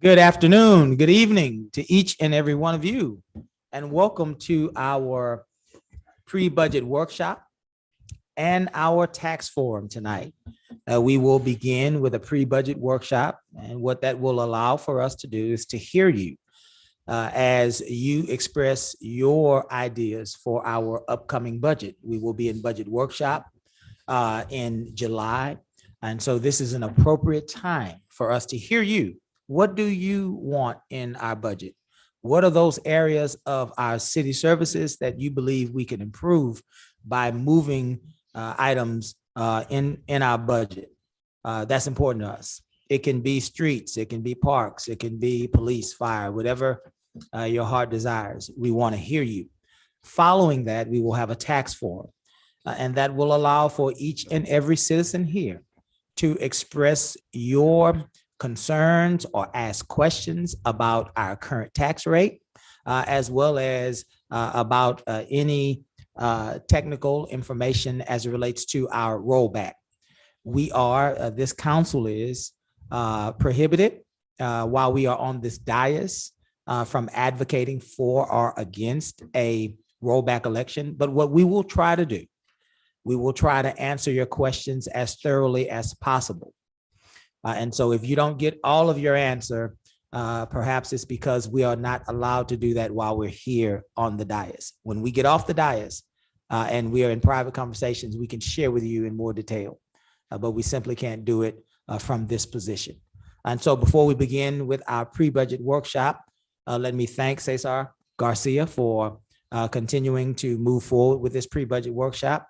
Good afternoon, good evening to each and every one of you, and welcome to our pre-budget workshop and our tax forum tonight. We will begin with a pre-budget workshop, and what that will allow for us to do is to hear you as you express your ideas for our upcoming budget. We will be in budget workshop in July, and so this is an appropriate time for us to hear you. What do you want in our budget? What are those areas of our city services that you believe we can improve by moving items in our budget? That's important to us. It can be streets, it can be parks, it can be police, fire, whatever your heart desires. We want to hear you. Following that, we will have a tax forum, and that will allow for each and every citizen here to express your concerns or ask questions about our current tax rate, as well as about any technical information as it relates to our rollback. This council is prohibited while we are on this dais from advocating for or against a rollback election. But what we will try to do, we will try to answer your questions as thoroughly as possible. And so if you don't get all of your answer, perhaps it's because we are not allowed to do that while we're here on the dais. When we get off the dais and we are in private conversations, we can share with you in more detail, but we simply can't do it from this position. And so before we begin with our pre-budget workshop, let me thank Cesar Garcia for continuing to move forward with this pre-budget workshop.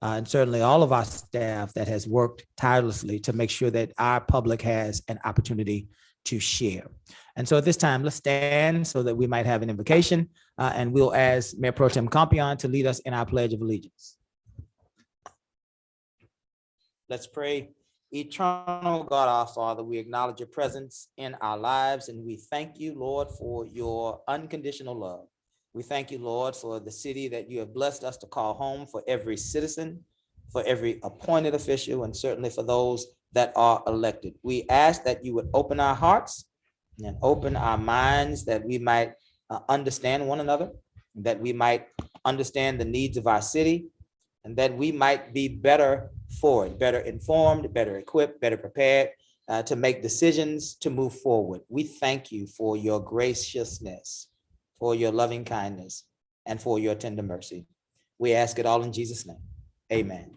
And certainly all of our staff that has worked tirelessly to make sure that our public has an opportunity to share. And so at this time, let's stand so that we might have an invocation, and we'll ask Mayor Pro Tem Compion to lead us in our Pledge of Allegiance. Let's pray. Eternal God, our Father, we acknowledge your presence in our lives, and we thank you, Lord, for your unconditional love. We thank you, Lord, for the city that you have blessed us to call home, for every citizen, for every appointed official, and certainly for those that are elected. We ask that you would open our hearts and open our minds, that we might understand one another, that we might understand the needs of our city, and that we might be better for it, better informed, better equipped, better prepared to make decisions to move forward. We thank you for your graciousness, for your loving kindness, and for your tender mercy. We ask it all in Jesus' name. Amen.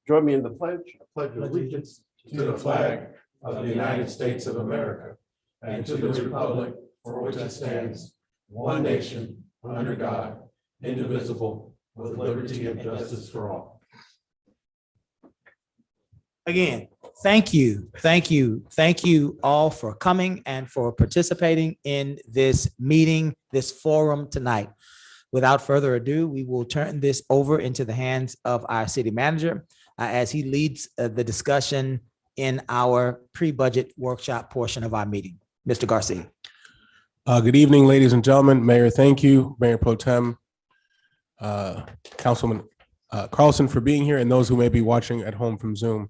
Join me in the pledge. I pledge allegiance to the flag of the United States of America and to the republic for which it stands, one nation, under God, indivisible, with liberty and justice for all. Again, thank you all for coming and for participating in this meeting, this forum tonight. Without further ado, we will turn this over into the hands of our city manager as he leads the discussion in our pre-budget workshop portion of our meeting. Mr. Garcia. Good evening, ladies and gentlemen. Mayor, thank you. Mayor Pro Tem, Councilman Carlson, for being here, and those who may be watching at home from Zoom.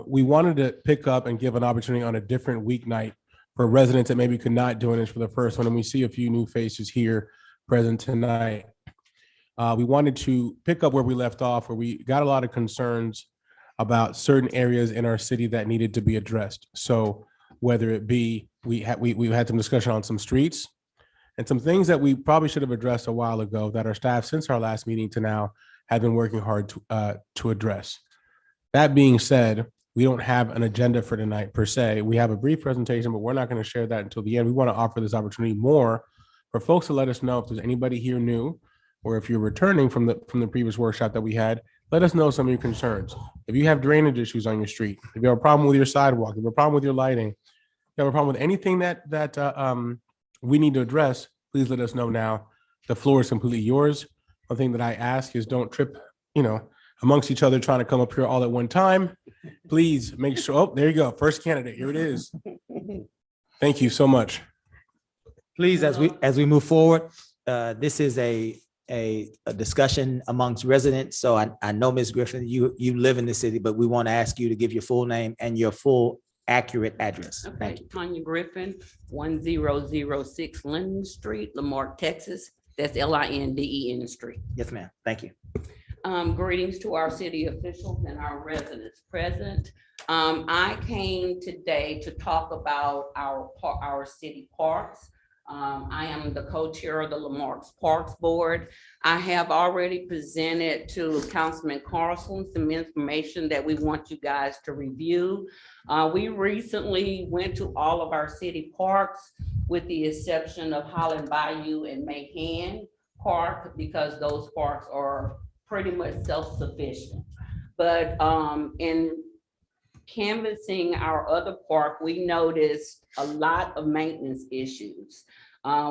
We wanted to pick up and give an opportunity on a different weeknight for residents that maybe could not join us for the first one. And we see a few new faces here present tonight. We wanted to pick up where we left off, where we got a lot of concerns about certain areas in our city that needed to be addressed. So whether it be, we had some discussion on some streets and some things that we probably should have addressed a while ago that our staff since our last meeting to now have been working hard to address. That being said, we don't have an agenda for tonight per se. We have a brief presentation, but we're not going to share that until the end. We want to offer this opportunity more for folks to let us know if there's anybody here new, or if you're returning from the previous workshop that we had. Let us know some of your concerns. If you have drainage issues on your street, if you have a problem with your sidewalk, if you have a problem with your lighting, if you have a problem with anything that we need to address, please let us know now. The floor is completely yours. One thing that I ask is don't trip, amongst each other trying to come up here all at one time. Please make sure. Oh, there you go. First candidate. Here it is. Thank you so much. Please, as we move forward, this is a discussion amongst residents. So I know, Ms. Griffin, you live in the city, but we want to ask you to give your full name and your full accurate address. Okay, Thank you. Tanya Griffin, 1006 Linden Street, Lamarck, Texas. That's Linden Street. Yes, ma'am. Thank you. Greetings to our city officials and our residents present. I came today to talk about our city parks. I am the co-chair of the Lamarck's Parks Board. I have already presented to Councilman Carlson some information that we want you guys to review. We recently went to all of our city parks with the exception of Holland Bayou and Mahan Park, because those parks are pretty much self-sufficient. But in canvassing our other park, we noticed a lot of maintenance issues.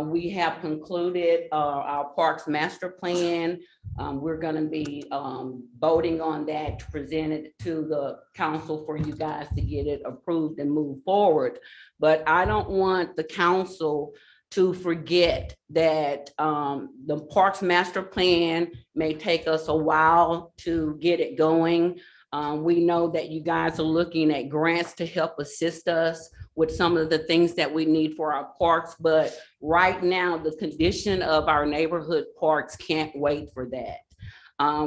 We have concluded our parks master plan. We're gonna be voting on that to present it to the council for you guys to get it approved and move forward. But I don't want the council to forget that the parks master plan may take us a while to get it going. We know that you guys are looking at grants to help assist us with some of the things that we need for our parks, but right now the condition of our neighborhood parks can't wait for that.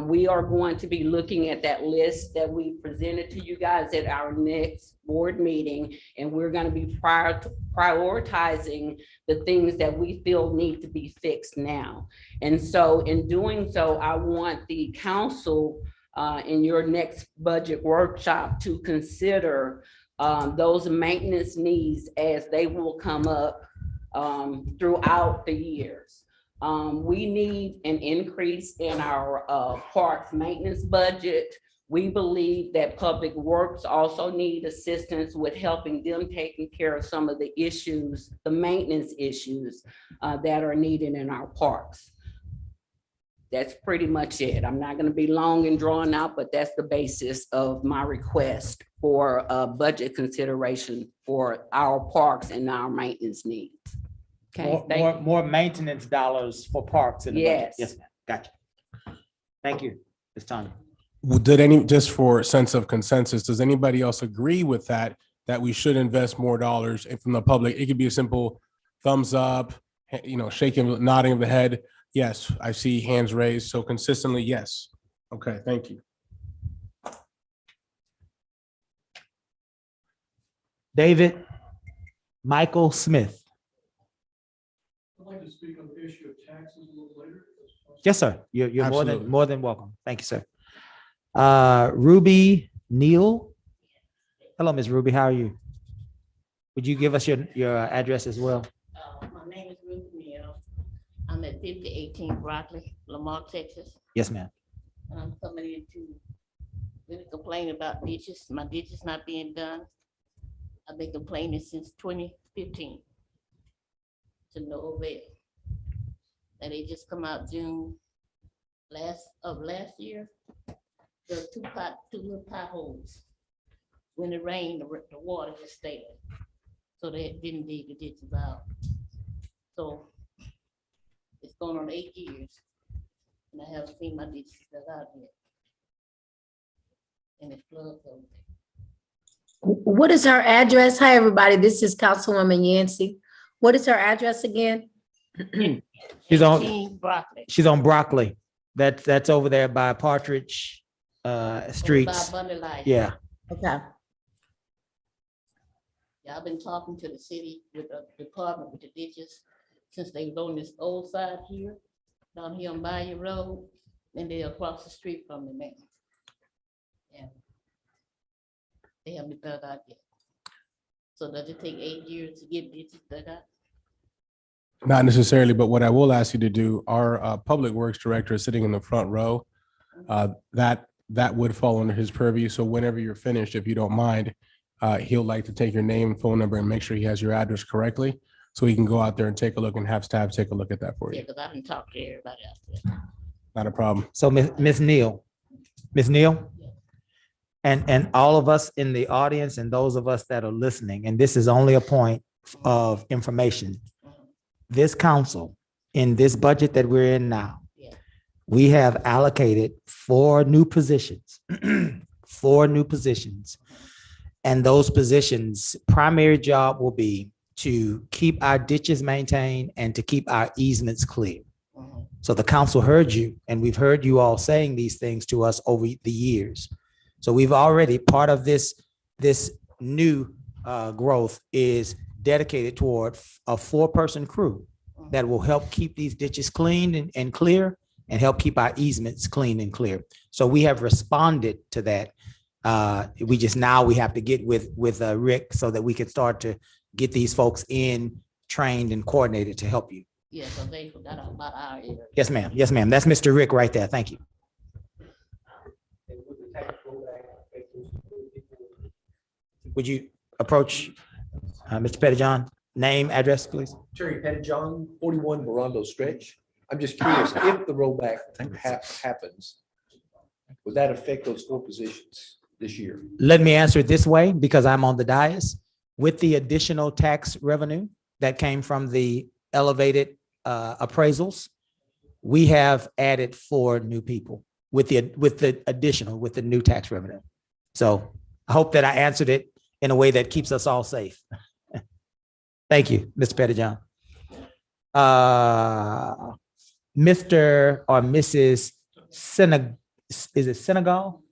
We are going to be looking at that list that we presented to you guys at our next board meeting, and we're going to be prioritizing the things that we feel need to be fixed now. And so in doing so, I want the council in your next budget workshop to consider those maintenance needs as they will come up throughout the years. We need an increase in our parks maintenance budget. We believe that Public Works also need assistance with helping them taking care of some of the issues, the maintenance issues that are needed in our parks. That's pretty much it. I'm not going to be long and drawn out, but that's the basis of my request for budget consideration for our parks and our maintenance needs. Okay, More maintenance dollars for parks in the budget. Yes. Yes, ma'am. Gotcha. Thank you, Ms. Tanya. Just for sense of consensus, does anybody else agree with that we should invest more dollars? And from the public, it could be a simple thumbs up, shaking, nodding of the head. Yes, I see hands raised. So consistently, yes. Okay, thank you. David Michael Smith. I'd like to speak on the issue of taxes a little later. Yes, sir. You're Absolutely. more than welcome. Thank you, sir. Ruby Neal. Hello, Ms. Ruby. How are you? Would you give us your address as well? My name is Ruth Neal. I'm at 5018 Broccoli, Lamarck, Texas. Yes, ma'am. And I'm coming in to really complain about ditches, my ditches not being done. I've been complaining since 2015 to no avail. And they just come out June last year. There were two little potholes. When it rained, the water just stayed. So they didn't dig the ditches out. So it's going on 8 years. And I haven't seen my ditches dug out yet. And it floods over there. What is her address? Hi, everybody. This is Councilwoman Yancey. What is her address again? She's on 18 Broccoli. She's on Broccoli. That's over there by Partridge Streets. By Bundy Light. Yeah. Okay. Yeah, I've been talking to the city with the department with the ditches since they was on this old side here, down here on Bayou Road, and they're across the street from me now. Yeah. They haven't dug out yet. So does it take 8 years to get ditches dug out? Not necessarily, but what I will ask you to do, our Public Works Director is sitting in the front row. That would fall under his purview. So whenever you're finished, if you don't mind, he'll like to take your name, phone number, and make sure he has your address correctly. So he can go out there and take a look and have staff take a look at that for Yeah, you. because I didn't talk to everybody out there. Not a problem. So Ms. Neal, and all of us in the audience and those of us that are listening, and this is only a point of information. This council, in this budget that we're in now, Yeah. we have allocated 4 new positions, 4 new positions. And those positions, primary job will be to keep our ditches maintained and to keep our easements clear. Mhm. So the council heard you, and we've heard you all saying these things to us over the years. So we've already, part of this new growth is dedicated toward a 4-person crew that will help keep these ditches clean and clear and help keep our easements clean and clear. So we have responded to that. We have to get with Rick so that we can start to get these folks in, trained and coordinated to help you. Yeah, so they forgot about our area. Yes, ma'am. Yes, ma'am. That's Mr. Rick right there. Thank you. Would you approach Mr. Pettijohn? Name, address, please. Terry Pettijohn, 41 Morondo Stretch. I'm just curious, if the rollback happens, would that affect those 4 positions this year? Let me answer it this way, because I'm on the dais. With the additional tax revenue that came from the elevated appraisals, we have added 4 new people with the new tax revenue. So I hope that I answered it in a way that keeps us all safe. Thank you, Mr. Pettijohn. Mr. or Mrs. Is it Senegal?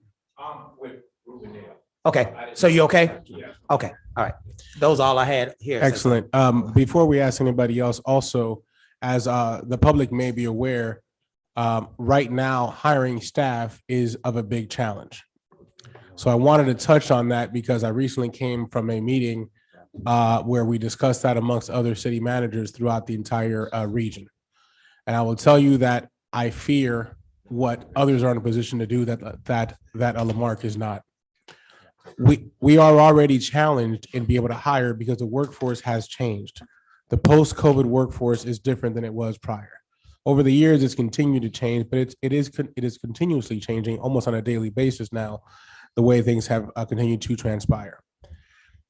Okay, so you okay? Okay, all right. Those all I had here. Excellent. Before we ask anybody else, also, as the public may be aware, right now, hiring staff is of a big challenge. So I wanted to touch on that because I recently came from a meeting where we discussed that amongst other city managers throughout the entire region. And I will tell you that I fear what others are in a position to do that a Lamarck is not. We are already challenged in being able to hire because the workforce has changed. The post-COVID workforce is different than it was prior. Over the years, it's continued to change, but it is continuously changing almost on a daily basis now, the way things have continued to transpire.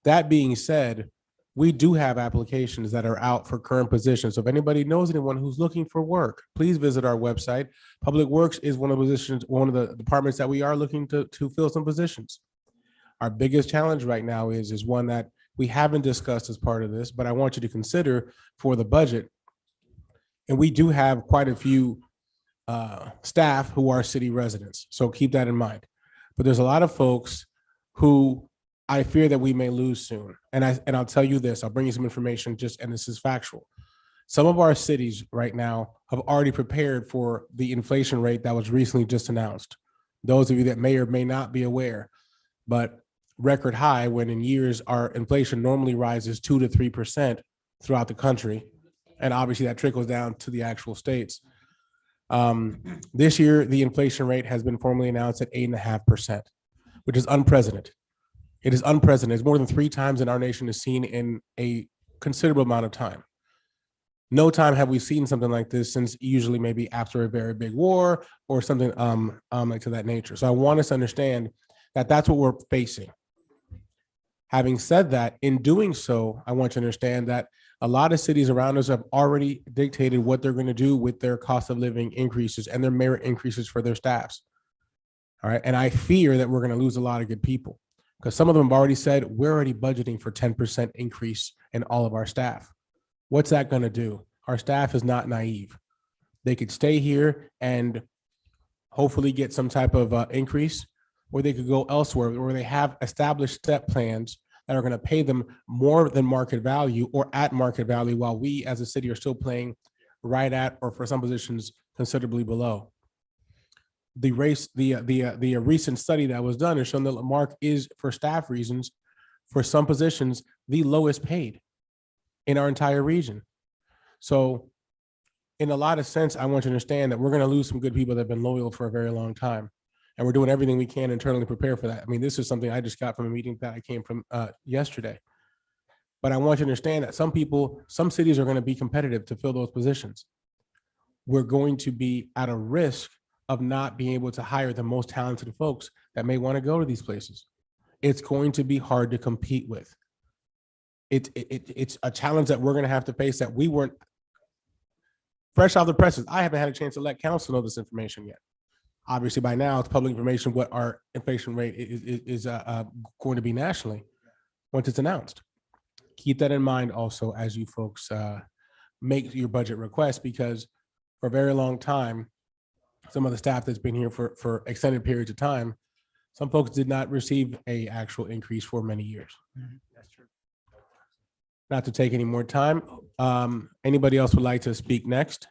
That being said, we do have applications that are out for current positions. So if anybody knows anyone who's looking for work, please visit our website. Public Works is one of the departments that we are looking to fill some positions. Our biggest challenge right now is one that we haven't discussed as part of this, but I want you to consider for the budget. And we do have quite a few staff who are city residents, so keep that in mind. But there's a lot of folks who I fear that we may lose soon. And I'll tell you this, I'll bring you some information and this is factual. Some of our cities right now have already prepared for the inflation rate that was recently just announced. Those of you that may or may not be aware, but record high when in years our inflation normally rises 2 to 3% throughout the country. And obviously that trickles down to the actual states. This year, the inflation rate has been formally announced at 8.5%, which is unprecedented. It is unprecedented. It's more than 3 times in our nation is seen in a considerable amount of time. No time have we seen something like this since usually maybe after a very big war or something like to that nature. So I want us to understand that that's what we're facing. Having said that, in doing so, I want you to understand that a lot of cities around us have already dictated what they're going to do with their cost of living increases and their merit increases for their staffs. All right. And I fear that we're going to lose a lot of good people because some of them have already said we're already budgeting for 10% increase in all of our staff. What's that going to do? Our staff is not naive. They could stay here and hopefully get some type of increase, or they could go elsewhere where they have established step plans that are going to pay them more than market value or at market value, while we as a city are still paying right at, or for some positions, considerably below. The recent study that was done has shown that Lamarck is, for staff reasons, for some positions, the lowest paid in our entire region. So in a lot of sense, I want you to understand that we're going to lose some good people that have been loyal for a very long time. And we're doing everything we can internally to prepare for that. I mean, this is something I just got from a meeting that I came from yesterday. But I want you to understand that some cities are going to be competitive to fill those positions. We're going to be at a risk of not being able to hire the most talented folks that may want to go to these places. It's going to be hard to compete with. It's a challenge that we're going to have to face that we weren't fresh off the presses. I haven't had a chance to let council know this information yet. Obviously, by now, it's public information what our inflation rate is going to be nationally once it's announced. Keep that in mind also as you folks make your budget requests, because for a very long time, some of the staff that's been here for extended periods of time, some folks did not receive a actual increase for many years. That's true. Not to take any more time. Anybody else would like to speak next?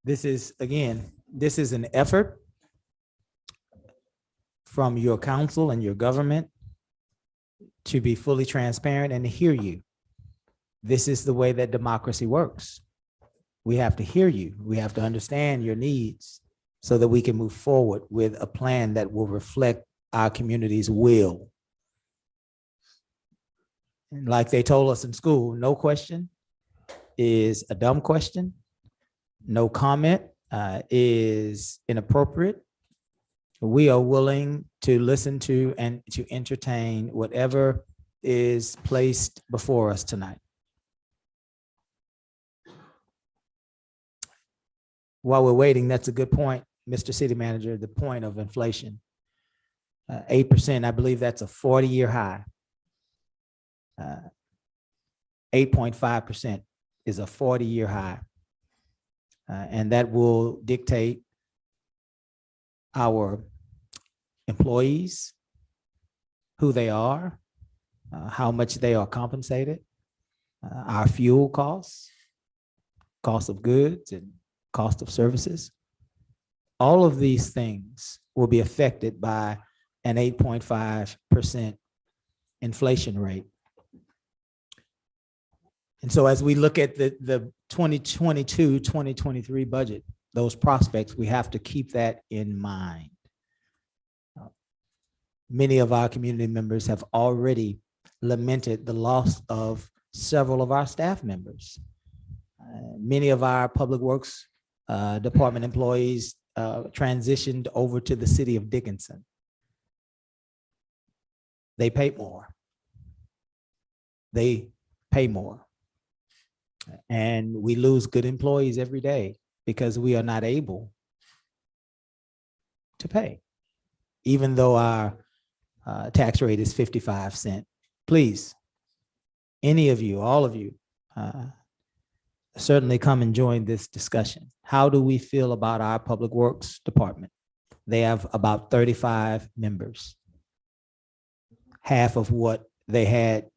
This is, again, this is an effort from your council and your government to be fully transparent and to hear you. This is the way that democracy works. We have to hear you. We have to understand your needs so that we can move forward with a plan that will reflect our community's will. And like they told us in school, no question is a dumb question. No comment is inappropriate. We are willing to listen to and to entertain whatever is placed before us tonight. While we're waiting, that's a good point, Mr. City Manager, the point of inflation. 8%, I believe that's a 40-year high. 8.5% is a 40-year high. And that will dictate our employees, who they are, how much they are compensated, our fuel costs, cost of goods and cost of services. All of these things will be affected by an 8.5% inflation rate. And so as we look at the 2022, 2023 budget, those prospects, we have to keep that in mind. Many of our community members have already lamented the loss of several of our staff members. Many of our public works department employees transitioned over to the city of Dickinson. They pay more. They pay more. And we lose good employees every day because we are not able to pay, even though our tax rate is 55 cents. Please, any of you, all of you, certainly come and join this discussion. How do we feel about our public works department? They have about 35 members, half of what they had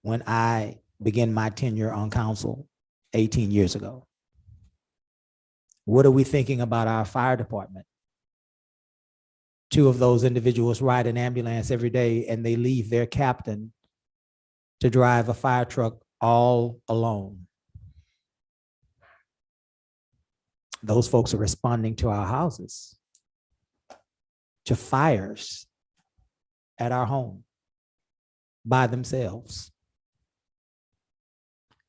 when I began my tenure on council 18 years ago. What are we thinking about our fire department? Two of those individuals ride an ambulance every day and they leave their captain to drive a fire truck all alone. Those folks are responding to our houses, to fires at our home by themselves.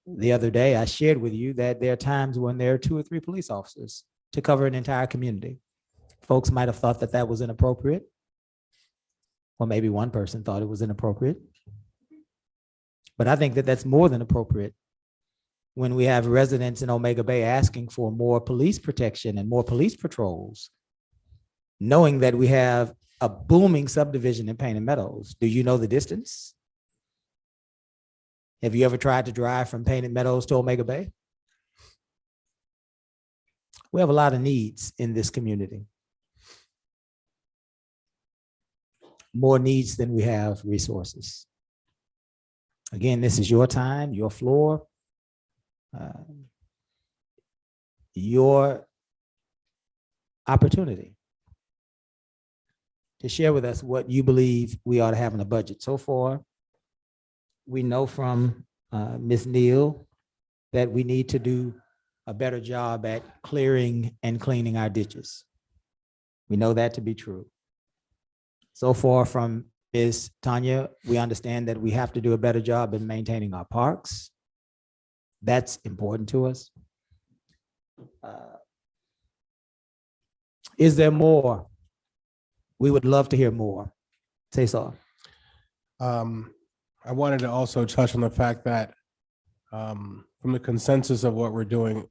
The other day, I shared with you that there are times when there are 2 or 3 police officers to cover an entire community. Folks might have thought that that was inappropriate. Or maybe one person thought it was inappropriate. But I think that that's more than appropriate when we have residents in Omega Bay asking for more police protection and more police patrols, knowing that we have a booming subdivision in Painted Meadows. Do you know the distance? Have you ever tried to drive from Painted Meadows to Omega Bay? We have a lot of needs in this community. More needs than we have resources. Again, this is your time, your floor, your opportunity to share with us what you believe we ought to have in a budget. So far, we know from Ms. Neal that we need to do a better job at clearing and cleaning our ditches. We know that to be true. So far from Ms. Tanya, we understand that we have to do a better job in maintaining our parks. That's important to us. Is there more? We would love to hear more. Say so. I wanted to also touch on the fact that from the consensus of what we're doing,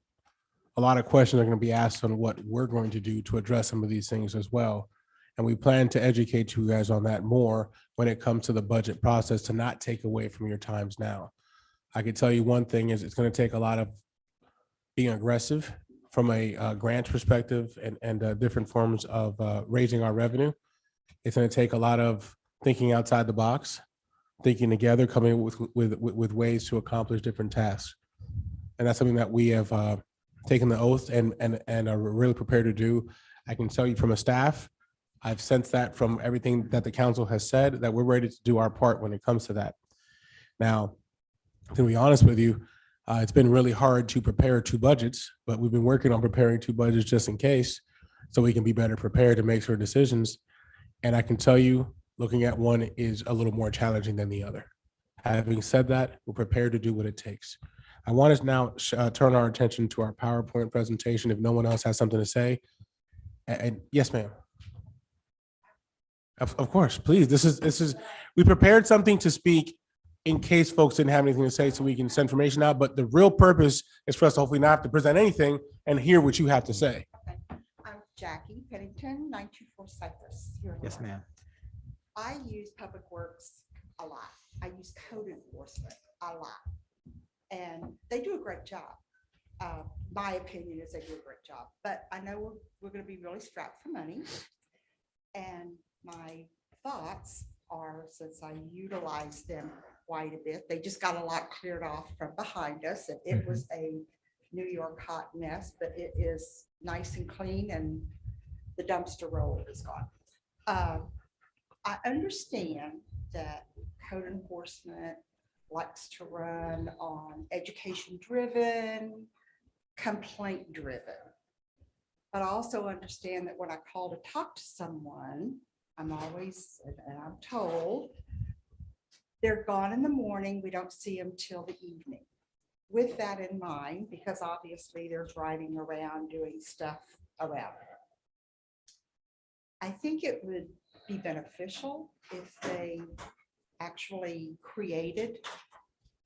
a lot of questions are going to be asked on what we're going to do to address some of these things as well. And we plan to educate you guys on that more when it comes to the budget process, to not take away from your times now. I can tell you one thing is it's going to take a lot of being aggressive from a grant perspective and different forms of raising our revenue. It's going to take a lot of thinking outside the box, thinking together, coming with ways to accomplish different tasks. And that's something that we have taken the oath and are really prepared to do. I can tell you from a staff, I've sensed that from everything that the council has said, that we're ready to do our part when it comes to that. Now, to be honest with you, it's been really hard to prepare 2 budgets, but we've been working on preparing 2 budgets just in case, so we can be better prepared to make certain decisions. And I can tell you, looking at one is a little more challenging than the other. Having said that, we're prepared to do what it takes. I want us now turn our attention to our PowerPoint presentation if no one else has something to say. And yes, ma'am. Of course, please. This is, we prepared something to speak in case folks didn't have anything to say, so we can send information out. But the real purpose is for us to hopefully not have to present anything and hear what you have to say. I'm Jackie Pennington, 924 Cypress. Here in Yes, Lamarck. ma'am. I use Public Works a lot. I use code enforcement a lot. And they do a great job. My opinion is they do a great job, but I know we're going to be really strapped for money. And my thoughts are, since I utilize them quite a bit, they just got a lot cleared off from behind us. And it was a New York hot mess, but it is nice and clean, and the dumpster roller is gone. I understand that code enforcement likes to run on education driven, complaint driven. But I also understand that when I call to talk to someone, I'm always, and I'm told, they're gone in the morning, we don't see them till the evening. With that in mind, because obviously they're driving around doing stuff around. I think it would be beneficial if they actually created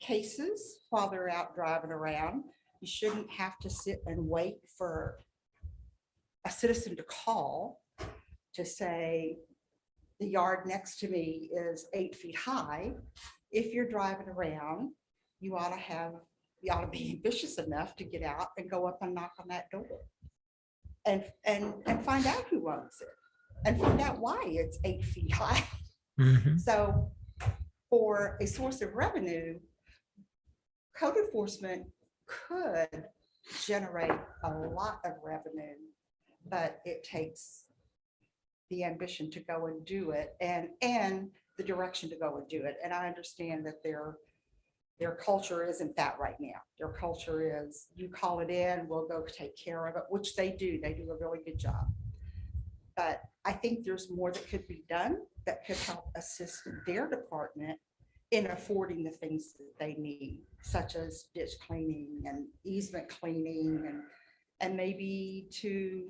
cases while they're out driving around. You shouldn't have to sit and wait for a citizen to call to say the yard next to me is 8 feet high. If you're driving around, you ought to be ambitious enough to get out and go up and knock on that door and find out who owns it and find out why it's 8 feet high. So for a source of revenue, code enforcement could generate a lot of revenue, but it takes the ambition to go and do it and the direction to go and do it. And I understand that their culture isn't that right now. Their culture is, you call it in, we'll go take care of it, which they do. They do a really good job. But I think there's more that could be done that could help assist their department in affording the things that they need, such as ditch cleaning and easement cleaning, and maybe to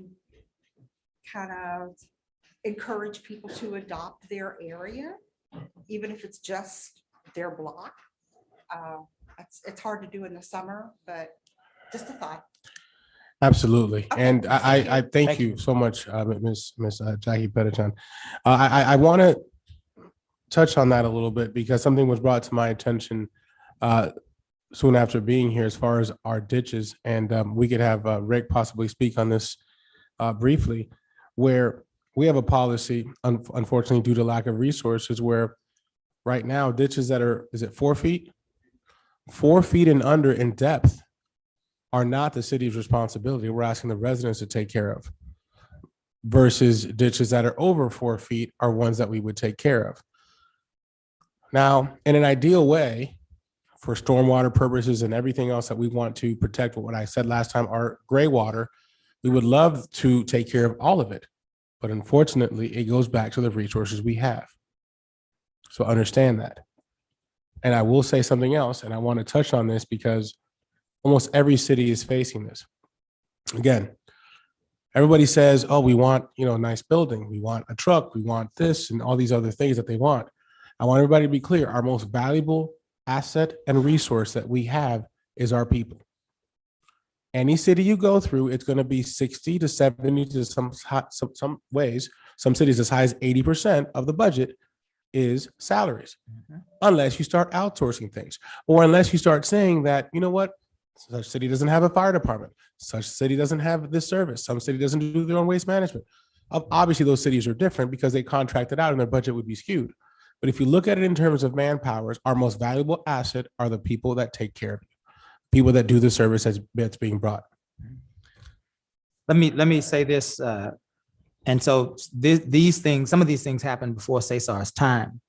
kind of encourage people to adopt their area, even if it's just their block. It's hard to do in the summer, but just a thought. Absolutely. Okay. And I thank you so much, Miss Jackie Pennington. I want to touch on that a little bit because something was brought to my attention soon after being here as far as our ditches. And we could have Rick possibly speak on this briefly, where we have a policy, unfortunately, due to lack of resources, where right now ditches that are, is it 4 feet? 4 feet and under in depth are not the city's responsibility. We're asking the residents to take care of, versus ditches that are over 4 feet are ones that we would take care of. Now, in an ideal way, for stormwater purposes and everything else that we want to protect, what I said last time, our gray water, we would love to take care of all of it. But unfortunately, it goes back to the resources we have. So understand that. And I will say something else, and I want to touch on this because almost every city is facing this. Again, everybody says, oh, we want, a nice building. We want a truck. We want this and all these other things that they want. I want everybody to be clear. Our most valuable asset and resource that we have is our people. Any city you go through, it's going to be 60 to 70 to some ways, some cities as high as 80% of the budget is salaries, unless you start outsourcing things, or unless you start saying that, you know what, such city doesn't have a fire department, such city doesn't have this service, some city doesn't do their own waste management. Obviously, those cities are different because they contracted out and their budget would be skewed. But if you look at it in terms of manpower, our most valuable asset are the people that take care of you, people that do the service that's being brought. Let me say this, and so these things, some of these things happened before Cesar's time.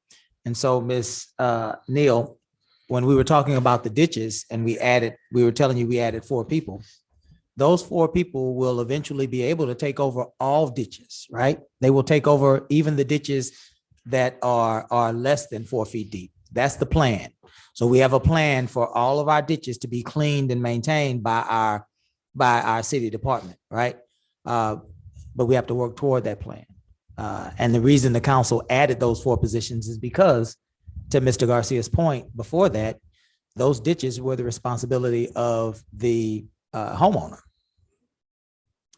And so Ms. Neal, when we were talking about the ditches and we were telling you we added 4 people, those 4 people will eventually be able to take over all ditches, right? They will take over even the ditches that are less than 4 feet deep. That's the plan. So we have a plan for all of our ditches to be cleaned and maintained by our city department, right? But we have to work toward that plan. And the reason the council added those 4 positions is because, to Mr. Garcia's point before that, those ditches were the responsibility of the homeowner.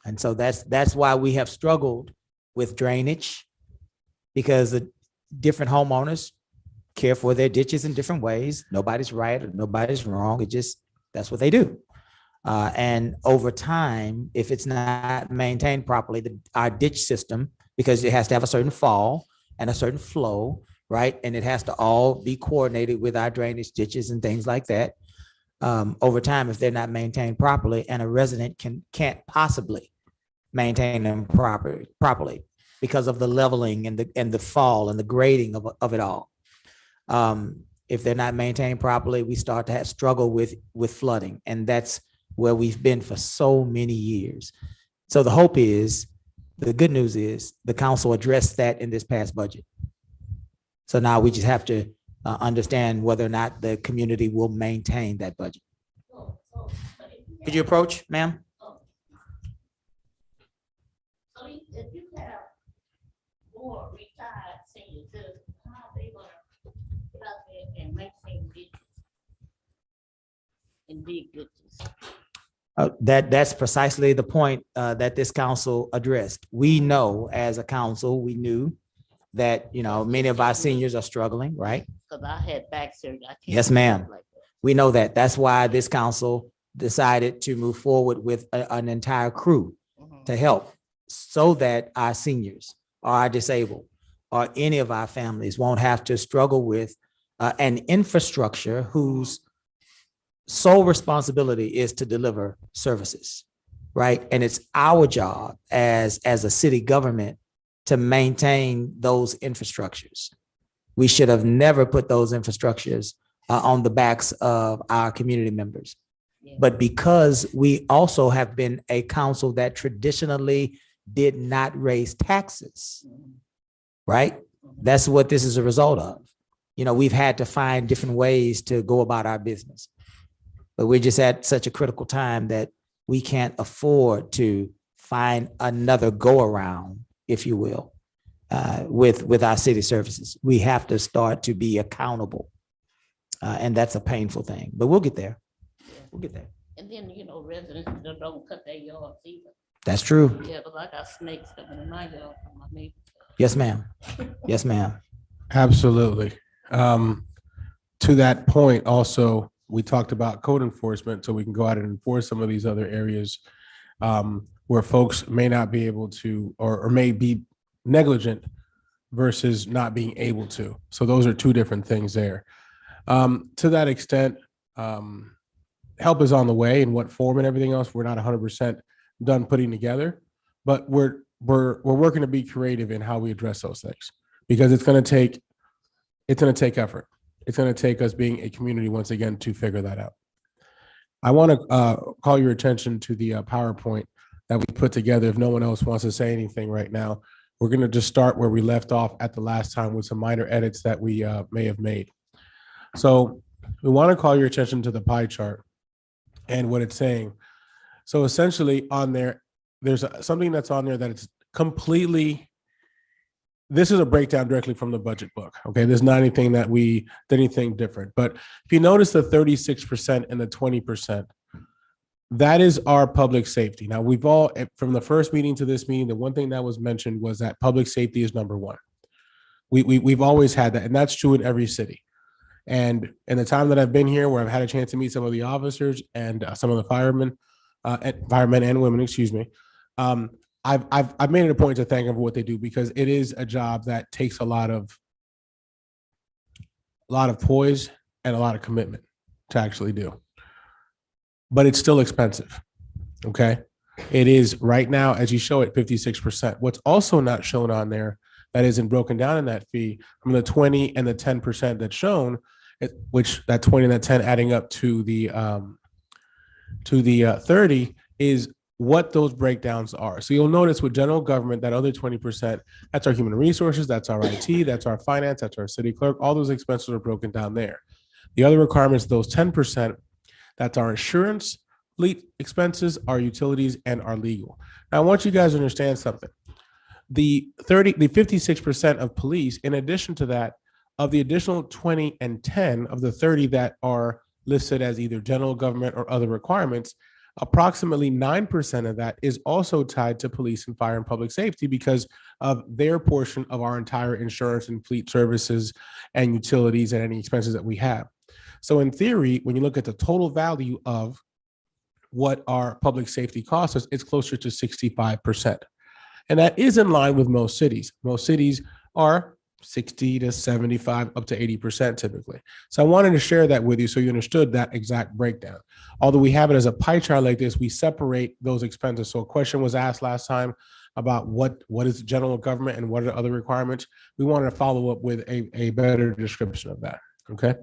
And so that's why we have struggled with drainage, because the different homeowners care for their ditches in different ways. Nobody's right or nobody's wrong. That's what they do. And over time, if it's not maintained properly, our ditch system, because it has to have a certain fall and a certain flow, right? And it has to all be coordinated with our drainage ditches and things like that. Over time, if they're not maintained properly, and a resident can't possibly maintain them properly because of the leveling and the fall and the grading of it all. If they're not maintained properly, we start to struggle with flooding, and that's where we've been for so many years. So the good news is the council addressed that in this past budget. So now we just have to understand whether or not the community will maintain that budget. Could you approach, ma'am? So if you have more retired seniors, how are they gonna get out there and maintain ditches and dig ditches? That's precisely the point that this council addressed. We know as a council, we knew that, many of our seniors are struggling, right? Because I had back surgery. I can't Yes, do ma'am. stuff like that. We know that. That's why this council decided to move forward with an entire crew to help, so that our seniors or our disabled or any of our families won't have to struggle with an infrastructure whose sole responsibility is to deliver services, right? And it's our job as a city government to maintain those infrastructures. We should have never put those infrastructures on the backs of our community members. Yeah. But because we also have been a council that traditionally did not raise taxes, right? That's what this is a result of. We've had to find different ways to go about our business. But we're just at such a critical time that we can't afford to find another go around, if you will, with our city services. We have to start to be accountable. And that's a painful thing, but we'll get there. We'll get there. And then, residents don't cut their yards either. That's true. Yeah, because I got snakes coming in my yard from my neighbors. Yes, ma'am. Yes, ma'am. Absolutely. To that point, also, we talked about code enforcement, so we can go out and enforce some of these other areas where folks may not be able to, or may be negligent versus not being able to. So those are 2 different things there. To that extent, help is on the way. In what form and everything else, we're not 100% done putting together, but we're working to be creative in how we address those things, because it's going to take effort. It's going to take us being a community once again to figure that out. I want to call your attention to the PowerPoint that we put together. If no one else wants to say anything right now, we're going to just start where we left off at the last time with some minor edits that we may have made. So we want to call your attention to the pie chart and what it's saying. So essentially on there's something that's on there that it's completely this is a breakdown directly from the budget book. Okay, there's not anything that we did anything different. But if you notice the 36% and the 20%, that is our public safety. Now, we've all, from the first meeting to this meeting, the one thing that was mentioned was that public safety is number one. We've always had that, and that's true in every city. And in the time that I've been here, where I've had a chance to meet some of the officers and some of the firemen and women, excuse me, I've made it a point to thank them for what they do, because it is a job that takes a lot of poise and a lot of commitment to actually do. But it's still expensive. Okay. It is right now, as you show it, 56%. What's also not shown on there that isn't broken down in that fee from the 20 and the 10% that's shown, which that 20 and that 10 adding up to the 30 is what those breakdowns are. So you'll notice with general government, that other 20%, that's our human resources, that's our IT, that's our finance, that's our city clerk. All those expenses are broken down there. The other requirements, those 10%, that's our insurance, fleet expenses, our utilities, and our legal. Now, I want you guys to understand something. The 56% of police, in addition to that, of the additional 20 and 10 of the 30 that are listed as either general government or other requirements, approximately 9% of that is also tied to police and fire and public safety because of their portion of our entire insurance and fleet services and utilities and any expenses that we have. So in theory, when you look at the total value of what our public safety costs us, it's closer to 65%. And that is in line with most cities. Most cities are 60 to 75, up to 80% typically. So I wanted to share that with you so you understood that exact breakdown. Although we have it as a pie chart like this, we separate those expenses. So a question was asked last time about what is general government and what are other requirements. We wanted to follow up with a better description of that. Okay.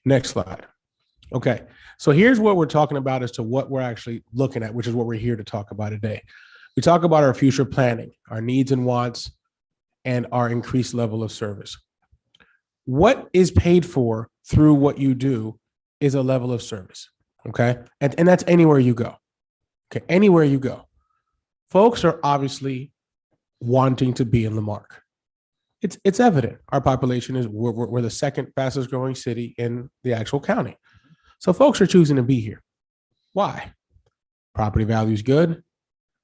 Next slide. Okay. So here's what we're talking about as to what we're actually looking at, which is what we're here to talk about today. We talk about our future planning, our needs and wants, and our increased level of service. What is paid for through what you do is a level of service. Okay. And that's anywhere you go. Okay. Anywhere you go. Folks are obviously wanting to be in Lamarck. It's evident. Our population is, we're the second fastest growing city in the actual county. So folks are choosing to be here. Why? Property value is good.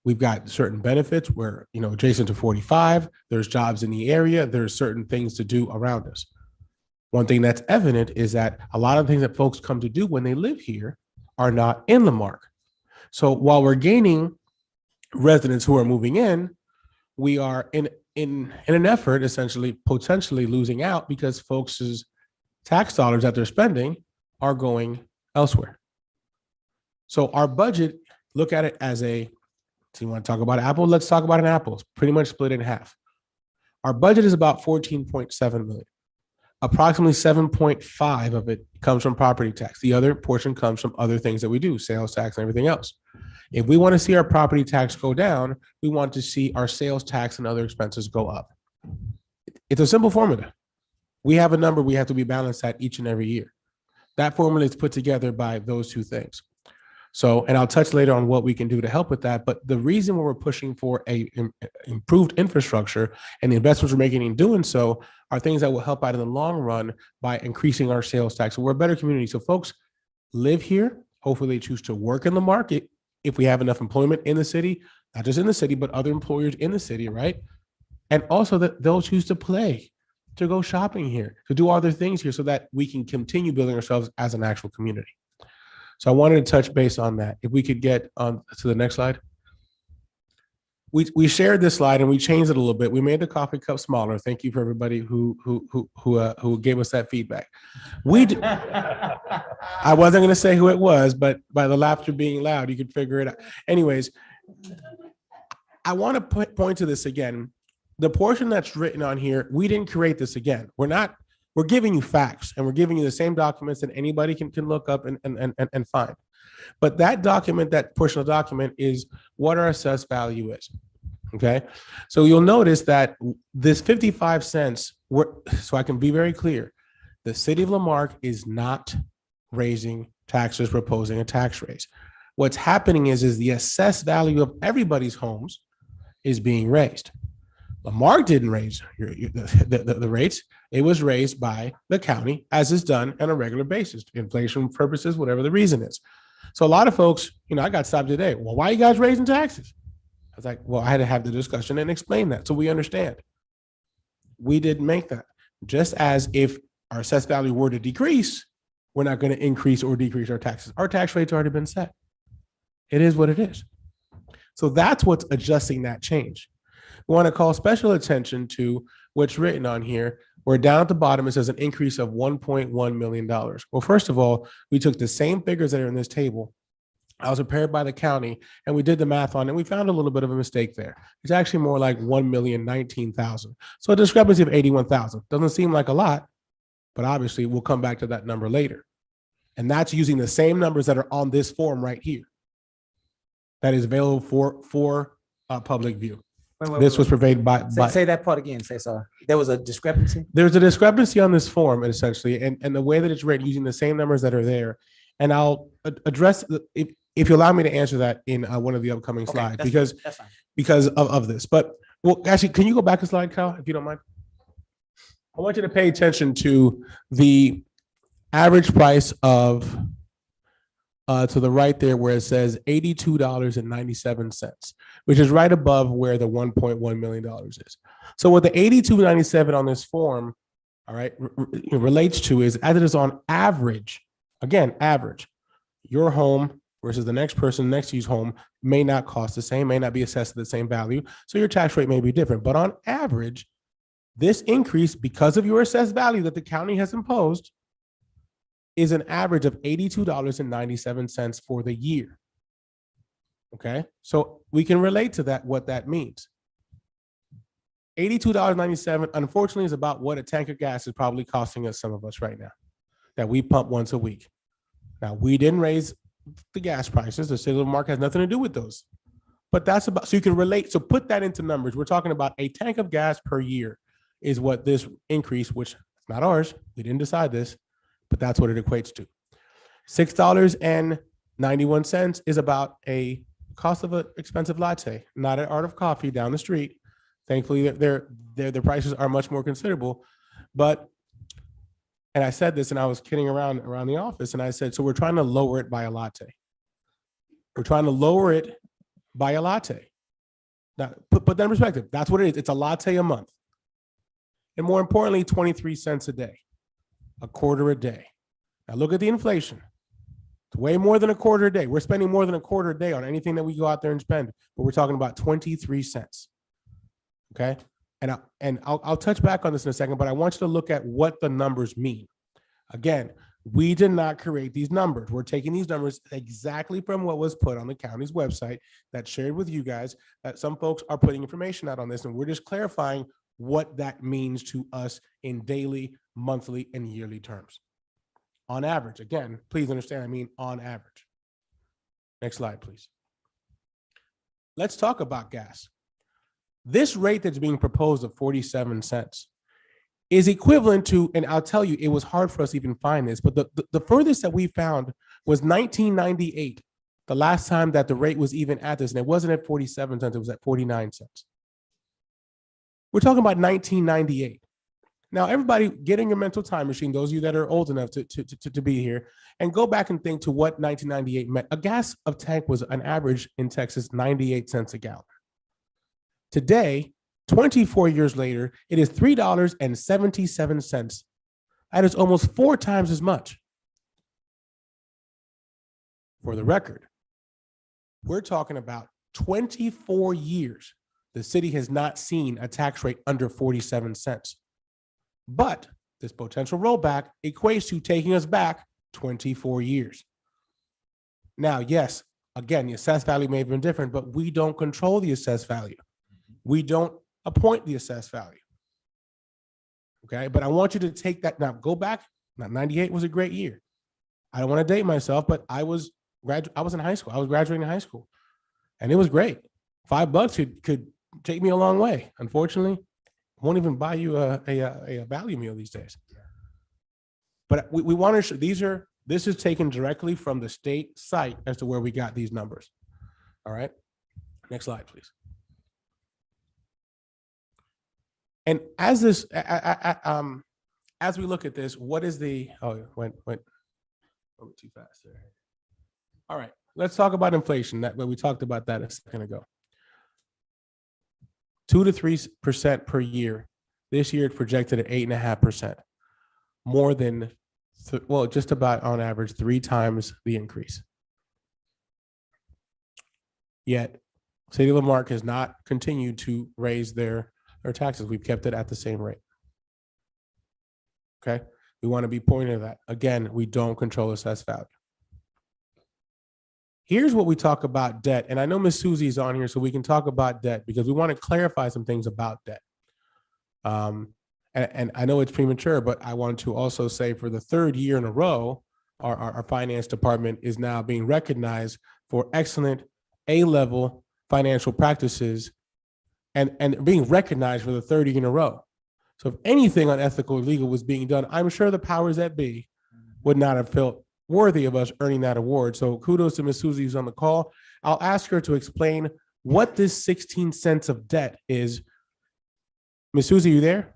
We've got certain benefits. We're, adjacent to 45. There's jobs in the area. There's certain things to do around us. One thing that's evident is that a lot of things that folks come to do when they live here are not in Lamarck. So while we're gaining residents who are moving in, we are in an effort, essentially, potentially losing out because folks' tax dollars that they're spending are going elsewhere. So our budget, look at it as so you want to talk about apple? Let's talk about an apple. It's pretty much split in half. Our budget is about 14.7 million. Approximately 7.5 of it comes from property tax. The other portion comes from other things that we do, sales tax and everything else. If we want to see our property tax go down, we want to see our sales tax and other expenses go up. It's a simple formula. We have a number we have to be balanced at each and every year. That formula is put together by those two things. So, and I'll touch later on what we can do to help with that. But the reason we're pushing for a improved infrastructure and the investments we're making in doing so are things that will help out in the long run by increasing our sales tax. So we're a better community. So folks live here. Hopefully they choose to work in the market if we have enough employment in the city, not just in the city, but other employers in the city, right? And also that they'll choose to play, to go shopping here, to do other things here so that we can continue building ourselves as an actual community. So I wanted to touch base on that. If we could get on to the next slide. We shared this slide and we changed it a little bit. We made the coffee cup smaller. Thank you for everybody who gave us that feedback. I wasn't going to say who it was, but by the laughter being loud, you could figure it out. Anyways, I want to point to this again. The portion that's written on here, we didn't create this again. We're giving you facts and we're giving you the same documents that anybody can look up and find. But that document, that portion of the document is what our assessed value is. Okay. So you'll notice that this 55 cents, so I can be very clear, the city of Lamarck is not raising taxes, proposing a tax raise. What's happening is the assessed value of everybody's homes is being raised. Lamarck didn't raise the rates. It was raised by the county, as is done on a regular basis, inflation purposes, whatever the reason is. So a lot of folks, I got stopped today. Well, why are you guys raising taxes? I was like, well, I had to have the discussion and explain that so we understand. We didn't make that. Just as if our assessed value were to decrease, we're not going to increase or decrease our taxes. Our tax rate's already been set. It is what it is. So that's what's adjusting that change. We want to call special attention to what's written on here, where down at the bottom it says an increase of $1.1 million. Well, first of all, we took the same figures that are in this table. I was prepared by the county and we did the math on it. We found a little bit of a mistake there. It's actually more like 1,019,000. So a discrepancy of 81,000. Doesn't seem like a lot, but obviously we'll come back to that number later. And that's using the same numbers that are on this form right here. That is available for public view. This was provided by. Say that part again. Say so. There was a discrepancy. There's a discrepancy on this form, essentially, and the way that it's written using the same numbers that are there. And I'll address if you allow me to answer that in one of the upcoming slides, because of this. But well, actually, can you go back a slide, Kyle, if you don't mind? I want you to pay attention to the average price of to the right there where it says $82.97, which is right above where the $1.1 million is. So what the $82.97 on this form, all right, relates to is as it is on average, again, average, your home versus the next person next to you's home may not cost the same, may not be assessed at the same value. So your tax rate may be different, but on average, this increase because of your assessed value that the county has imposed is an average of $82.97 for the year. Okay, so we can relate to that, what that means. $82.97, unfortunately, is about what a tank of gas is probably costing us, some of us right now, that we pump once a week. Now, we didn't raise the gas prices. The city of Marque has nothing to do with those. But that's about, so you can relate, so put that into numbers. We're talking about a tank of gas per year is what this increase, which is not ours, we didn't decide this, but that's what it equates to. $6.91 is about a cost of an expensive latte, not at Art of Coffee down the street. Thankfully, their prices are much more considerable. But, and I said this, and I was kidding around the office, and I said, so we're trying to lower it by a latte. We're trying to lower it by a latte. Now, put that in perspective. That's what it is. It's a latte a month. And more importantly, 23 cents a day, a quarter a day. Now look at the inflation. It's way more than a quarter a day. We're spending more than a quarter a day on anything that we go out there and spend, but we're talking about 23 cents. Okay. And I'll touch back on this in a second, but I want you to look at what the numbers mean. Again, we did not create these numbers. We're taking these numbers exactly from what was put on the county's website that's shared with you guys, that some folks are putting information out on this, and we're just clarifying what that means to us in daily, monthly, and yearly terms. On average, again, please understand, I mean on average. Next slide, please. Let's talk about gas. This rate that's being proposed of 47 cents is equivalent to, and I'll tell you, it was hard for us to even find this, but the furthest that we found was 1998, the last time that the rate was even at this, and it wasn't at 47 cents, it was at 49 cents. We're talking about 1998. Now, everybody get in your mental time machine, those of you that are old enough to be here, and go back and think to what 1998 meant. A gas of tank was an average in Texas, 98 cents a gallon. Today, 24 years later, it is $3.77. That is almost 4 times as much. For the record, we're talking about 24 years. The city has not seen a tax rate under 47 cents. But this potential rollback equates to taking us back 24 years. Now, yes, again, the assessed value may have been different, but we don't control the assessed value. We don't appoint the assessed value. Okay, but I want you to take that, now go back. Now, 98 was a great year. I don't want to date myself, but I was in high school. I was graduating high school, and it was great. $5 could take me a long way. Unfortunately, won't even buy you a value meal these days. But we want to show this is taken directly from the state site as to where we got these numbers. All right, next slide, please. And as this, as we look at this, what is the, oh, went too fast there. All right, let's talk about inflation. That, but we talked about that a second ago. 2 to 3% per year. This year it's projected at 8.5%, more than, well, just about on average 3 times the increase. Yet, City of Lamarck has not continued to raise their taxes. We've kept it at the same rate. Okay, we want to be pointing to that. Again, we don't control assessed value. Here's what we talk about debt. And I know Miss Susie's on here, so we can talk about debt because we want to clarify some things about debt. And I know it's premature, but I want to also say for the 3rd year in a row, our finance department is now being recognized for excellent A-level financial practices and being recognized for the 3rd year in a row. So if anything unethical or illegal was being done, I'm sure the powers that be would not have felt worthy of us earning that award. So kudos to Ms. Susie who's on the call. I'll ask her to explain what this 16 cents of debt is. Ms. Susie, you there?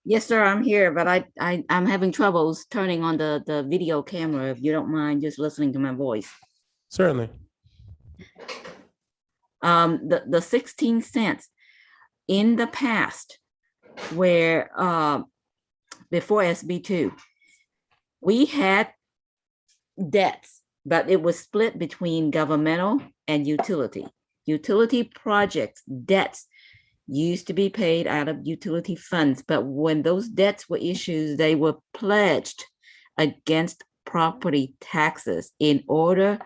Yes, sir, I'm here, but I'm having troubles turning on the video camera. If you don't mind just listening to my voice. Certainly. The 16 cents in the past, where before SB2, we had debts, but it was split between governmental and utility. Utility projects debts used to be paid out of utility funds, but when those debts were issued, they were pledged against property taxes in order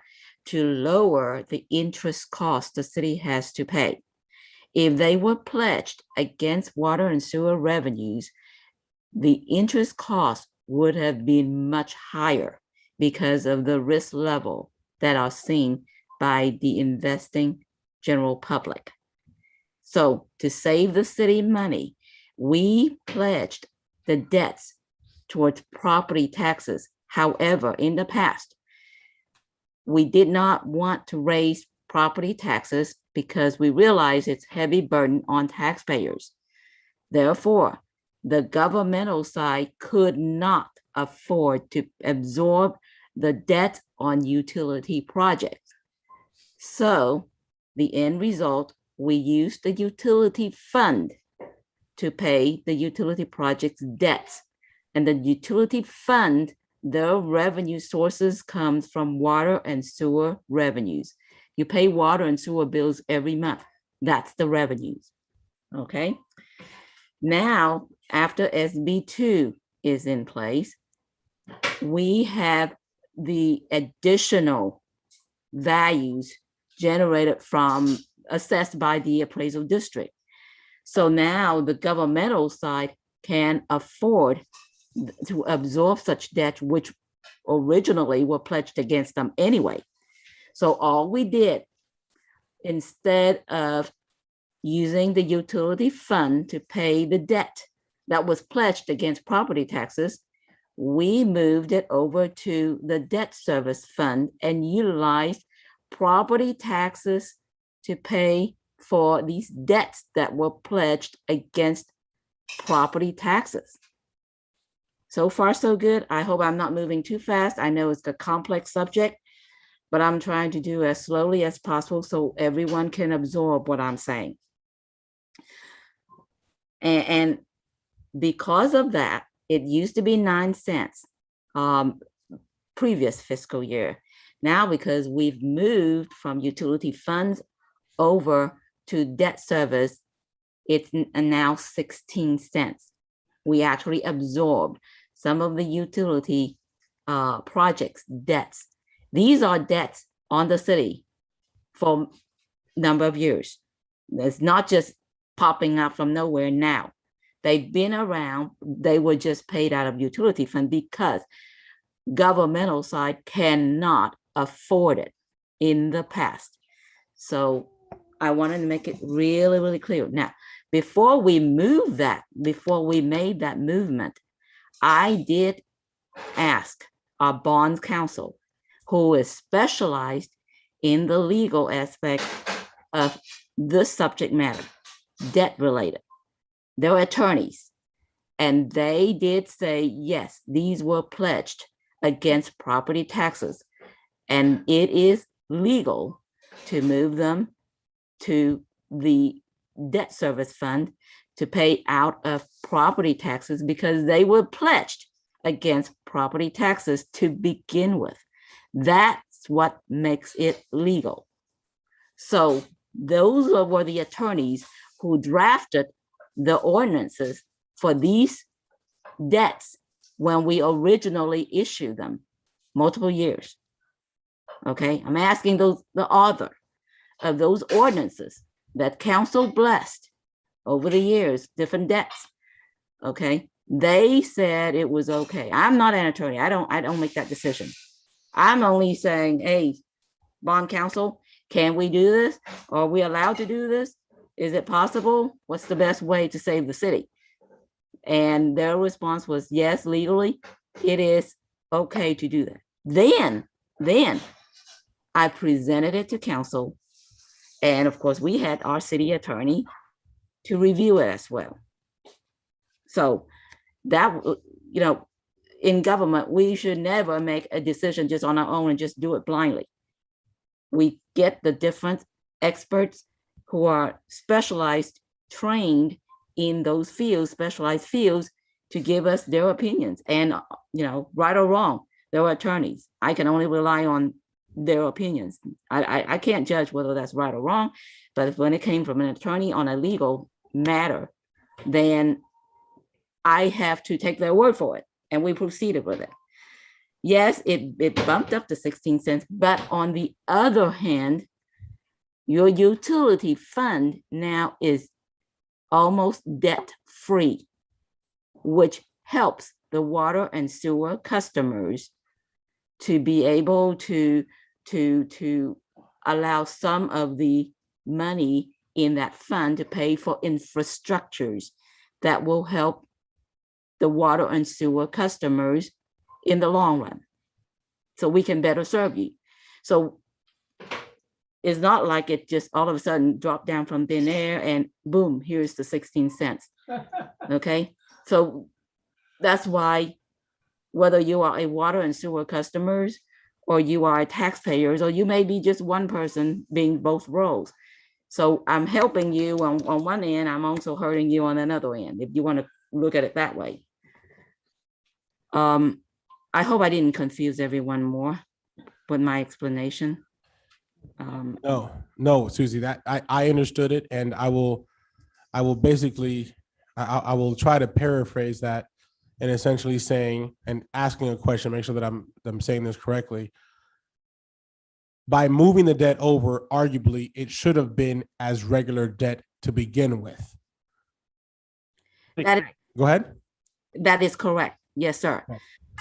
to lower the interest cost the city has to pay. If they were pledged against water and sewer revenues, the interest cost would have been much higher because of the risk level that are seen by the investing general public. So to save the city money, we pledged the debts towards property taxes. However, in the past, we did not want to raise property taxes because we realize it's heavy burden on taxpayers. Therefore, the governmental side could not afford to absorb the debt on utility projects. So the end result, we used the utility fund to pay the utility project's debts. And the utility fund, the revenue sources comes from water and sewer revenues. You pay water and sewer bills every month. That's the revenues, okay? Now, after SB2 is in place, we have the additional values generated from assessed by the appraisal district. So now the governmental side can afford to absorb such debt, which originally were pledged against them anyway. So all we did, instead of using the utility fund to pay the debt that was pledged against property taxes, we moved it over to the debt service fund and utilized property taxes to pay for these debts that were pledged against property taxes. So far, so good. I hope I'm not moving too fast. I know it's a complex subject, but I'm trying to do as slowly as possible so everyone can absorb what I'm saying. And because of that, it used to be 9 cents previous fiscal year. Now, because we've moved from utility funds over to debt service, it's now 16 cents. We actually absorbed some of the utility projects debts. These are debts on the city for a number of years. It's not just popping up from nowhere now. They've been around. They were just paid out of utility fund because governmental side cannot afford it in the past. So I wanted to make it really, really clear. Now, before we move that, before we made that movement, I did ask our bonds counsel, who is specialized in the legal aspect of this subject matter, debt related. their attorneys, and they did say, yes, these were pledged against property taxes. And it is legal to move them to the debt service fund to pay out of property taxes because they were pledged against property taxes to begin with. That's what makes it legal. So those were the attorneys who drafted the ordinances for these debts when we originally issued them multiple years. Okay, I'm asking the author of those ordinances that council blessed over the years, different debts. Okay, they said it was okay. I'm not an attorney. I don't make that decision. I'm only saying, hey, bond counsel, can we do this? Are we allowed to do this? Is it possible? What's the best way to save the city? And their response was, yes, legally, it is okay to do that. Then I presented it to council. And of course, we had our city attorney to review it as well. So that, you know, in government, we should never make a decision just on our own and just do it blindly. We get the different experts who are specialized, trained in those fields, specialized fields, to give us their opinions. And, you know, right or wrong, they're attorneys. I can only rely on their opinions. I can't judge whether that's right or wrong, but when it came from an attorney on a legal matter, then I have to take their word for it. And we proceeded with it. Yes, it bumped up to 16 cents, but on the other hand, your utility fund now is almost debt-free, which helps the water and sewer customers to be able to allow some of the money in that fund to pay for infrastructures that will help the water and sewer customers in the long run, so we can better serve you. So it's not like it just all of a sudden dropped down from thin air and boom, here's the 16 cents. Okay, so that's why whether you are a water and sewer customers or you are taxpayers, or you may be just one person being both roles. So I'm helping you on one end, I'm also hurting you on another end, if you want to look at it that way. I hope I didn't confuse everyone more with my explanation. No, Susie, that I understood it, and I will basically, I will try to paraphrase that and essentially saying and asking a question, make sure that I'm saying this correctly. By moving the debt over, arguably, it should have been as regular debt to begin with. Go ahead. That is correct. Yes, sir.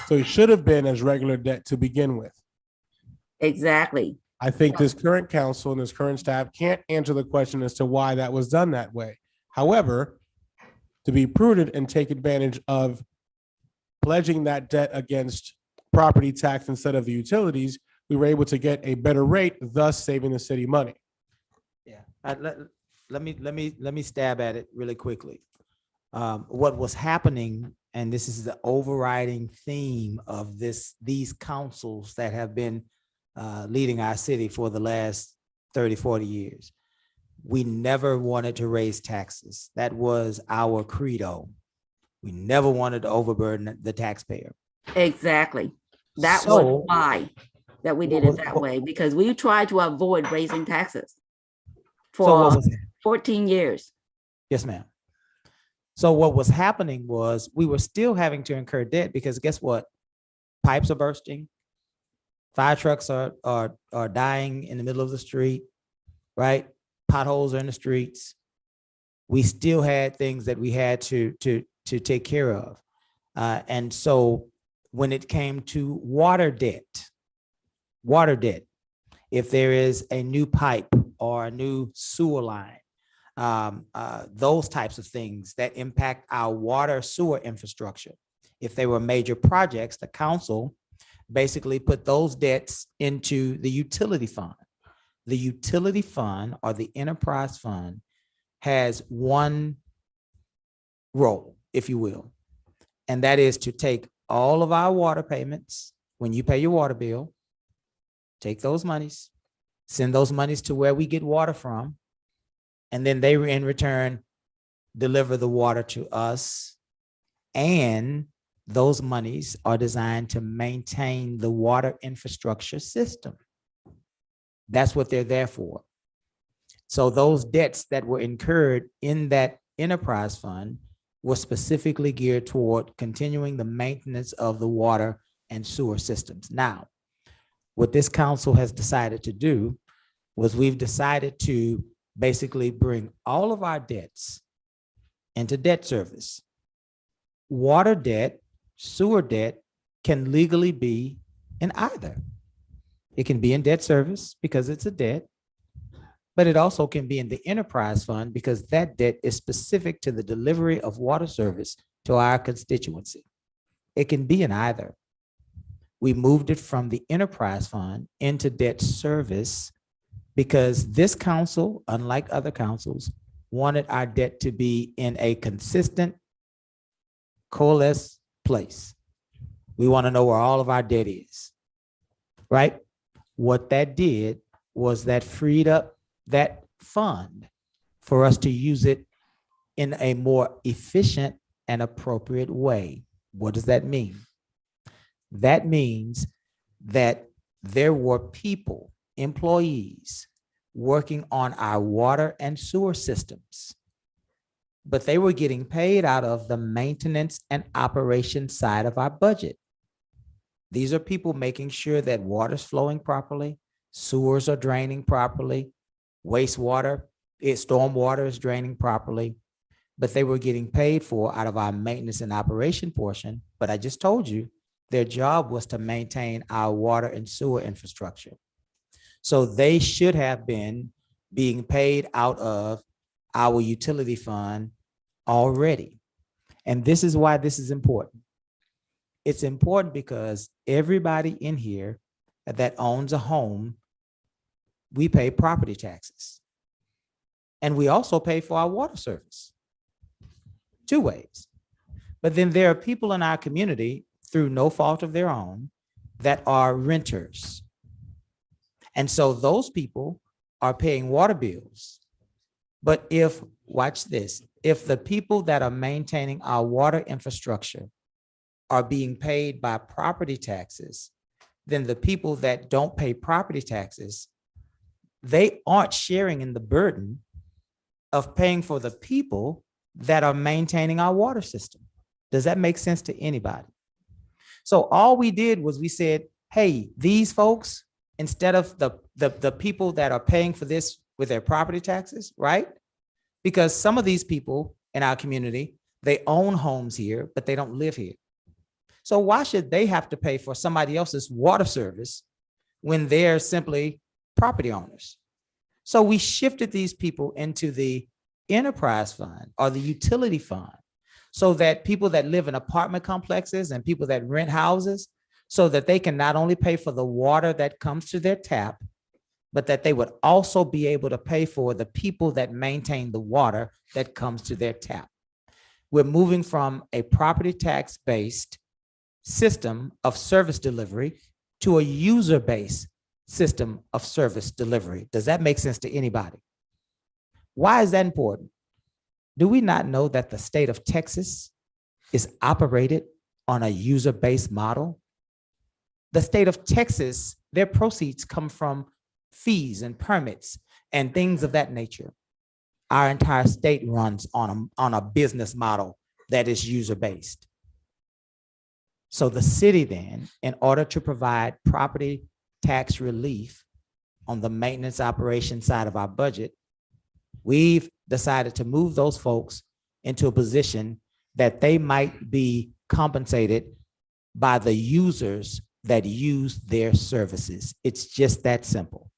So it should have been as regular debt to begin with. Exactly. I think this current council and this current staff can't answer the question as to why that was done that way. However, to be prudent and take advantage of pledging that debt against property tax instead of the utilities, we were able to get a better rate, thus saving the city money. Yeah, let me stab at it really quickly. What was happening, and this is the overriding theme of these councils that have been leading our city for the last 30, 40 years. We never wanted to raise taxes. That was our credo. We never wanted to overburden the taxpayer. Exactly. That was why that we did it that way, because we tried to avoid raising taxes for 14 years. Yes, ma'am. So what was happening was we were still having to incur debt because guess what? Pipes are bursting. Fire trucks are dying in the middle of the street, right? Potholes are in the streets. We still had things that we had to take care of. And so when it came to water debt, if there is a new pipe or a new sewer line, those types of things that impact our water sewer infrastructure. If they were major projects, the council basically put those debts into the utility fund. The utility fund or the enterprise fund has one role, if you will. And that is to take all of our water payments, when you pay your water bill, take those monies, send those monies to where we get water from, and then they in return deliver the water to us. And those monies are designed to maintain the water infrastructure system. That's what they're there for. So those debts that were incurred in that enterprise fund were specifically geared toward continuing the maintenance of the water and sewer systems. Now, what this council has decided to do was we've decided to basically bring all of our debts into debt service. Water debt, sewer debt can legally be in either. It can be in debt service because it's a debt, but it also can be in the enterprise fund because that debt is specific to the delivery of water service to our constituency. It can be in either. We moved it from the enterprise fund into debt service because this council, unlike other councils, wanted our debt to be in a consistent, coalesced place. We want to know where all of our debt is, right? What that did was that freed up that fund for us to use it in a more efficient and appropriate way. What does that mean? That means that there were people, employees, working on our water and sewer systems, but they were getting paid out of the maintenance and operation side of our budget. These are people making sure that water's flowing properly, sewers are draining properly, wastewater, stormwater is draining properly, but they were getting paid for out of our maintenance and operation portion. But I just told you, their job was to maintain our water and sewer infrastructure. So they should have been being paid out of our utility fund already. And this is why this is important. It's important because everybody in here that owns a home, we pay property taxes. And we also pay for our water service. Two ways. But then there are people in our community, through no fault of their own, that are renters. And so those people are paying water bills. But if, watch this, if the people that are maintaining our water infrastructure are being paid by property taxes, then the people that don't pay property taxes, they aren't sharing in the burden of paying for the people that are maintaining our water system. Does that make sense to anybody? So all we did was we said, hey, these folks, instead of the people that are paying for this with their property taxes, right? Because some of these people in our community, they own homes here, but they don't live here. So why should they have to pay for somebody else's water service when they're simply property owners? So we shifted these people into the enterprise fund or the utility fund so that people that live in apartment complexes and people that rent houses, so that they can not only pay for the water that comes to their tap, but that they would also be able to pay for the people that maintain the water that comes to their tap. We're moving from a property tax-based system of service delivery to a user-based system of service delivery. Does that make sense to anybody? Why is that important? Do we not know that the state of Texas is operated on a user-based model? The state of Texas, their proceeds come from fees and permits and things of that nature. Our entire state runs on a business model that is user-based. So the city then, in order to provide property tax relief on the maintenance operation side of our budget, we've decided to move those folks into a position that they might be compensated by the users that use their services. It's just that simple.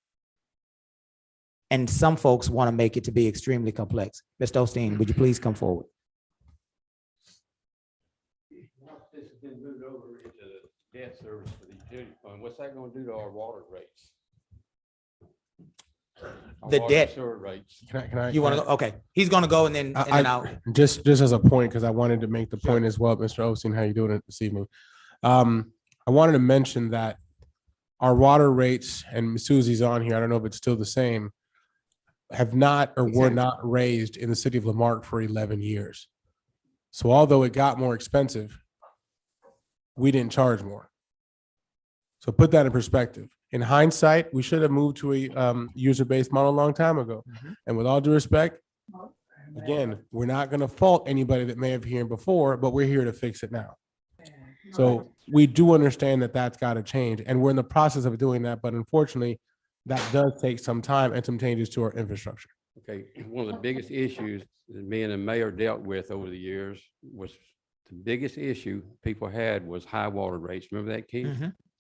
And some folks want to make it to be extremely complex. Mr. Osteen, would you please come forward? Once this has been moved over into the debt service for the utility fund, what's that going to do to our water rates? the debt. Can I? You want to go? Okay, he's going to go and then I'll. Just as a point, because I wanted to make the point as well, Mr. Osteen, how you doing it this evening? I wanted to mention that our water rates, and Ms. Susie's on here, I don't know if it's still the same, have not or were not raised in the city of Lamarck for 11 years. So although it got more expensive, we didn't charge more. So put that in perspective. In hindsight, we should have moved to a user-based model a long time ago. And with all due respect, again, we're not going to fault anybody that may have here before, but we're here to fix it now. So we do understand that that's got to change, and we're in the process of doing that. But unfortunately, that does take some time and some changes to our infrastructure. Okay, one of the biggest issues that me and the mayor dealt with over the years was the biggest issue people had was high water rates. Remember that, Keith?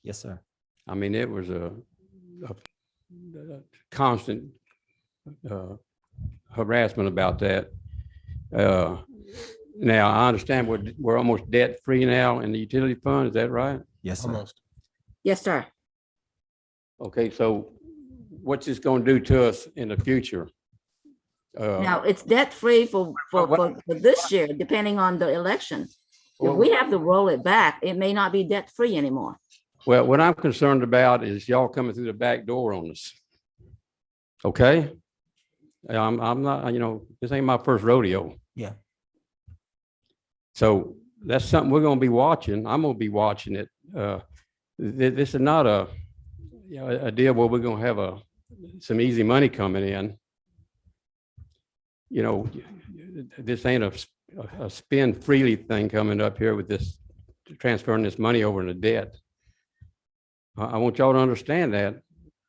Yes, sir. I mean, it was a constant harassment about that. Now, I understand we're almost debt free now in the utility fund. Is that right? Yes, sir. Almost. Yes, sir. Okay, so what's this going to do to us in the future? Now, it's debt-free for this year, depending on the election. If we have to roll it back, it may not be debt-free anymore. Well, what I'm concerned about is y'all coming through the back door on us. Okay? I'm not, this ain't my first rodeo. Yeah. So that's something we're going to be watching. I'm going to be watching it. This is not a deal where we're going to have some easy money coming in. This ain't a spend freely thing coming up here with this transferring this money over into debt. I want y'all to understand that.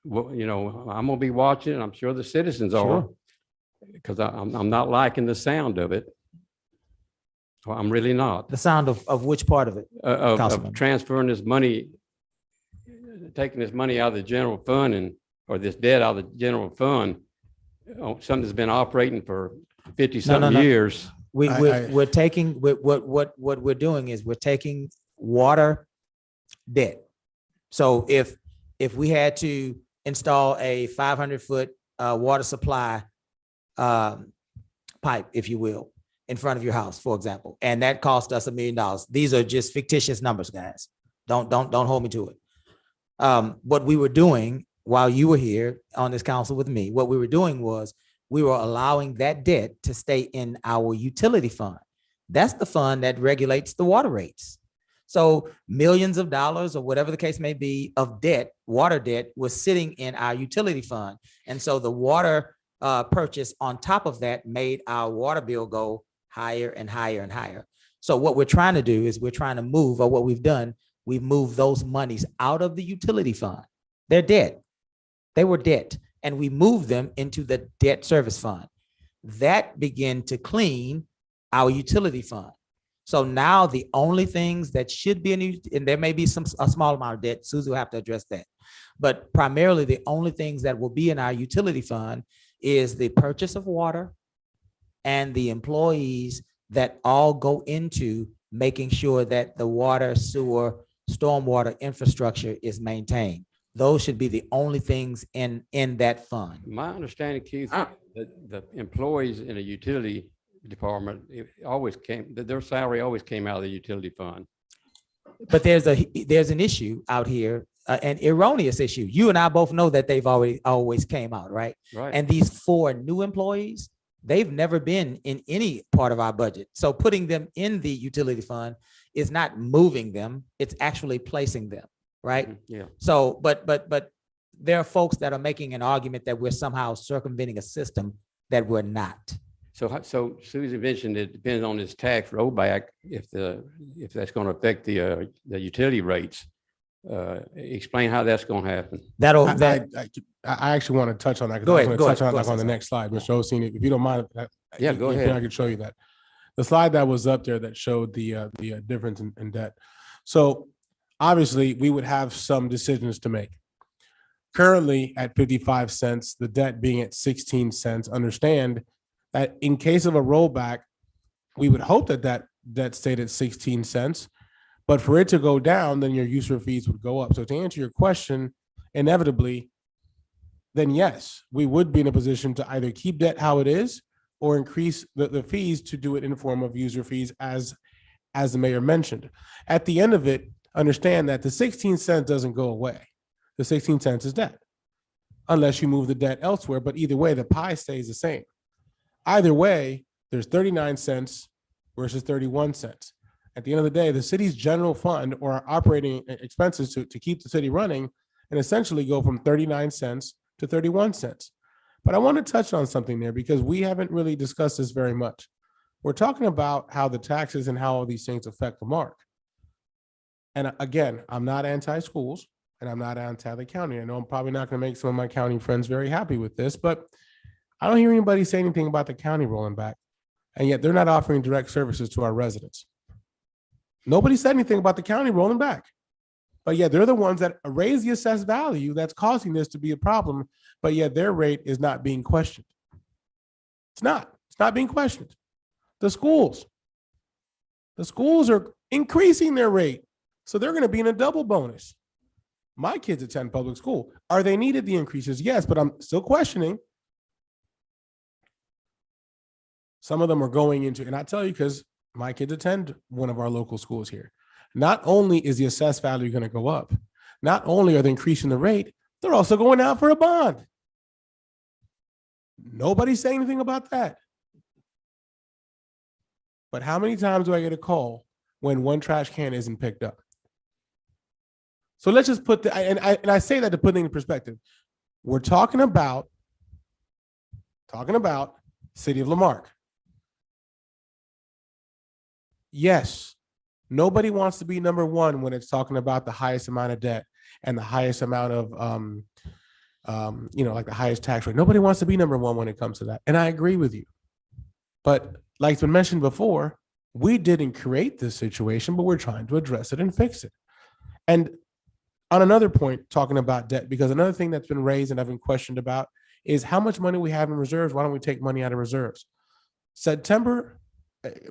Well, I'm going to be watching it. I'm sure the citizens are, because I'm not liking the sound of it. I'm really not. The sound of which part of it? Of transferring this money, taking this money out of the general fund or this debt out of the general fund, something that's been operating for 50-something years. We're taking what we're doing is we're taking water debt. So if we had to install a 500-foot water supply pipe, if you will, in front of your house, for example, and that cost us $1 million. These are just fictitious numbers, guys. Don't hold me to it. What we were doing while you were here on this council with me, what we were doing was we were allowing that debt to stay in our utility fund. That's the fund that regulates the water rates. So millions of dollars or whatever the case may be of debt, water debt, was sitting in our utility fund. And so the water purchase on top of that made our water bill go higher and higher and higher. So what we're trying to do is we're trying to move, or what we've done, we've moved those monies out of the utility fund. They're debt. They were debt. And we moved them into the debt service fund. That began to clean our utility fund. So now the only things that should be in, and there may be a small amount of debt, Susie will have to address that. But primarily the only things that will be in our utility fund is the purchase of water and the employees that all go into making sure that the water, sewer, stormwater infrastructure is maintained. Those should be the only things in that fund. My understanding, Keith, that the employees in a utility department, their salary always came out of the utility fund. But there's an issue out here, an erroneous issue. You and I both know that they've always came out, right? Right. And these 4 new employees, they've never been in any part of our budget. So putting them in the utility fund is not moving them, it's actually placing them, right? Yeah. So, but there are folks that are making an argument that we're somehow circumventing a system that we're not. So Susie mentioned it depends on this tax rollback if that's going to affect the utility rates. Explain how that's going to happen. I actually want to touch on that. Go ahead. I want to touch on that on the next slide, Mr. Osteen, if you don't mind. Yeah, go ahead. I can show you that. The slide that was up there that showed the difference in debt. So obviously we would have some decisions to make. Currently at 55 cents, the debt being at 16 cents, understand that in case of a rollback, we would hope that debt stayed at 16 cents, but for it to go down, then your user fees would go up. So to answer your question, inevitably, then yes, we would be in a position to either keep debt how it is or increase the fees to do it in the form of user fees as the mayor mentioned. At the end of it, understand that the 16 cents doesn't go away. The 16 cents is debt, unless you move the debt elsewhere. But either way, the pie stays the same. Either way, there's 39 cents versus 31 cents. At the end of the day, the city's general fund or our operating expenses to keep the city running and essentially go from 39 cents to 31 cents. But I want to touch on something there because we haven't really discussed this very much. We're talking about how the taxes and how all these things affect the Marque. And again, I'm not anti-schools and I'm not anti the county. I know I'm probably not going to make some of my county friends very happy with this, but I don't hear anybody say anything about the county rolling back. And yet they're not offering direct services to our residents. Nobody said anything about the county rolling back. But yet they're the ones that raise the assessed value that's causing this to be a problem, but yet their rate is not being questioned. It's not being questioned. The schools are increasing their rate. So they're going to be in a double bonus. My kids attend public school. Are they needed the increases? Yes, but I'm still questioning. Some of them are going into, and I tell you, because my kids attend one of our local schools here. Not only is the assessed value going to go up, not only are they increasing the rate, they're also going out for a bond. Nobody's saying anything about that. But how many times do I get a call when one trash can isn't picked up? So let's just put and I say that to put things in perspective. We're talking about City of Lamarck. Yes, nobody wants to be number one when it's talking about the highest amount of debt and the highest amount of, like the highest tax rate. Nobody wants to be number one when it comes to that. And I agree with you. But like it's been mentioned before, we didn't create this situation, but we're trying to address it and fix it. And on another point, talking about debt, because another thing that's been raised and I've been questioned about is how much money we have in reserves. Why don't we take money out of reserves? September,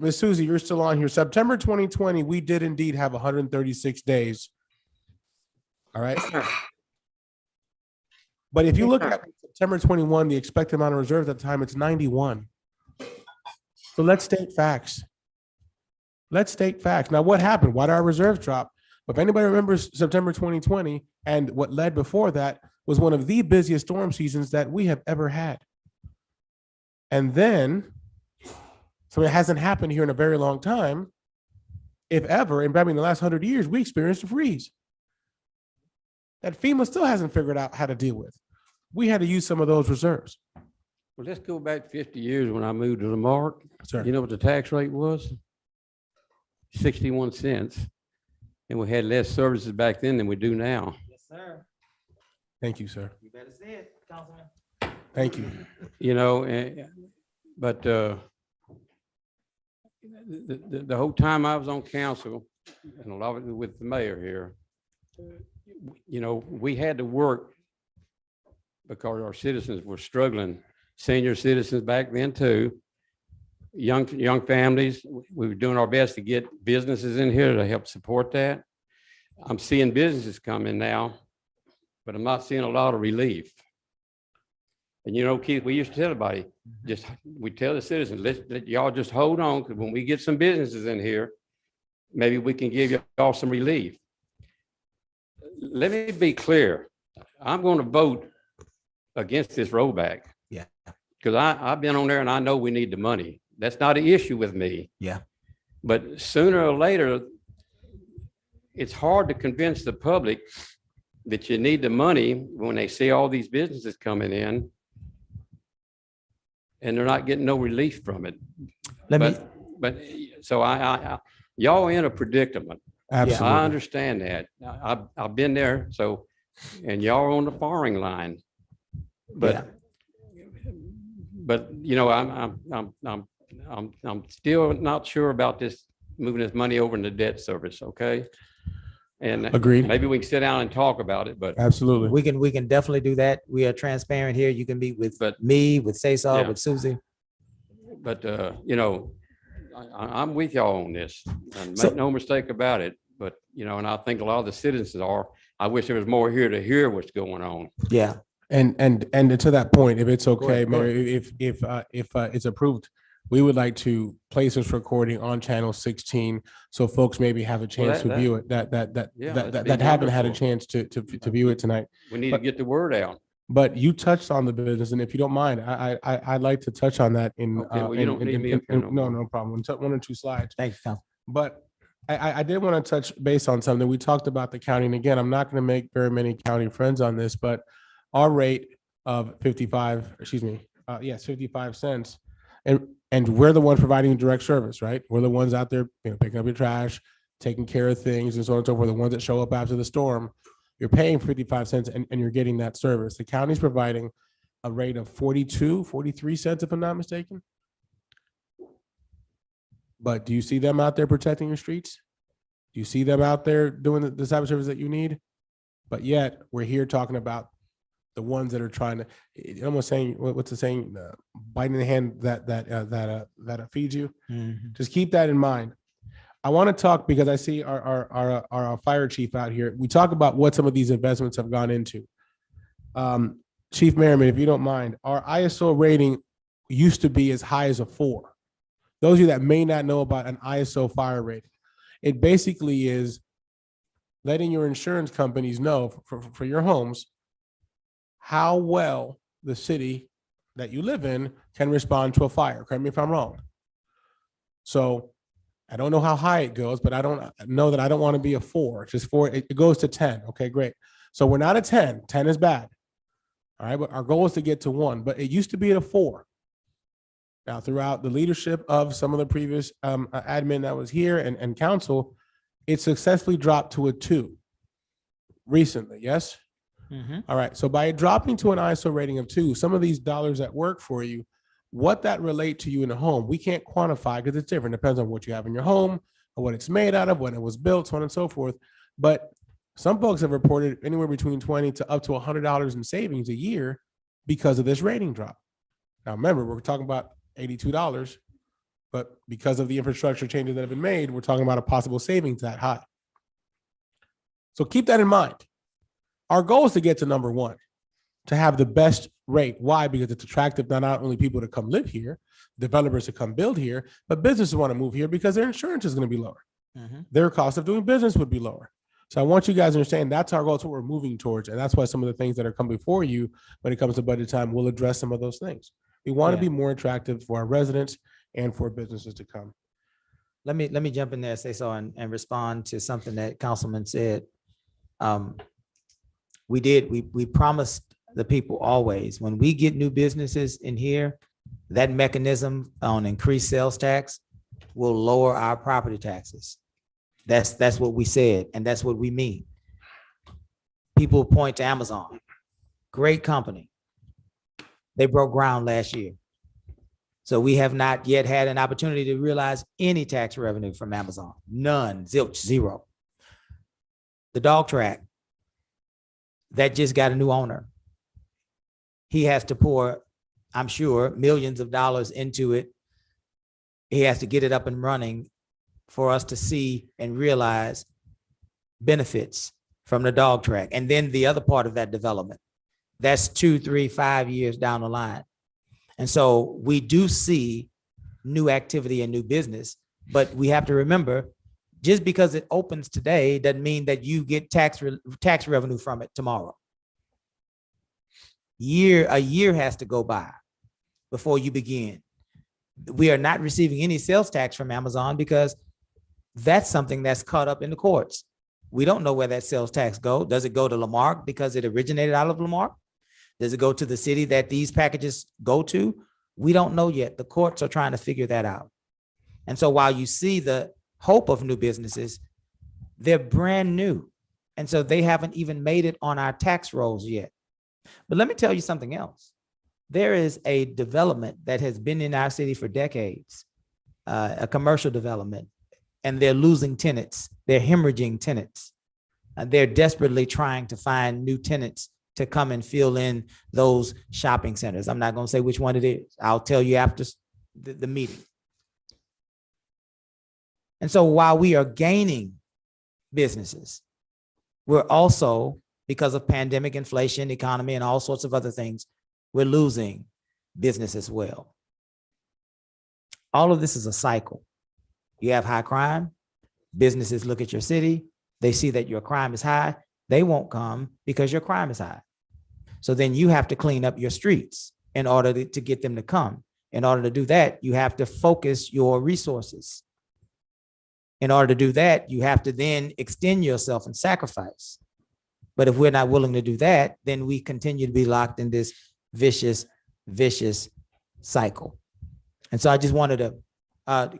Ms. Susie, you're still on here. September 2020, we did indeed have 136 days. All right. But if you look at September 21, the expected amount of reserves at the time, it's 91. So let's state facts. Now, what happened? Why did our reserves drop? If anybody remembers September 2020 and what led before that was one of the busiest storm seasons that we have ever had. And then, so it hasn't happened here in a very long time. If ever, and probably in the last 100 years, we experienced a freeze that FEMA still hasn't figured out how to deal with. We had to use some of those reserves. Well, let's go back 50 years when I moved to Lamarck. Sir. You know what the tax rate was? 61 cents. And we had less services back then than we do now. Yes, sir. Thank you, sir. You better say it, Councilman. Thank you. You know, but the whole time I was on council, and a lot of it with the mayor here, you know, we had to work because our citizens were struggling. Senior citizens back then too, young families. We were doing our best to get businesses in here to help support that. I'm seeing businesses come in now, but I'm not seeing a lot of relief. And you know, Keith, we used to tell everybody, we tell the citizens, let y'all just hold on, because when we get some businesses in here, maybe we can give y'all some relief. Let me be clear. I'm going to vote against this rollback. Yeah. Because I've been on there and I know we need the money. That's not an issue with me. Yeah. But sooner or later, it's hard to convince the public that you need the money when they see all these businesses coming in and they're not getting no relief from it. But so y'all in a predicament. Absolutely. I understand that. I've been there. So, and y'all are on the firing line. But you know, I'm still not sure about this moving this money over into debt service. Okay. And agreed. Maybe we can sit down and talk about it, but Absolutely. We can definitely do that. We are transparent here. You can meet with me, with Cesar, Yeah. with Susie. But you know, I'm with y'all on this, and So- make no mistake about it. But you know, and I think a lot of the citizens are. I wish there was more here to hear what's going on. Yeah. And to that point, if it's okay, ahead, go Mayor, if it's approved, we would like to place this recording on channel 16, so folks maybe have a chance to view it, that Yeah, that'd be haven't had a wonderful. chance to view it tonight. We need to But- get the word out. But you touched on the business, and if you don't mind, I'd like to touch on that in. Okay, well, you don't need me up here no No, more. no problem. One or two slides. Thank you, Council. But I did want to touch base on something. We talked about the county, and again, I'm not going to make very many county friends on this, but our rate of 55 cents. And we're the ones providing direct service, right? We're the ones out there, picking up your trash, taking care of things and so on and so forth. The ones that show up after the storm, you're paying 55 cents and you're getting that service. The county's providing a rate of 43 cents, if I'm not mistaken. But do you see them out there protecting your streets? Do you see them out there doing the type of service that you need? But yet we're here talking about the ones that are trying to, almost saying, what's the saying? Biting the hand that feeds you. Just keep that in mind. I want to talk because I see our fire chief out here. We talk about what some of these investments have gone into. Chief Merriman, if you don't mind, our ISO rating used to be as high as a 4. Those of you that may not know about an ISO fire rating, it basically is letting your insurance companies know for your homes how well the city that you live in can respond to a fire. Correct me if I'm wrong. So I don't know how high it goes, but I don't know that I don't want to be a 4. Just 4, it goes to 10. Okay, great. So we're not a 10. 10 is bad. All right, but our goal is to get to 1, but it used to be at a 4. Now, throughout the leadership of some of the previous admin that was here and council, it successfully dropped to a 2 recently, yes? All right, so by dropping to an ISO rating of 2, some of these dollars that work for you, what that relate to you in the home, we can't quantify because it's different. It depends on what you have in your home, or what it's made out of, when it was built, so on and so forth. But some folks have reported anywhere between $20 to up to $100 in savings a year because of this rating drop. Now, remember, we're talking about $82, but because of the infrastructure changes that have been made, we're talking about a possible savings that high. So keep that in mind. Our goal is to get to number 1, to have the best rate. Why? Because it's attractive not only people to come live here, developers to come build here, but businesses want to move here because their insurance is going to be lower. Their cost of doing business would be lower. So I want you guys to understand that's our goal. That's what we're moving towards. And that's why some of the things that are coming before you when it comes to budget time, we'll address some of those things. We want to be more attractive for our residents and for businesses to come. Let me jump in there, say so, and respond to something that Councilman said. We promised the people always, when we get new businesses in here, that mechanism on increased sales tax will lower our property taxes. That's what we said, and that's what we mean. People point to Amazon, great company. They broke ground last year. So we have not yet had an opportunity to realize any tax revenue from Amazon. None, zilch, 0. The dog track, that just got a new owner. He has to pour, I'm sure, millions of dollars into it. He has to get it up and running for us to see and realize benefits from the dog track. And then the other part of that development, that's 2, 3, 5 years down the line. And so we do see new activity and new business, but we have to remember, just because it opens today doesn't mean that you get tax revenue from it tomorrow. A year has to go by before you begin. We are not receiving any sales tax from Amazon because that's something that's caught up in the courts. We don't know where that sales tax goes. Does it go to Lamarck because it originated out of Lamarck? Does it go to the city that these packages go to? We don't know yet. The courts are trying to figure that out. And so while you see the hope of new businesses, they're brand new. And so they haven't even made it on our tax rolls yet. But let me tell you something else. There is a development that has been in our city for decades, a commercial development, and they're losing tenants. They're hemorrhaging tenants. They're desperately trying to find new tenants to come and fill in those shopping centers. I'm not going to say which one it is. I'll tell you after the meeting. And so while we are gaining businesses, we're also because of pandemic, inflation, economy, and all sorts of other things, we're losing business as well. All of this is a cycle. You have high crime. Businesses look at your city. They see that your crime is high. They won't come because your crime is high. So then you have to clean up your streets in order to get them to come. In order to do that, you have to focus your resources. In order to do that, you have to then extend yourself and sacrifice. But if we're not willing to do that, then we continue to be locked in this vicious cycle. And so I just wanted to,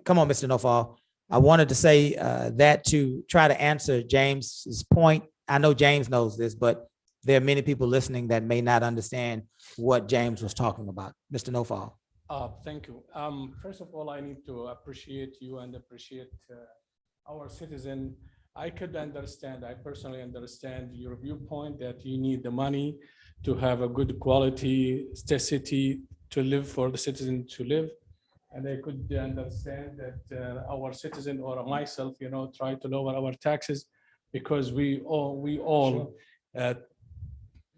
come on, Mr. Nofal. I wanted to say that to try to answer James's point. I know James knows this, but there are many people listening that may not understand what James was talking about. Mr. Nofal. Thank you. First of all, I need to appreciate you and appreciate our citizen. I could understand, I personally understand your viewpoint that you need the money to have a good quality city to live, for the citizen to live. And I could understand that our citizen or myself, try to lower our taxes because we all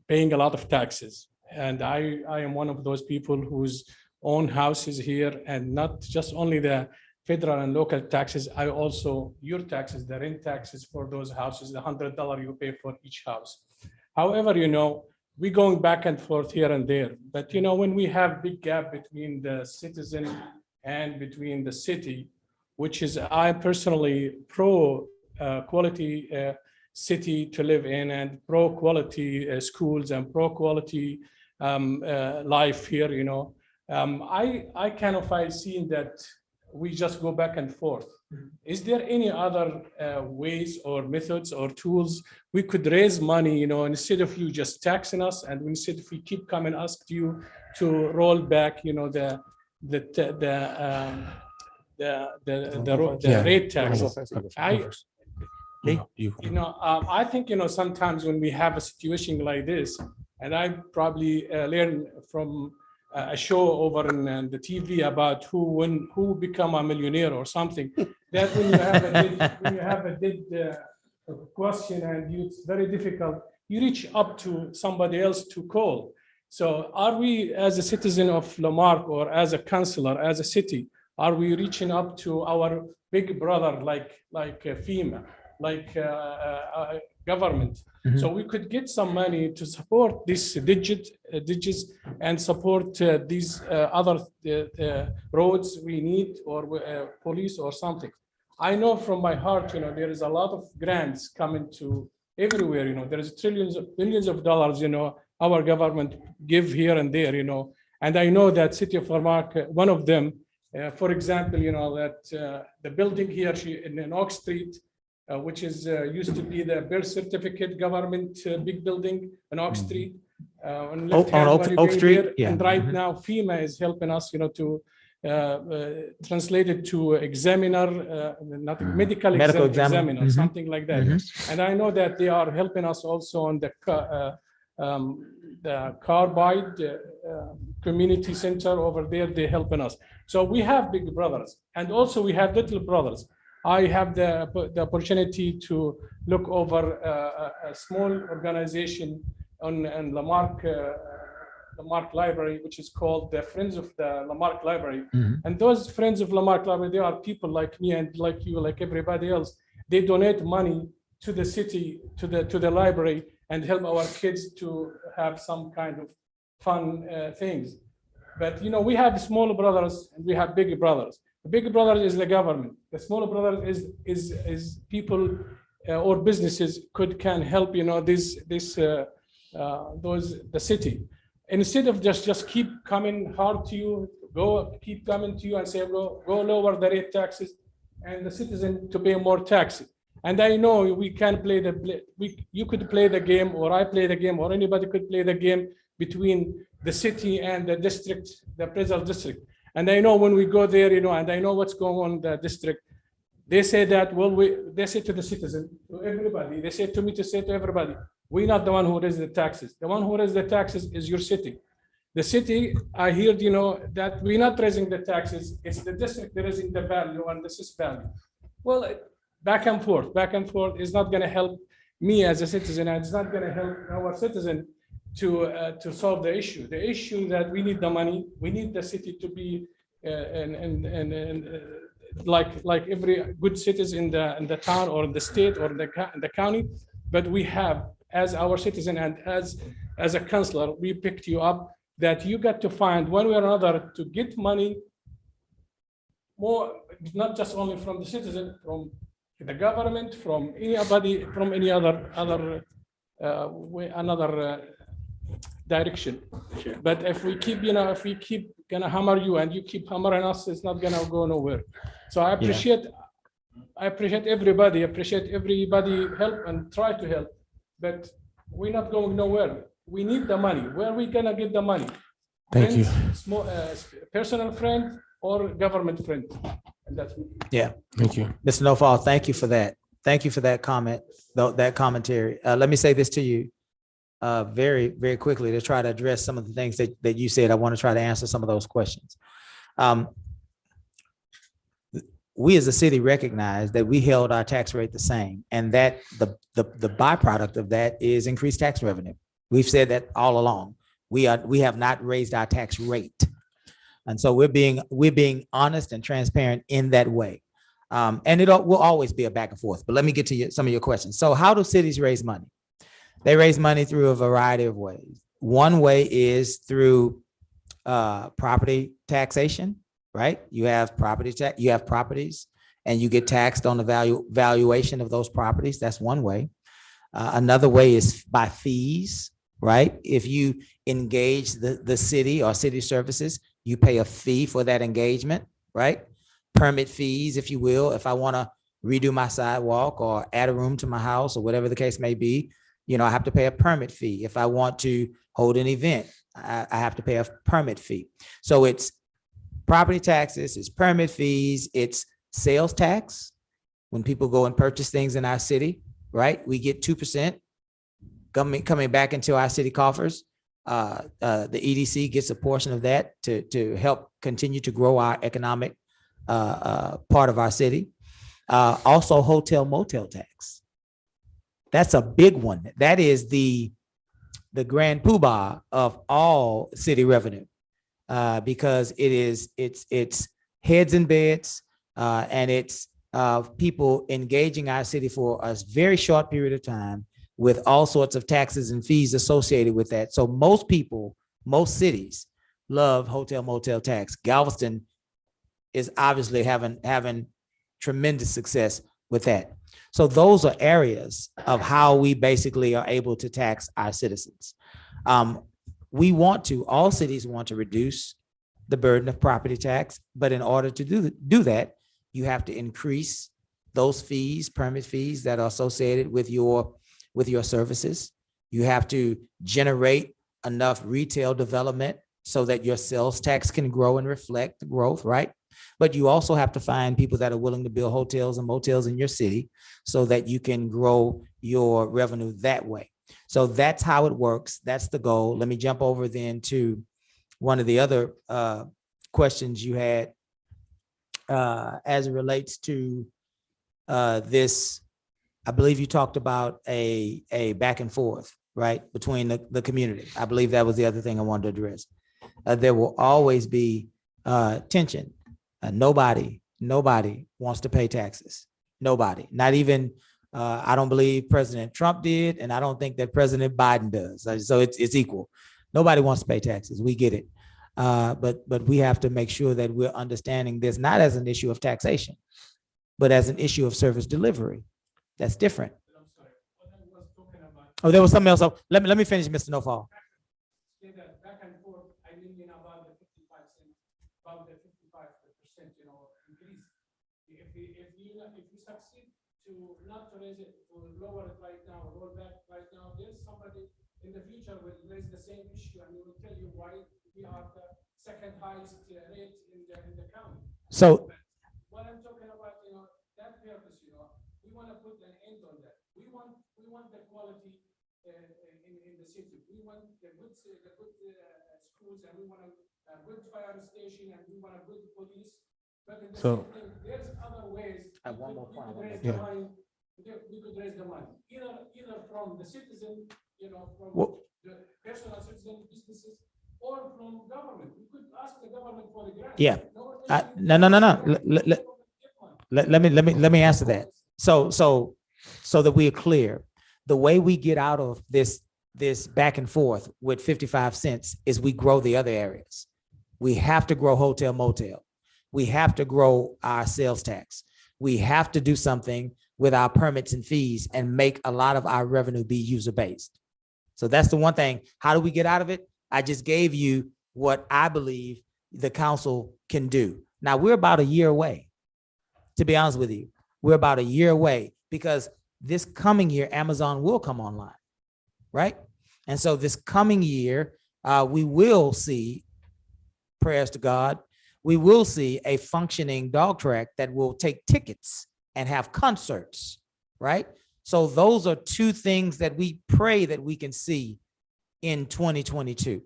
paying a lot of taxes. And I am one of those people whose own houses here, and not just only the federal and local taxes, I also, your taxes, the rent taxes for those houses, the $100 you pay for each house. However, we're going back and forth here and there. But, when we have big gap between the citizen and between the city, which is I personally pro quality city to live in and pro quality schools and pro quality life here, I kind of I seen that we just go back and forth. Is there any other ways or methods or tools we could raise money, instead of you just taxing us, and instead if we keep coming ask you to roll back, the rate tax? I think, sometimes when we have a situation like this, and I probably learned from a show over in the TV about who become a millionaire or something, that when you have a dead question and it's very difficult, you reach up to somebody else to call. So are we, as a citizen of Lamarck or as a councillor, as a city, are we reaching up to our big brother like FEMA, like government? Mm-hmm. So we could get some money to support this digits and support these other roads we need, or police or something. I know from my heart, there is a lot of grants coming to everywhere. There is billions of dollars, our government give here and there, and I know that city of Lamarck, one of them, for example, that the building here in Oak Street, which is used to be the birth certificate government big building on Oak Street. On Oak Street, yeah. And right now FEMA is helping us, to translate it to examiner, not medical examiner, something like that. And I know that they are helping us also on the Carbide community center over there. They're helping us. So we have big brothers, and also we have little brothers. I have the opportunity to look over a small organization on Lamarck Library, which is called the Friends of the Lamarck Library. And those Friends of Lamarck Library, they are people like me and like you, like everybody else. They donate money to the city, to the library, and help our kids to have some kind of fun things. But we have small brothers and we have big brothers. The big brother is the government. The small brother is people or businesses can help. The city. Instead of just keep coming hard to you, keep coming to you and say go lower the rate taxes, and the citizen to pay more taxes. And I know we can play you could play the game, or I play the game, or anybody could play the game between the city and the district, the President district. And I know when we go there, and I know what's going on in the district, they say that, they say to the citizen, to everybody, they say to me to say to everybody, we're not the one who raises the taxes. The one who raises the taxes is your city. The city, I hear, that we're not raising the taxes. It's the district that is in the value and this is value. Well, back and forth is not going to help me as a citizen, and it's not gonna help our citizen to solve the issue. The issue that we need the money, we need the city to be like every good citizen in the town or the state or the county. But we have, as our citizen and as a counselor, we picked you up that you got to find one way or another to get money more, not just only from the citizen, from the government, from anybody, from any other way, another direction. Sure. But if we keep, if we keep gonna hammer you and you keep hammering us, it's not gonna go nowhere. So I appreciate everybody help and try to help, but we're not going nowhere. We need the money. Where are we gonna get the money? Thank you. Small, personal friend or government friend. And that's Yeah. Thank you. Mr. Nofal, thank you for that. Thank you for that comment, that commentary. Let me say this to you very, very quickly to try to address some of the things that you said. I want to try to answer some of those questions. We as a city recognize that we held our tax rate the same, and that the byproduct of that is increased tax revenue. We've said that all along. We have not raised our tax rate. And so we're being honest and transparent in that way. And it will always be a back and forth, but let me get to some of your questions. So how do cities raise money? They raise money through a variety of ways. One way is through property taxation, right? You have property tax, you have properties and you get taxed on the valuation of those properties. That's one way. Another way is by fees, right? If you engage the city or city services, you pay a fee for that engagement, right? Permit fees, if you will. If I want to redo my sidewalk or add a room to my house or whatever the case may be, I have to pay a permit fee. If I want to hold an event, I have to pay a permit fee. So it's property taxes, it's permit fees, it's sales tax. When people go and purchase things in our city, right? We get 2% coming back into our city coffers. The EDC gets a portion of that to help continue to grow our economic part of our city. Also hotel motel tax. That's a big one. That is the grand poobah of all city revenue, because it's heads in beds, and it's people engaging our city for a very short period of time with all sorts of taxes and fees associated with that. So most people, most cities love hotel motel tax. Galveston is obviously having tremendous success with that. So those are areas of how we basically are able to tax our citizens. All cities want to reduce the burden of property tax, but in order to do that, you have to increase those fees, permit fees that are associated with your services. You have to generate enough retail development so that your sales tax can grow and reflect the growth, right? But you also have to find people that are willing to build hotels and motels in your city so that you can grow your revenue that way. So that's how it works. That's the goal. Let me jump over then to one of the other questions you had as it relates to this. I believe you talked about a back and forth, right, between the community. I believe that was the other thing I wanted to address. There will always be tension. Nobody wants to pay taxes. Nobody, not even, I don't believe President Trump did, and I don't think that President Biden does. So it's equal. Nobody wants to pay taxes. We get it. But we have to make sure that we're understanding this not as an issue of taxation, but as an issue of service delivery. That's different. Oh, there was something else. Let me finish, Mr. Nofal. Back and forth, I mean about the 55 cents, about the 55%, increase. If you succeed to not to raise it, to lower it right now, roll back right now, then somebody in the future will raise the same issue and we will tell you why we are the second highest rate in the county. So what I'm talking about, that purpose, we want to put an end on that. We want the quality in the city. We want the good schools, and we want a good fire station, and we want a good police. But in the same thing, there's other ways. I have one more point. Raise Yeah. the money we could raise the money, either from the citizen, from Well- the personal citizen businesses, or from government. We could ask the government for a grant. Yeah. No, No. Let me answer that. So that we're clear, the way we get out of this back and forth with 55 cents is we grow the other areas. We have to grow hotel motel. We have to grow our sales tax. We have to do something with our permits and fees and make a lot of our revenue be user-based. So that's the one thing. How do we get out of it? I just gave you what I believe the council can do. Now, we're about a year away. To be honest with you, we're about a year away because this coming year, Amazon will come online, right? And so this coming year, we will see, prayers to God, we will see a functioning dog track that will take tickets and have concerts, right? So those are two things that we pray that we can see in 2022.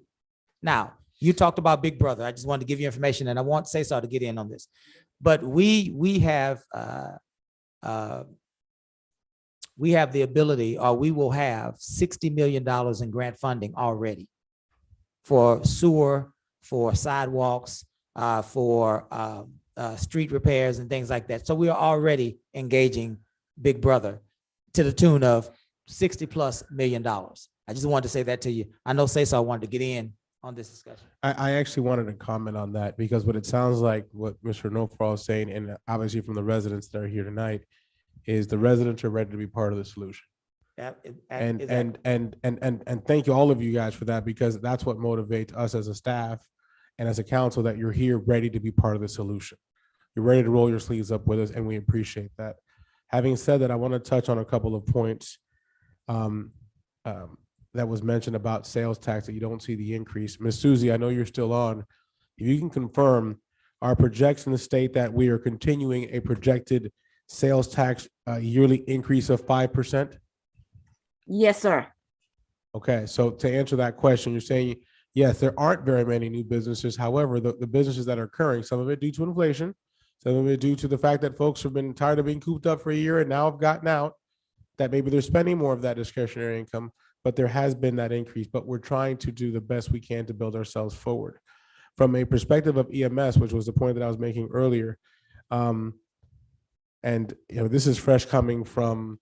Now, you talked about Big Brother. I just wanted to give you information, and I want Cesar to get in on this. But we have the ability, or we will have $60 million in grant funding already for sewer, for sidewalks, for street repairs and things like that. So we are already engaging Big Brother to the tune of $60+ million. I just wanted to say that to you. I know Cesar wanted to get in on this discussion. I actually wanted to comment on that because what it sounds like, what Mr. Nofral is saying, and obviously from the residents that are here tonight, is the residents are ready to be part of the solution. And thank you, all of you guys, for that, because that's what motivates us as a staff and as a council, that you're here ready to be part of the solution. You're ready to roll your sleeves up with us, and we appreciate that. Having said that, I want to touch on a couple of points that was mentioned about sales tax, that you don't see the increase. Ms. Susie, I know you're still on. If you can confirm, our projections state that we are continuing a projected sales tax yearly increase of 5%. Yes, sir. Okay, so to answer that question, you're saying, yes, there aren't very many new businesses. However, the businesses that are occurring, some of it due to inflation, some of it due to the fact that folks have been tired of being cooped up for a year and now have gotten out, that maybe they're spending more of that discretionary income, but there has been that increase. But we're trying to do the best we can to build ourselves forward. From a perspective of EMS, which was the point that I was making earlier, and this is fresh coming from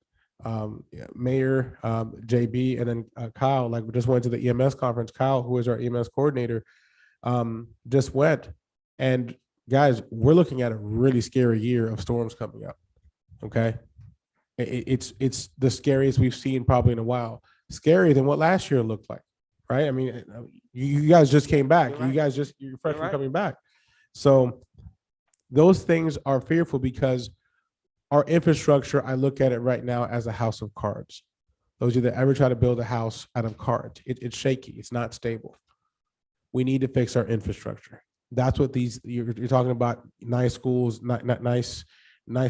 Mayor JB, and then Kyle. Like, we just went to the EMS conference. Kyle, who is our EMS coordinator, just went. And guys, we're looking at a really scary year of storms coming up. Okay, it's the scariest we've seen probably in a while. Scarier than what last year looked like, right? I mean, you guys just came back. You're right. You're fresh from right. coming back. So those things are fearful because our infrastructure, I look at it right now as a house of cards. Those of you that ever try to build a house out of cards, it's shaky. It's not stable. We need to fix our infrastructure. That's what you're talking about. Nice schools, nice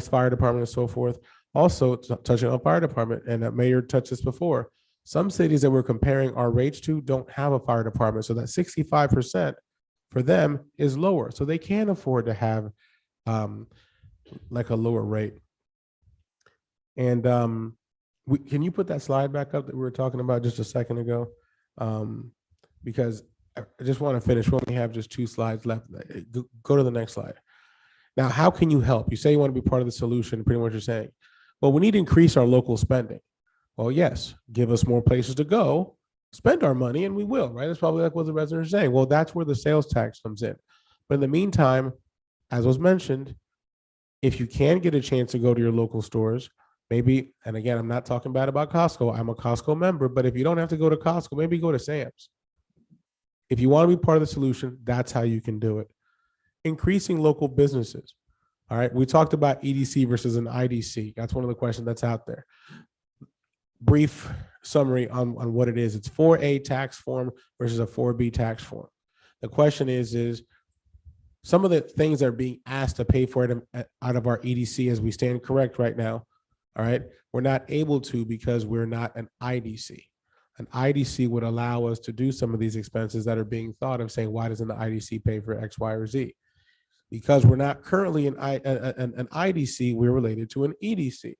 fire department and so forth. Also touching on fire department, and Mayor touched this before. Some cities that we're comparing our rates to don't have a fire department. So that 65% for them is lower. So they can't afford to have like a lower rate. And can you put that slide back up that we were talking about just a second ago? Because I just want to finish. We only have just 2 slides left. Go to the next slide. Now, how can you help? You say you want to be part of the solution, pretty much you're saying. Well, we need to increase our local spending. Well, yes, give us more places to go, spend our money, and we will, right? That's probably like what the residents are saying. Well, that's where the sales tax comes in. But in the meantime, as was mentioned, if you can get a chance to go to your local stores, maybe, and again, I'm not talking bad about Costco. I'm a Costco member, but if you don't have to go to Costco, maybe go to Sam's. If you want to be part of the solution, that's how you can do it. Increasing local businesses. All right, we talked about EDC versus an IDC. That's one of the questions that's out there. Brief summary on what it is. It's 4A tax form versus a 4B tax form. The question is some of the things that are being asked to pay for it out of our EDC as we stand correct right now. All right, we're not able to because we're not an IDC. An IDC would allow us to do some of these expenses that are being thought of, saying, why doesn't the IDC pay for X, Y, or Z? Because we're not currently an IDC, we're related to an EDC.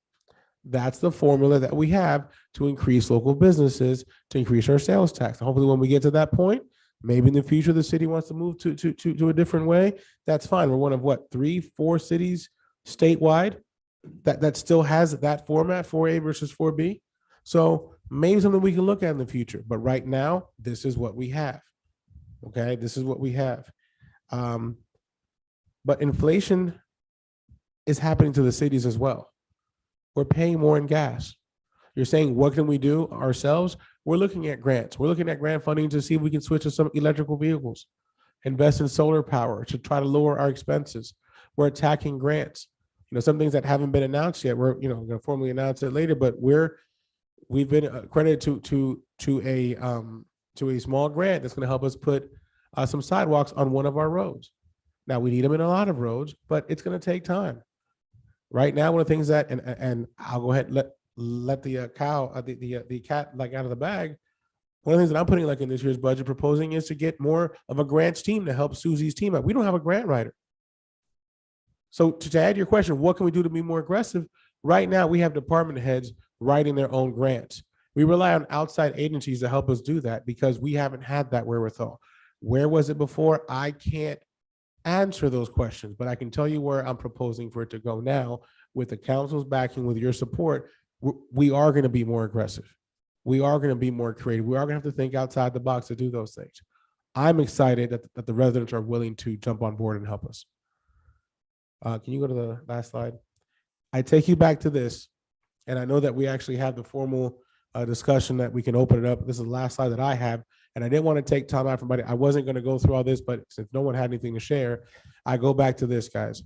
That's the formula that we have to increase local businesses, to increase our sales tax. Hopefully, when we get to that point, maybe in the future, the city wants to move to a different way. That's fine. We're one of what, 3, 4 cities statewide that still has that format, 4A versus 4B. So maybe something we can look at in the future. But right now, this is what we have. Okay, this is what we have. But inflation is happening to the cities as well. We're paying more in gas. You're saying, what can we do ourselves? We're looking at grants. We're looking at grant funding to see if we can switch to some electrical vehicles, invest in solar power to try to lower our expenses. We're attacking grants. Some things that haven't been announced yet. We're going to formally announce it later, but we've been accredited to a small grant that's going to help us put some sidewalks on one of our roads. Now we need them in a lot of roads, but it's going to take time. Right now, one of the things that, and I'll go ahead and let the cat like out of the bag. One of the things that I'm putting like in this year's budget proposing is to get more of a grants team to help Susie's team out. We don't have a grant writer. So to add to your question, what can we do to be more aggressive? Right now, we have department heads writing their own grants. We rely on outside agencies to help us do that because we haven't had that wherewithal. Where was it before? I can't answer those questions, but I can tell you where I'm proposing for it to go now. With the council's backing, with your support, we are going to be more aggressive. We are going to be more creative. We are going to have to think outside the box to do those things. I'm excited that the residents are willing to jump on board and help us. Can you go to the last slide? I take you back to this, and I know that we actually have the formal discussion that we can open it up. This is the last slide that I have. And I didn't want to take time out from everybody. I wasn't going to go through all this, but since no one had anything to share, I go back to this, guys.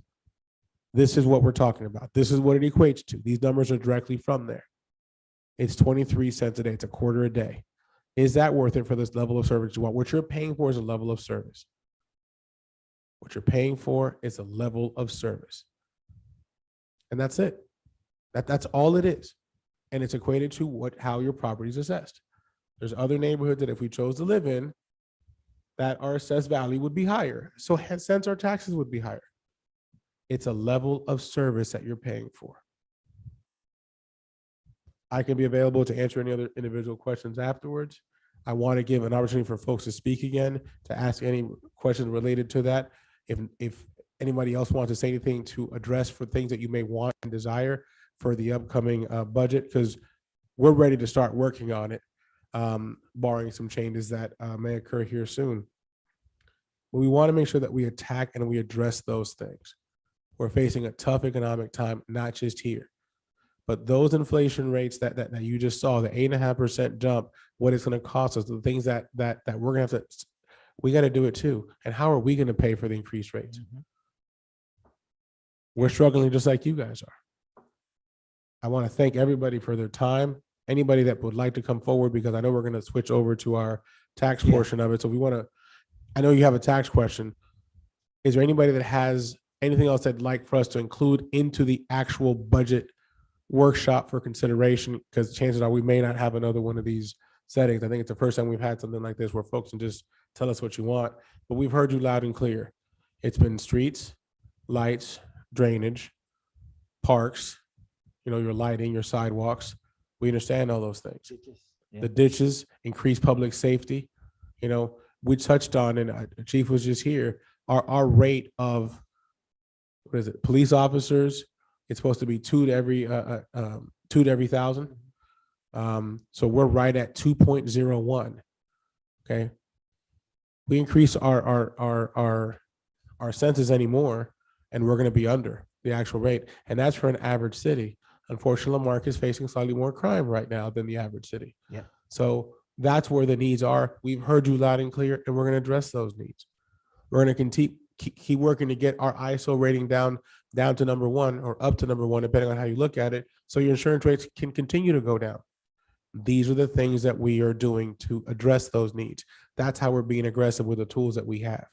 This is what we're talking about. This is what it equates to. These numbers are directly from there. It's 23 cents a day. It's a quarter a day. Is that worth it for this level of service you want? What you're paying for is a level of service. What you're paying for is a level of service. And that's it. That's all it is. And it's equated to how your property is assessed. There's other neighborhoods that if we chose to live in, that our assessed value would be higher. So hence our taxes would be higher. It's a level of service that you're paying for. I can be available to answer any other individual questions afterwards. I want to give an opportunity for folks to speak again, to ask any questions related to that. If anybody else wants to say anything to address for things that you may want and desire for the upcoming budget, because we're ready to start working on it. Barring some changes that may occur here soon. But we want to make sure that we attack and we address those things. We're facing a tough economic time, not just here, but those inflation rates that you just saw, the 8.5% jump, what it's going to cost us, the things that we're going to have to, we got to do it too. And how are we going to pay for the increased rates? Mm-hmm. We're struggling just like you guys are. I want to thank everybody for their time. Anybody that would like to come forward, because I know we're going to switch over to our tax portion of it. So we want to, I know you have a tax question. Is there anybody that has anything else that'd like for us to include into the actual budget workshop for consideration? Because chances are we may not have another one of these settings. I think it's the first time we've had something like this where folks can just tell us what you want, but we've heard you loud and clear. It's been streets, lights, drainage, parks, your lighting, your sidewalks. We understand all those things. The ditches, increased public safety. We touched on, and Chief was just here, our rate of, police officers, it's supposed to be 2 to every 1,000. So we're right at 2.01. Okay. We increase our census anymore, and we're going to be under the actual rate. And that's for an average city. Unfortunately, Lamarck is facing slightly more crime right now than the average city. Yeah. So that's where the needs are. We've heard you loud and clear, and we're going to address those needs. We're going to keep working to get our ISO rating down to number 1 or up to number 1, depending on how you look at it, so your insurance rates can continue to go down. These are the things that we are doing to address those needs. That's how we're being aggressive with the tools that we have.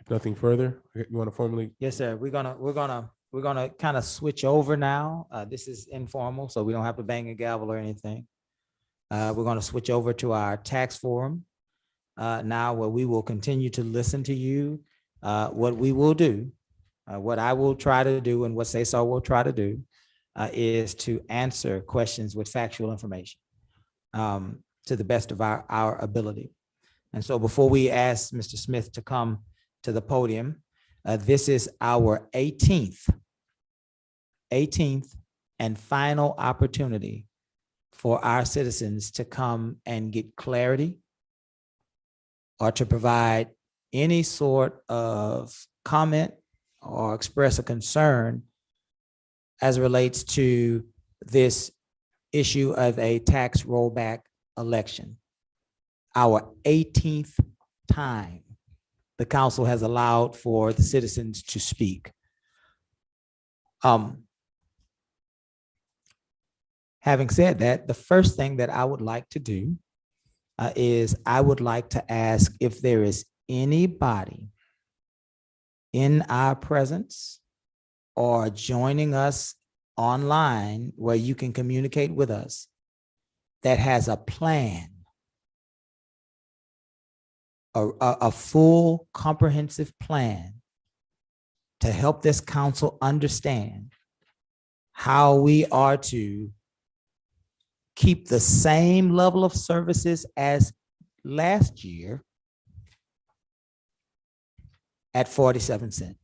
If nothing further, you want to formally? Yes, sir. We're gonna kind of switch over now. This is informal, so we don't have to bang a gavel or anything. We're gonna switch over to our tax forum now, where we will continue to listen to you. What we will do, what I will try to do, and what Cesar will try to do, is to answer questions with factual information to the best of our ability. And so before we ask Mr. Smith to come to the podium, this is our 18th and final opportunity for our citizens to come and get clarity or to provide any sort of comment or express a concern as it relates to this issue of a tax rollback election. Our 18th time the council has allowed for the citizens to speak. Having said that, the first thing that I would like to do is I would like to ask if there is anybody in our presence or joining us online where you can communicate with us that has a plan, a full comprehensive plan to help this council understand how we are to keep the same level of services as last year at 47 cents.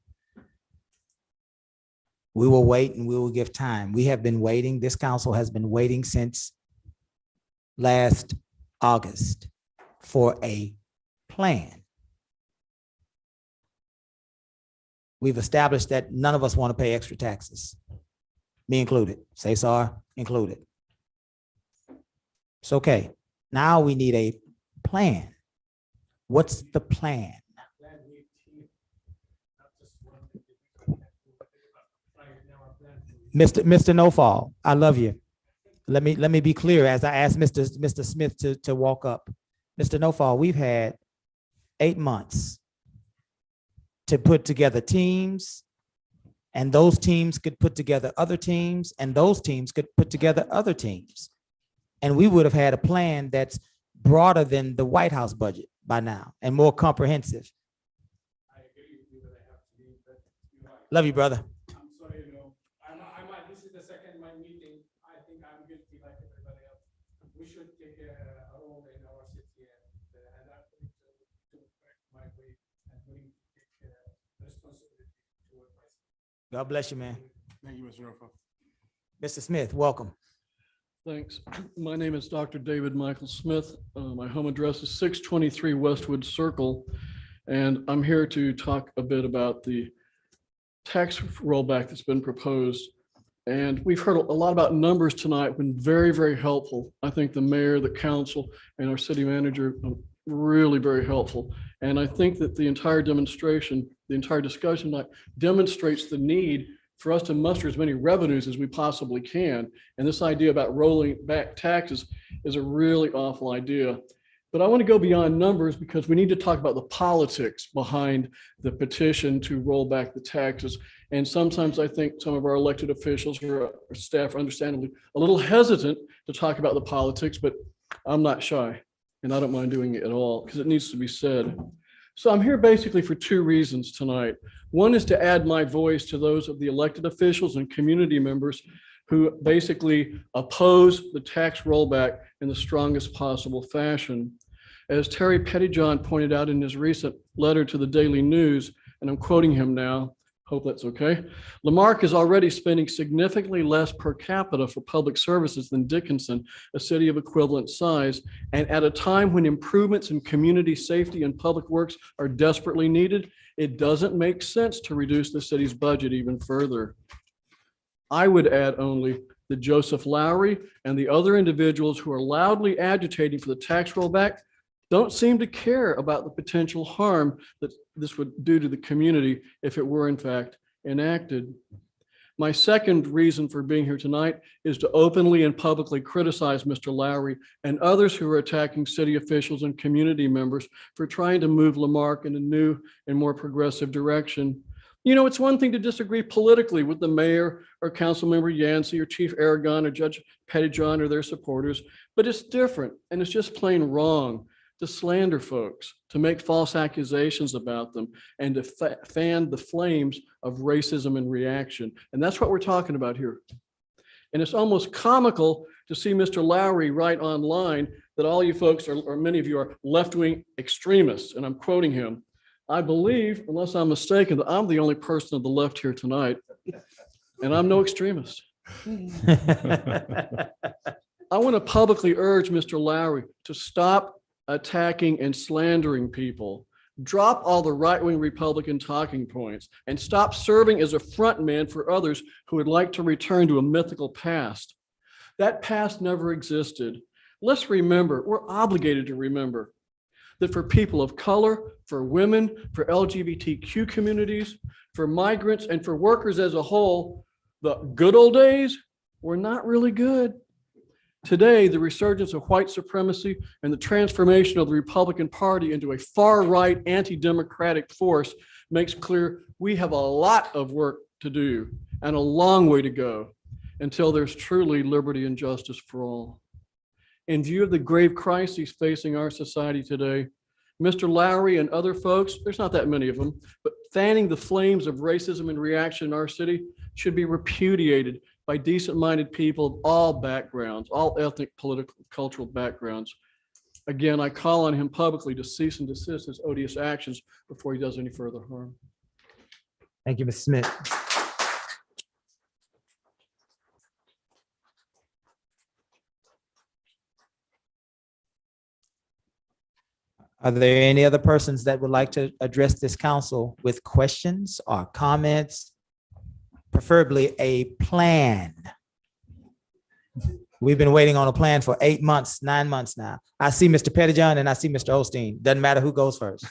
We will wait and we will give time. We have been waiting. This council has been waiting since last August for a plan. We've established that none of us want to pay extra taxes, me included, Cesar included. It's okay. Now we need a plan. What's the plan? Mr. No-Fall, I love you. Let me be clear as I ask Mr. Smith to walk up. Mr. No-Fall, we've had 8 months to put together teams, and those teams could put together other teams, and those teams could put together other teams. And we would have had a plan that's broader than the White House budget by now and more comprehensive. Love you, brother. I'm sorry, this is the second my meeting. I think I'm guilty like everybody else. We should take a role in our city and actually to correct my way and bring responsibility toward myself. God bless you, man. Thank you, Mr. Norfolk. Mr. Smith, welcome. Thanks. My name is Dr. David Michael Smith. My home address is 623 Westwood Circle, and I'm here to talk a bit about the tax rollback that's been proposed. And we've heard a lot about numbers tonight, been very, very helpful. I think the mayor, the council, and our city manager really very helpful. And I think that the entire demonstration, the entire discussion tonight demonstrates the need for us to muster as many revenues as we possibly can. And this idea about rolling back taxes is a really awful idea. But I want to go beyond numbers because we need to talk about the politics behind the petition to roll back the taxes. And sometimes I think some of our elected officials or our staff are understandably a little hesitant to talk about the politics, but I'm not shy and I don't mind doing it at all because it needs to be said. So I'm here basically for two reasons tonight. One is to add my voice to those of the elected officials and community members who basically oppose the tax rollback in the strongest possible fashion. As Terry Pettyjohn pointed out in his recent letter to the Daily News, and I'm quoting him now, hope that's okay. Lamarck is already spending significantly less per capita for public services than Dickinson, a city of equivalent size. And at a time when improvements in community safety and public works are desperately needed, it doesn't make sense to reduce the city's budget even further. I would add only that Joseph Lowry and the other individuals who are loudly agitating for the tax rollback don't seem to care about the potential harm that this would do to the community if it were in fact enacted. My second reason for being here tonight is to openly and publicly criticize Mr. Lowry and others who are attacking city officials and community members for trying to move Lamarck in a new and more progressive direction. You know, it's one thing to disagree politically with the mayor or council member Yancey or Chief Aragon or Judge Pettyjohn or their supporters, but it's different and it's just plain wrong to slander folks, to make false accusations about them, and to fan the flames of racism and reaction. And that's what we're talking about here. And it's almost comical to see Mr. Lowry write online that all you folks are, or many of you are left-wing extremists. And I'm quoting him. I believe, unless I'm mistaken, that I'm the only person of the left here tonight, and I'm no extremist. I want to publicly urge Mr. Lowry to stop attacking and slandering people. Drop all the right-wing Republican talking points and stop serving as a front man for others who would like to return to a mythical past. That past never existed. Let's remember, we're obligated to remember that for people of color, for women, for LGBTQ communities, for migrants, and for workers as a whole, the good old days were not really good. Today, the resurgence of white supremacy and the transformation of the Republican Party into a far-right anti-democratic force makes clear we have a lot of work to do and a long way to go until there's truly liberty and justice for all. In view of the grave crises facing our society today, Mr. Lowry and other folks, there's not that many of them, but fanning the flames of racism and reaction in our city should be repudiated by decent-minded people of all backgrounds, all ethnic, political, cultural backgrounds. Again, I call on him publicly to cease and desist his odious actions before he does any further harm. Thank you, Ms. Smith. Are there any other persons that would like to address this council with questions or comments? Preferably a plan. We've been waiting on a plan for 8 months, 9 months now. I see Mr. Pettijohn and I see Mr. Osteen. Doesn't matter who goes first.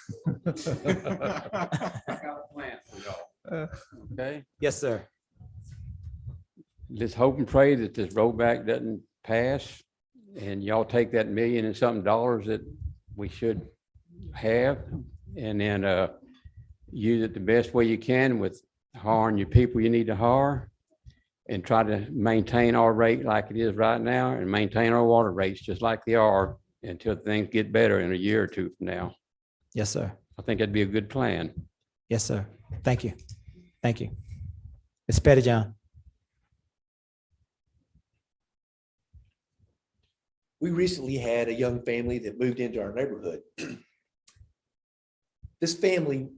Okay, Yes, sir. let's hope and pray that this rollback doesn't pass and y'all take that $1 and something that we should have and then use it the best way you can with hiring your people you need to hire and try to maintain our rate like it is right now and maintain our water rates just like they are until things get better in a year or two from now. Yes, sir. I think that'd be a good plan. Yes, sir. Thank you. Thank you. Ms. Pettijohn. We recently had a young family that moved into our neighborhood. This family,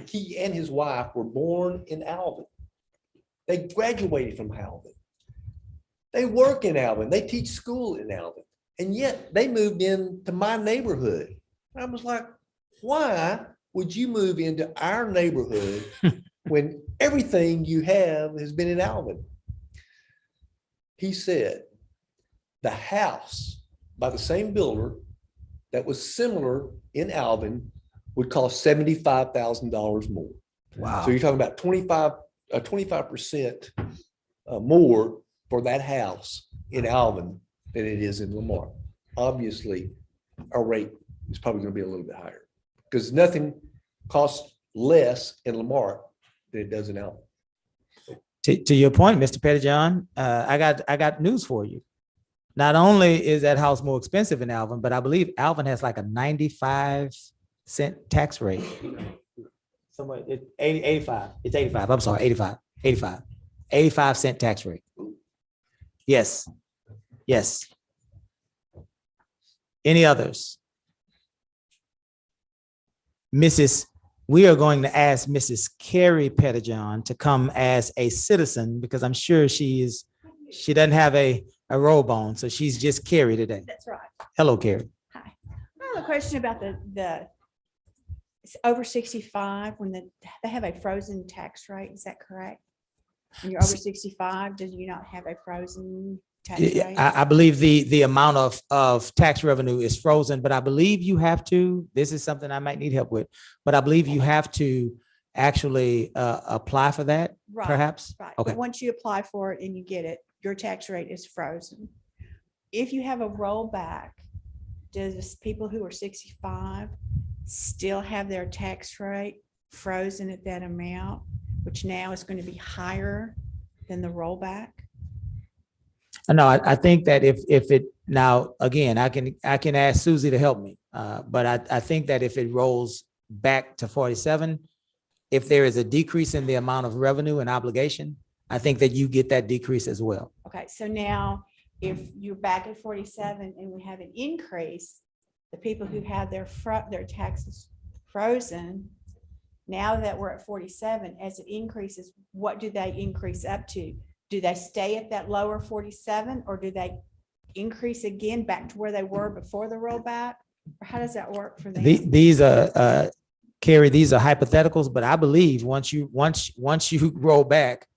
he and his wife were born in Alvin. They graduated from Alvin. They work in Alvin. They teach school in Alvin. And yet they moved into my neighborhood. I was like, why would you move into our neighborhood when everything you have has been in Alvin? He said, the house by the same builder that was similar in Alvin would cost $75,000 more. Wow. So you're talking about 25% more for that house in Alvin than it is in Lamarck. Obviously, our rate is probably going to be a little bit higher because nothing costs less in Lamarck than it does in Alvin. To your point, Mr. Pettijohn, I got news for you. Not only is that house more expensive in Alvin, but I believe Alvin has like a 95-cent tax rate. Somewhere it's 85. It's 85. I'm sorry, 85. 85-cent tax rate. Yes. Yes. Any others? We are going to ask Mrs. Carrie Pettijohn to come as a citizen because I'm sure she doesn't have a robe on, so she's just Carrie today. That's right. Hello, Carrie. Hi. I have a question about the it's over 65 when they have a frozen tax rate. Is that correct? When you're over 65, do you not have a frozen tax rate? I believe the amount of tax revenue is frozen, but I believe you have to, this is something I might need help with, but I believe you have to actually apply for that, Right, perhaps? Right. Okay. But once you apply for it and you get it, your tax rate is frozen. If you have a rollback, does people who are 65 still have their tax rate frozen at that amount, which now is going to be higher than the rollback? No, I think that if it, now, again, I can ask Susie to help me, but I think that if it rolls back to 47, if there is a decrease in the amount of revenue and obligation, I think that you get that decrease as well. Okay, so now if you're back at 47 and we have an increase, the people who have their taxes frozen, now that we're at 47, as it increases, what do they increase up to? Do they stay at that lower 47 or do they increase again back to where they were before the rollback? Or how does that work for them? These are, Carrie, these are hypotheticals, but I believe once you roll back,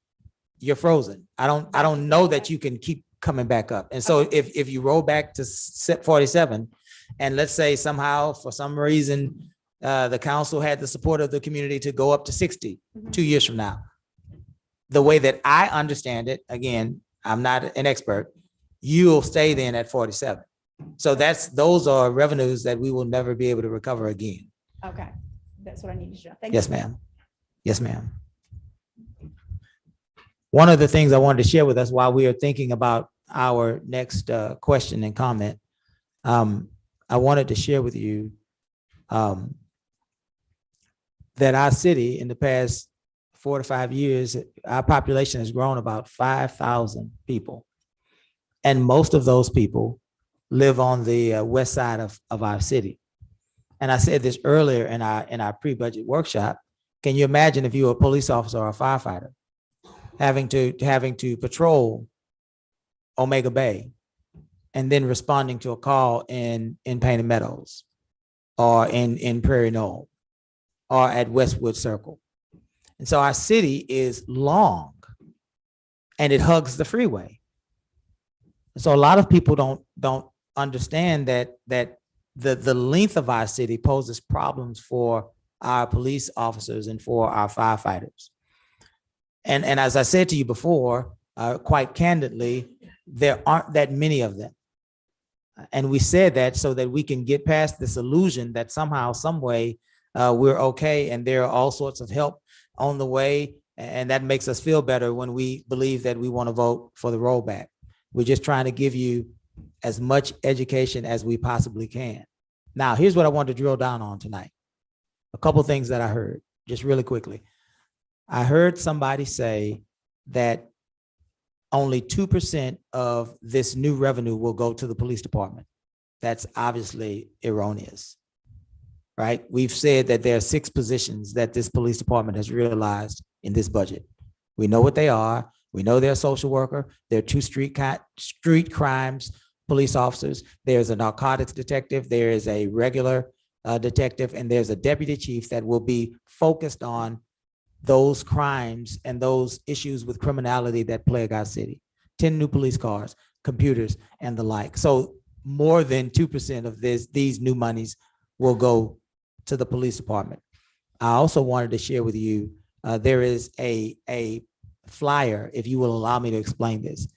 you're frozen. I don't know that you can keep coming back up. And so if you roll back to 47, and let's say somehow, for some reason, the council had the support of the community to go up to 60 2 years from now. The way that I understand it, again, I'm not an expert, you'll stay then at 47. So those are revenues that we will never be able to recover again. Okay, that's what I need to know. Thank Yes, you. ma'am. Yes, ma'am. One of the things I wanted to share with us while we are thinking about our next question and comment, I wanted to share with you that our city in the past 4 to 5 years, our population has grown about 5,000 people. And most of those people live on the west side of our city. And I said this earlier in our pre-budget workshop. Can you imagine if you were a police officer or a firefighter having to patrol Omega Bay and then responding to a call in Painted Meadows or in Prairie Knoll or at Westwood Circle? And so our city is long and it hugs the freeway. So a lot of people don't understand that the length of our city poses problems for our police officers and for our firefighters. And as I said to you before, quite candidly, there aren't that many of them. And we said that so that we can get past this illusion that somehow, some way, we're okay and there are all sorts of help on the way. And that makes us feel better when we believe that we want to vote for the rollback. We're just trying to give you as much education as we possibly can. Now, here's what I want to drill down on tonight. A couple of things that I heard, just really quickly. I heard somebody say that only 2% of this new revenue will go to the police department. That's obviously erroneous, right? We've said that there are 6 positions that this police department has realized in this budget. We know what they are. We know they're a social worker. There are 2 street crimes police officers. There's a narcotics detective. There is a regular detective, and there's a deputy chief that will be focused on those crimes and those issues with criminality that plague our city. 10 new police cars, computers, and the like. So more than 2% of these new monies will go to the police department. I also wanted to share with you, there is a flyer, if you will allow me to explain this.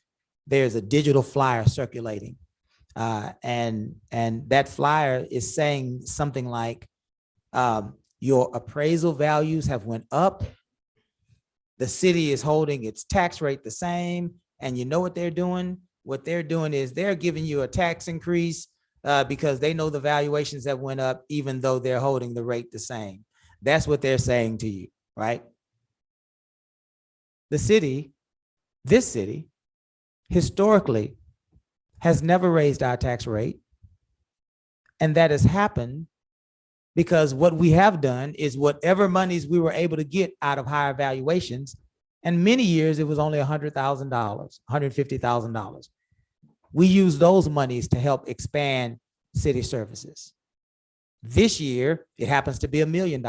There's a digital flyer circulating. And that flyer is saying something like, your appraisal values have went up. The city is holding its tax rate the same. And you know what they're doing? What they're doing is they're giving you a tax increase because they know the valuations have went up, even though they're holding the rate the same. That's what they're saying to you, right? This city, historically, has never raised our tax rate. And that has happened because what we have done is whatever monies we were able to get out of higher valuations, and many years it was only $100,000, $150,000. We use those monies to help expand city services. This year, it happens to be $1 million.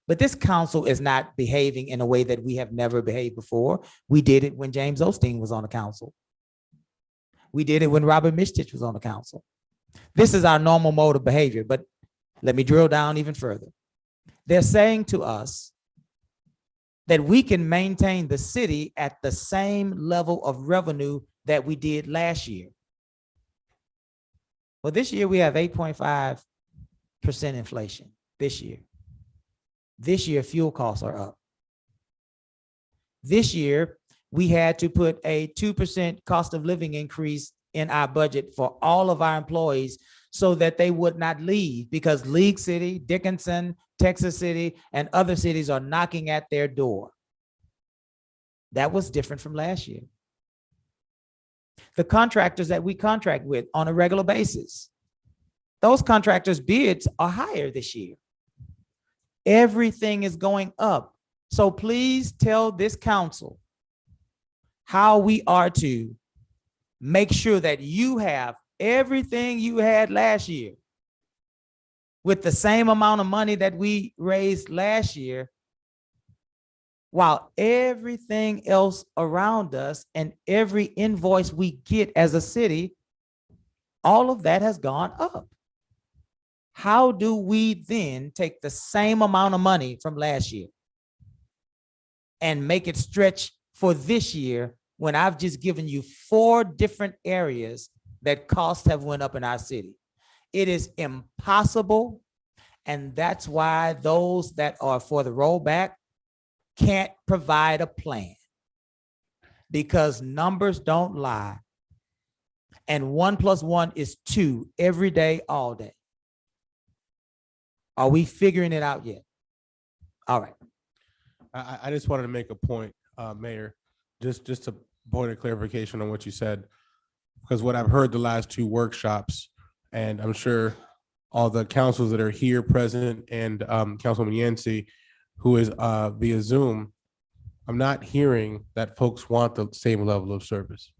But this council is not behaving in a way that we have never behaved before. We did it when James Osteen was on the council. We did it when Robert Mishtich was on the council. This is our normal mode of behavior, but let me drill down even further. They're saying to us that we can maintain the city at the same level of revenue that we did last year. Well, this year we have 8.5% inflation this year. This year, fuel costs are up. This year, we had to put a 2% cost of living increase in our budget for all of our employees so that they would not leave, because League City, Dickinson, Texas City, and other cities are knocking at their door. That was different from last year. The contractors that we contract with on a regular basis, those contractors' bids are higher this year. Everything is going up. So please tell this council how we are to make sure that you have everything you had last year with the same amount of money that we raised last year, while everything else around us and every invoice we get as a city, all of that has gone up. How do we then take the same amount of money from last year and make it stretch for this year when I've just given you 4 different areas that costs have went up in our city? It is impossible. And that's why those that are for the rollback can't provide a plan, because numbers don't lie. And 1 + 1 is 2 every day, all day. Are we figuring it out yet? All right. I just wanted to make a point, Mayor, just a point of clarification on what you said, because what I've heard the last 2 workshops, and I'm sure all the councils that are here present and Councilwoman Yancey, who is via Zoom, I'm not hearing that folks want the same level of service.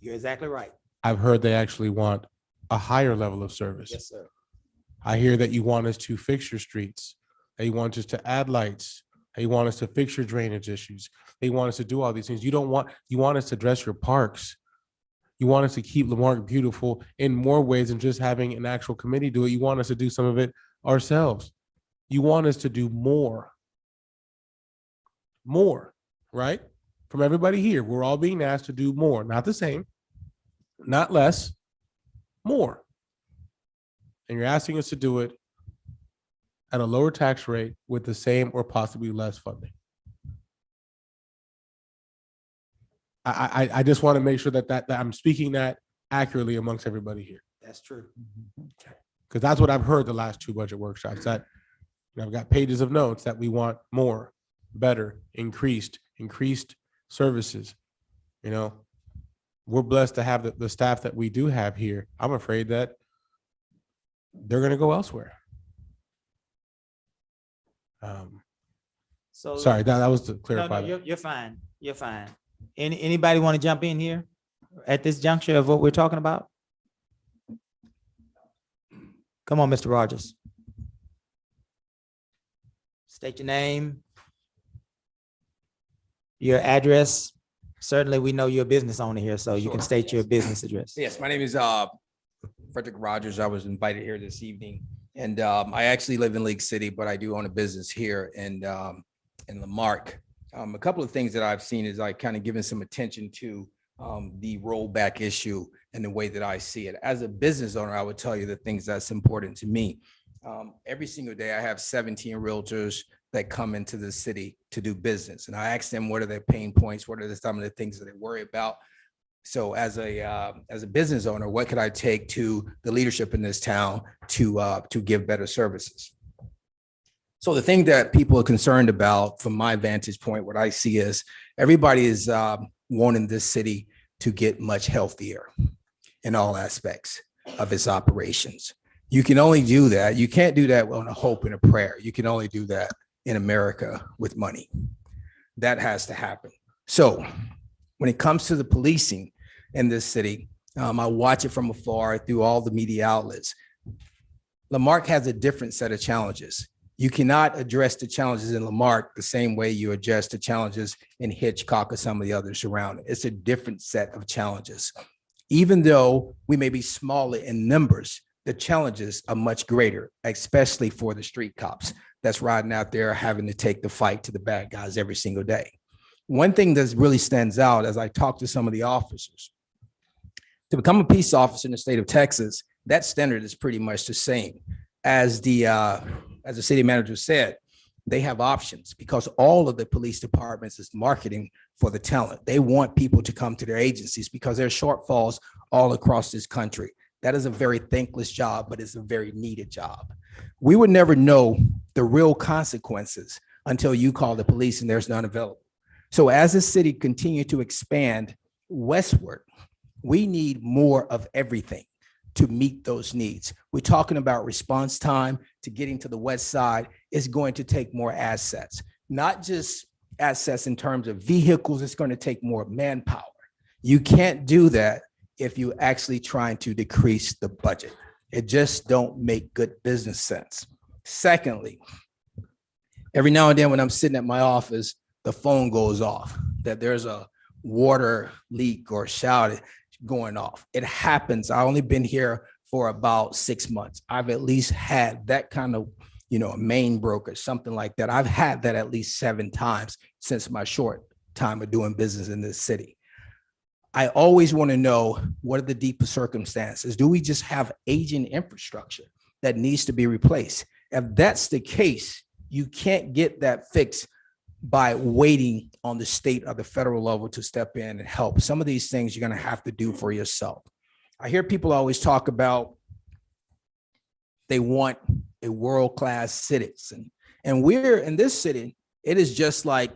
You're exactly right. I've heard they actually want a higher level of service. Yes, sir. I hear that you want us to fix your streets, that you want us to add lights, that you want us to fix your drainage issues. They want us to do all these things. You want us to dress your parks. You want us to keep Lamarck beautiful in more ways than just having an actual committee do it. You want us to do some of it ourselves. You want us to do more, right? From everybody here, we're all being asked to do more, not the same, not less, more. And you're asking us to do it at a lower tax rate with the same or possibly less funding. I just want to make sure that I'm speaking that accurately amongst everybody here, That's true. because that's what I've heard the last 2 budget workshops, that I've got pages of notes that we want more, better, increased services. We're blessed to have the staff that we do have here. I'm afraid that they're going to go elsewhere. So Sorry, that was to no, clarify. no, you're fine. You're fine. Anybody want to jump in here at this juncture of what we're talking about? Come on, Mr. Rogers. State your name, your address. Certainly, we know you're a business owner here, so you can state your business address. Yes, my name is Frederick Rogers. I was invited here this evening, and I actually live in League City, but I do own a business here in Lamarck. A couple of things that I've seen is I kind of given some attention to the rollback issue and the way that I see it. As a business owner, I would tell you the things that's important to me. Every single day, I have 17 realtors that come into the city to do business. And I ask them, what are their pain points? What are some of the things that they worry about? So as a business owner, what could I take to the leadership in this town to give better services? So the thing that people are concerned about from my vantage point, what I see is everybody is wanting this city to get much healthier in all aspects of its operations. You can only do that. You can't do that on a hope and a prayer. You can only do that in America with money. That has to happen. So when it comes to the policing in this city, I watch it from afar through all the media outlets. Lamarck has a different set of challenges. You cannot address the challenges in Lamarck the same way you address the challenges in Hitchcock or some of the others around it. It's a different set of challenges. Even though we may be smaller in numbers, the challenges are much greater, especially for the street cops that's riding out there having to take the fight to the bad guys every single day. One thing that really stands out as I talk to some of the officers, to become a peace officer in the state of Texas, that standard is pretty much the same. As the city manager said, they have options because all of the police departments is marketing for the talent. They want people to come to their agencies because there are shortfalls all across this country. That is a very thankless job, but it's a very needed job. We would never know the real consequences until you call the police and there's none available. So as the city continue to expand westward, we need more of everything to meet those needs. We're talking about response time to getting to the west side is going to take more assets, not just assets in terms of vehicles. It's going to take more manpower. You can't do that if you're actually trying to decrease the budget. It just don't make good business sense. Secondly, every now and then when I'm sitting at my office, the phone goes off that there's a water leak or shout going off. It happens. I've only been here for about 6 months. I've at least had that kind of, a main broker, something like that. I've had that at least 7 times since my short time of doing business in this city. I always want to know, what are the deeper circumstances? Do we just have aging infrastructure that needs to be replaced? If that's the case, you can't get that fixed by waiting on the state or the federal level to step in and help. Some of these things you're going to have to do for yourself. I hear people always talk about they want a world-class citizen. And we're in this city, it is just like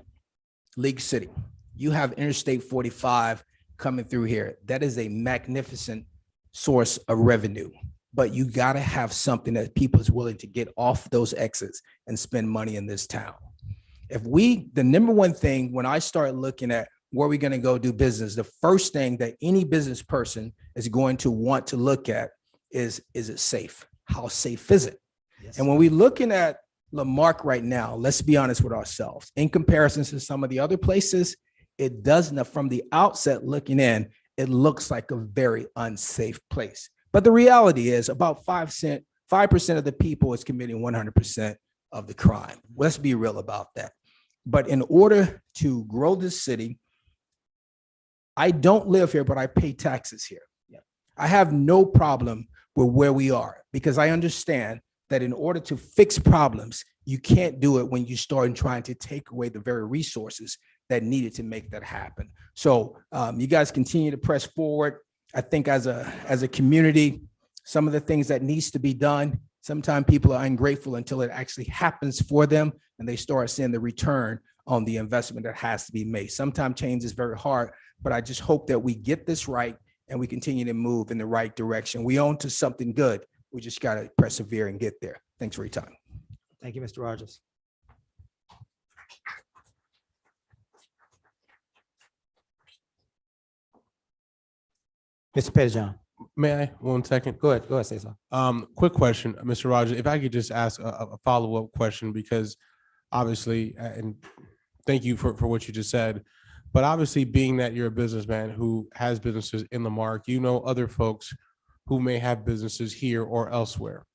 League City. You have Interstate 45 coming through here. That is a magnificent source of revenue, but you got to have something that people is willing to get off those exits and spend money in this town. The number one thing when I start looking at where we're going to go do business, the first thing that any business person is going to want to look at is it safe? How safe is it? Yes. And when we're looking at Lamarck right now, let's be honest with ourselves. In comparison to some of the other places, it doesn't, from the outset looking in, it looks like a very unsafe place. But the reality is about 5% of the people is committing 100% of the crime. Let's be real about that. But in order to grow this city, I don't live here, but I pay taxes here. Yeah. I have no problem with where we are because I understand that in order to fix problems, you can't do it when you start trying to take away the very resources that needed to make that happen. So you guys continue to press forward. I think as a community, some of the things that needs to be done, sometimes people are ungrateful until it actually happens for them and they start seeing the return on the investment that has to be made. Sometimes change is very hard, but I just hope that we get this right and we continue to move in the right direction. We own to something good. We just got to persevere and get there. Thanks for your time. Thank you, Mr. Rogers. Mr. Pettijohn. May I, 1 second? Go ahead, say so. Quick question, Mr. Rogers, if I could just ask a follow-up question, because obviously, and thank you for what you just said, but obviously being that you're a businessman who has businesses in Lamarck, other folks who may have businesses here or elsewhere.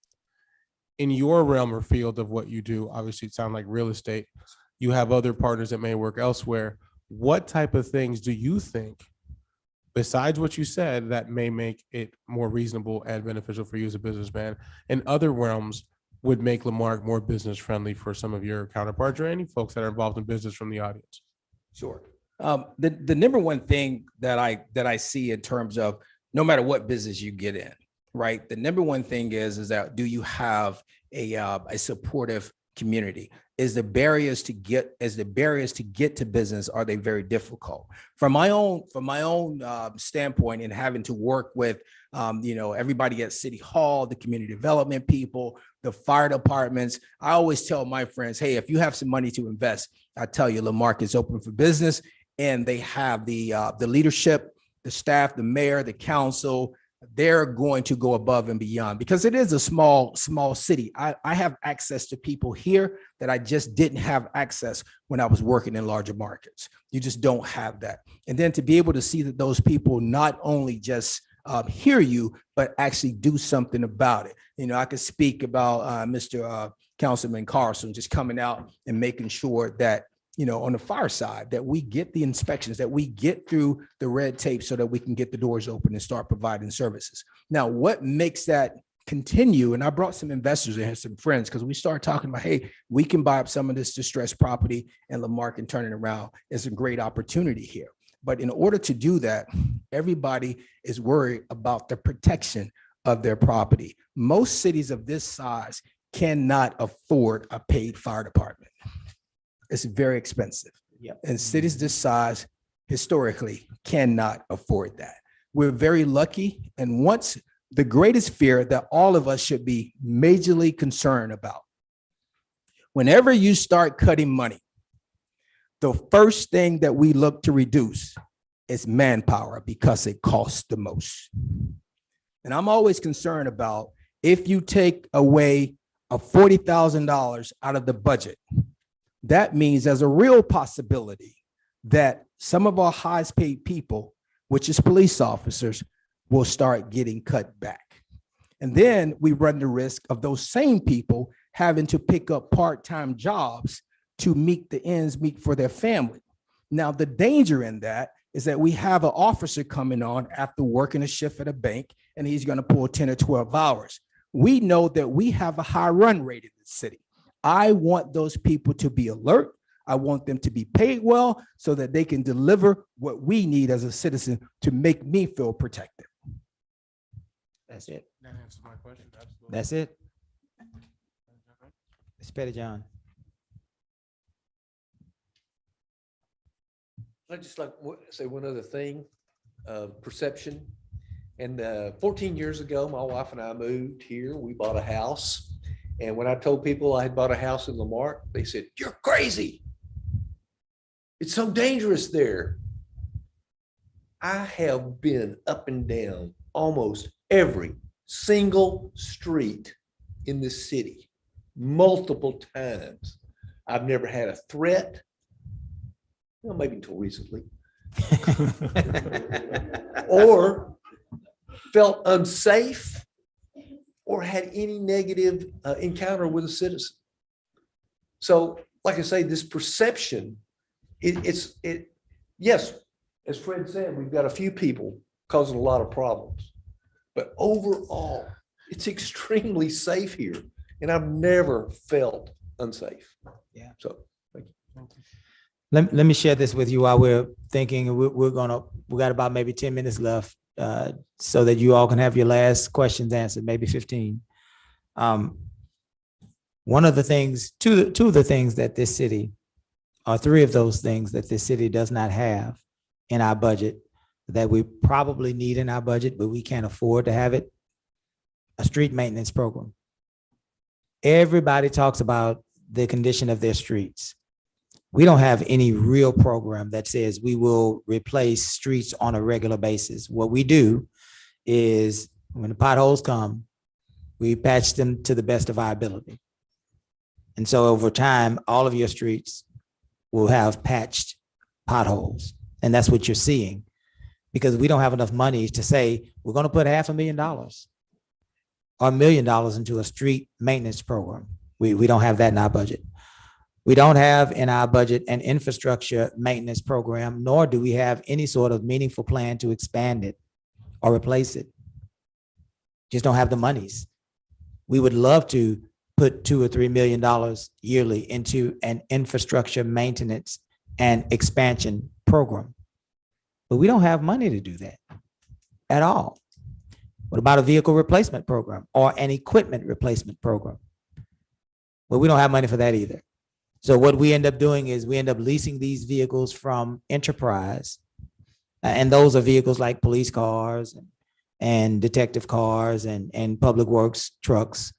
In your realm or field of what you do, obviously it sounds like real estate, you have other partners that may work elsewhere. What type of things do you think, besides what you said, that may make it more reasonable and beneficial for you as a businessman, in other realms would make Lamarck more business friendly for some of your counterparts or any folks that are involved in business from the audience? Sure. The number one thing that I see in terms of no matter what business you get in, right? The number one thing is that do you have a supportive community? Is the barriers to get to business, are they very difficult? From my own standpoint, and having to work with everybody at City Hall, the community development people, the fire departments, I always tell my friends, hey, if you have some money to invest, I tell you, Lamarck is open for business, and they have the leadership, the staff, the mayor, the council. They're going to go above and beyond because it is a small city. I have access to people here that I just didn't have access when I was working in larger markets. You just don't have that. And then to be able to see that those people not only just hear you, but actually do something about it. I could speak about Mr. Councilman Carlson just coming out and making sure that on the fire side, that we get the inspections, that we get through the red tape so that we can get the doors open and start providing services. Now, what makes that continue? And I brought some investors in, some friends, because we started talking about, hey, we can buy up some of this distressed property in Lamarck and turn it around. It's a great opportunity here. But in order to do that, everybody is worried about the protection of their property. Most cities of this size cannot afford a paid fire department. It's very expensive. Yep. And cities this size historically cannot afford that. We're very lucky. And once the greatest fear that all of us should be majorly concerned about, whenever you start cutting money, the first thing that we look to reduce is manpower because it costs the most. And I'm always concerned about if you take away a $40,000 out of the budget, that means there's a real possibility that some of our highest paid people, which is police officers, will start getting cut back. And then we run the risk of those same people having to pick up part-time jobs to meet the ends meet for their family. Now, the danger in that is that we have an officer coming on after working a shift at a bank, and he's going to pull 10 or 12 hours. We know that we have a high run rate in the city. I want those people to be alert. I want them to be paid well so that they can deliver what we need as a citizen to make me feel protected. That's it. That answers my question. Absolutely. That's it. Ms. Pettyjohn. I'd just like to say one other thing, perception. And 14 years ago, my wife and I moved here. We bought a house. And when I told people I had bought a house in Lamarck, they said, "You're crazy. It's so dangerous there." I have been up and down almost every single street in this city multiple times. I've never had a threat. Well, maybe until recently. Or felt unsafe or had any negative encounter with a citizen. So, like I say, this perception, yes, as Fred said, we've got a few people causing a lot of problems, but overall, it's extremely safe here, and I've never felt unsafe. Yeah. So, thank you. Let me share this with you while we're thinking. We got about maybe 10 minutes left, so that you all can have your last questions answered, maybe 15. One of the things, two of the things that this city, or three of those things that this city does not have in our budget, that we probably need in our budget, but we can't afford to have it: a street maintenance program. Everybody talks about the condition of their streets. We don't have any real program that says we will replace streets on a regular basis. What we do is when the potholes come, we patch them to the best of our ability. And so over time, all of your streets will have patched potholes. And that's what you're seeing, because we don't have enough money to say we're going to put $500,000 or $1 million into a street maintenance program. We don't have that in our budget. We don't have in our budget an infrastructure maintenance program, nor do we have any sort of meaningful plan to expand it or replace it. Just don't have the monies. We would love to put $2 or $3 million yearly into an infrastructure maintenance and expansion program, but we don't have money to do that at all. What about a vehicle replacement program or an equipment replacement program? Well, we don't have money for that either. So what we end up doing is we end up leasing these vehicles from Enterprise, and those are vehicles like police cars and detective cars and public works trucks,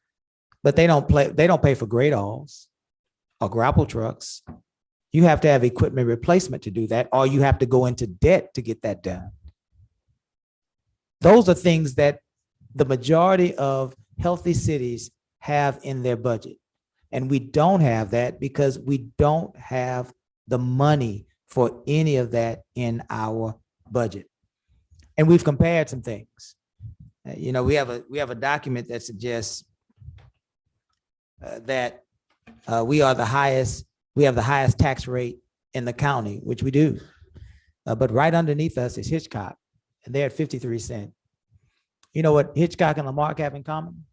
but they don't pay for grade-alls or grapple trucks. You have to have equipment replacement to do that, or you have to go into debt to get that done. Those are things that the majority of healthy cities have in their budget. And we don't have that because we don't have the money for any of that in our budget. And we've compared some things. We have a document that suggests that we have the highest tax rate in the county, which we do. But right underneath us is Hitchcock, and they're at 53 cents. You know what Hitchcock and Lamarck have in common?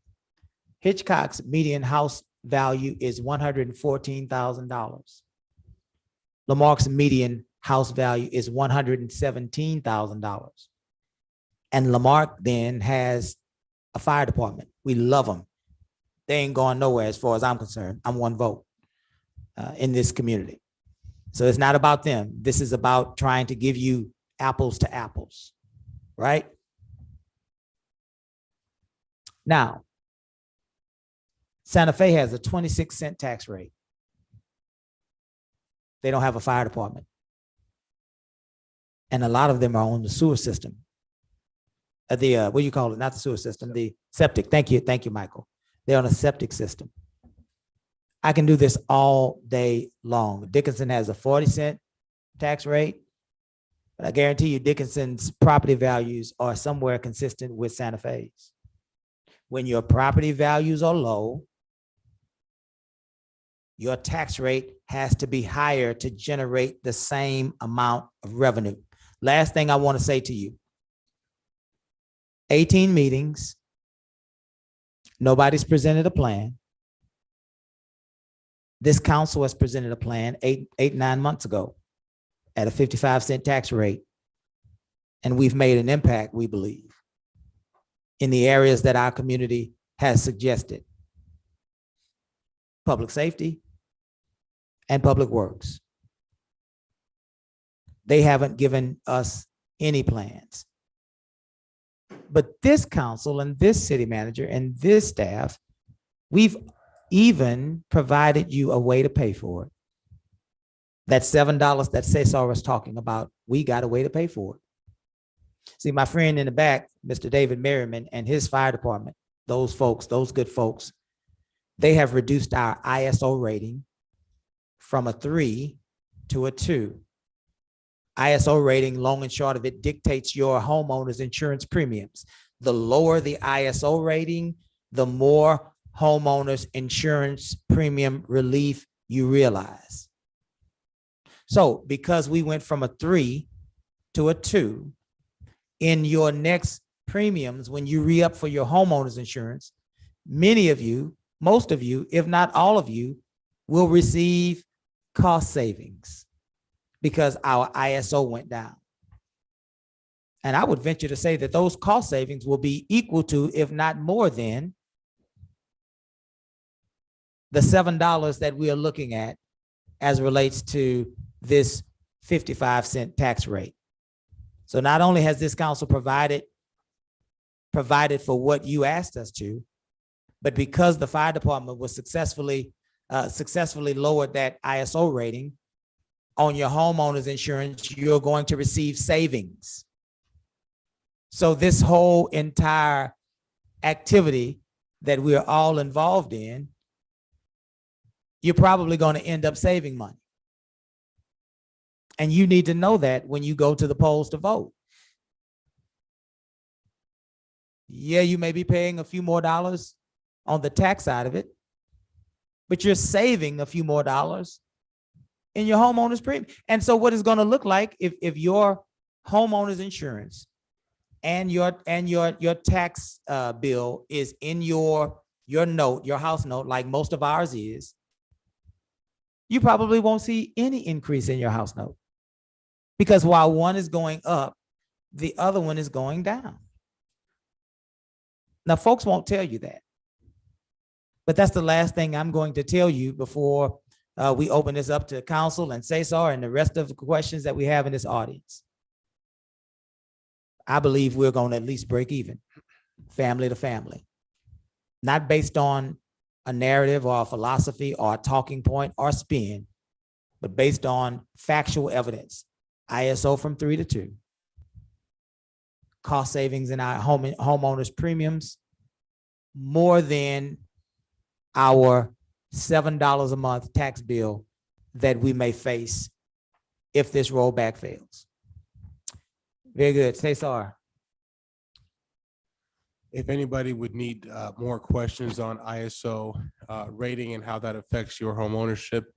Hitchcock's median house value is $114,000. Lamarck's median house value is $117,000. And Lamarck then has a fire department. We love them. They ain't going nowhere as far as I'm concerned. I'm one vote in this community. So it's not about them. This is about trying to give you apples to apples, right? Now, Santa Fe has a 26-cent tax rate. They don't have a fire department. And a lot of them are on the sewer system. What do you call it? Not the sewer system, the septic. Thank you, Michael. They're on a septic system. I can do this all day long. Dickinson has a 40-cent tax rate, but I guarantee you Dickinson's property values are somewhere consistent with Santa Fe's. When your property values are low, your tax rate has to be higher to generate the same amount of revenue. Last thing I want to say to you, 18 meetings, nobody's presented a plan. This council has presented a plan 9 months ago at a 55-cent tax rate. And we've made an impact, we believe, in the areas that our community has suggested. Public safety and public works. They haven't given us any plans. But this council and this city manager and this staff, we've even provided you a way to pay for it. That $7 that Cesar was talking about, we got a way to pay for it. See, my friend in the back, Mr. David Merriman and his fire department, those folks, those good folks, they have reduced our ISO rating from a 3 to a 2. ISO rating, long and short of it, dictates your homeowner's insurance premiums. The lower the ISO rating, the more homeowners insurance premium relief you realize. So because we went from a 3 to a 2, in your next premiums, when you re-up for your homeowner's insurance, many of you, most of you, if not all of you, will receive cost savings because our ISO went down. And I would venture to say that those cost savings will be equal to, if not more than, the $7 that we are looking at as relates to this 55-cent tax rate. So not only has this council provided for what you asked us to, but because the fire department was successfully lowered that ISO rating on your homeowner's insurance, you're going to receive savings. So this whole entire activity that we're all involved in, you're probably going to end up saving money. And you need to know that when you go to the polls to vote. Yeah, you may be paying a few more dollars on the tax side of it, but you're saving a few more dollars in your homeowner's premium. And so what it's going to look like if your homeowner's insurance and your tax bill is in your note, your house note, like most of ours is, you probably won't see any increase in your house note. Because while one is going up, the other one is going down. Now, folks won't tell you that. But that's the last thing I'm going to tell you before we open this up to council and Cesar and the rest of the questions that we have in this audience. I believe we're going to at least break even, family to family. Not based on a narrative or a philosophy or a talking point or spin, but based on factual evidence. ISO from 3 to 2. Cost savings in our homeowners premiums more than our $7 a month tax bill that we may face if this rollback fails. Very good. Cesar. If anybody would need more questions on ISO rating and how that affects your home ownership,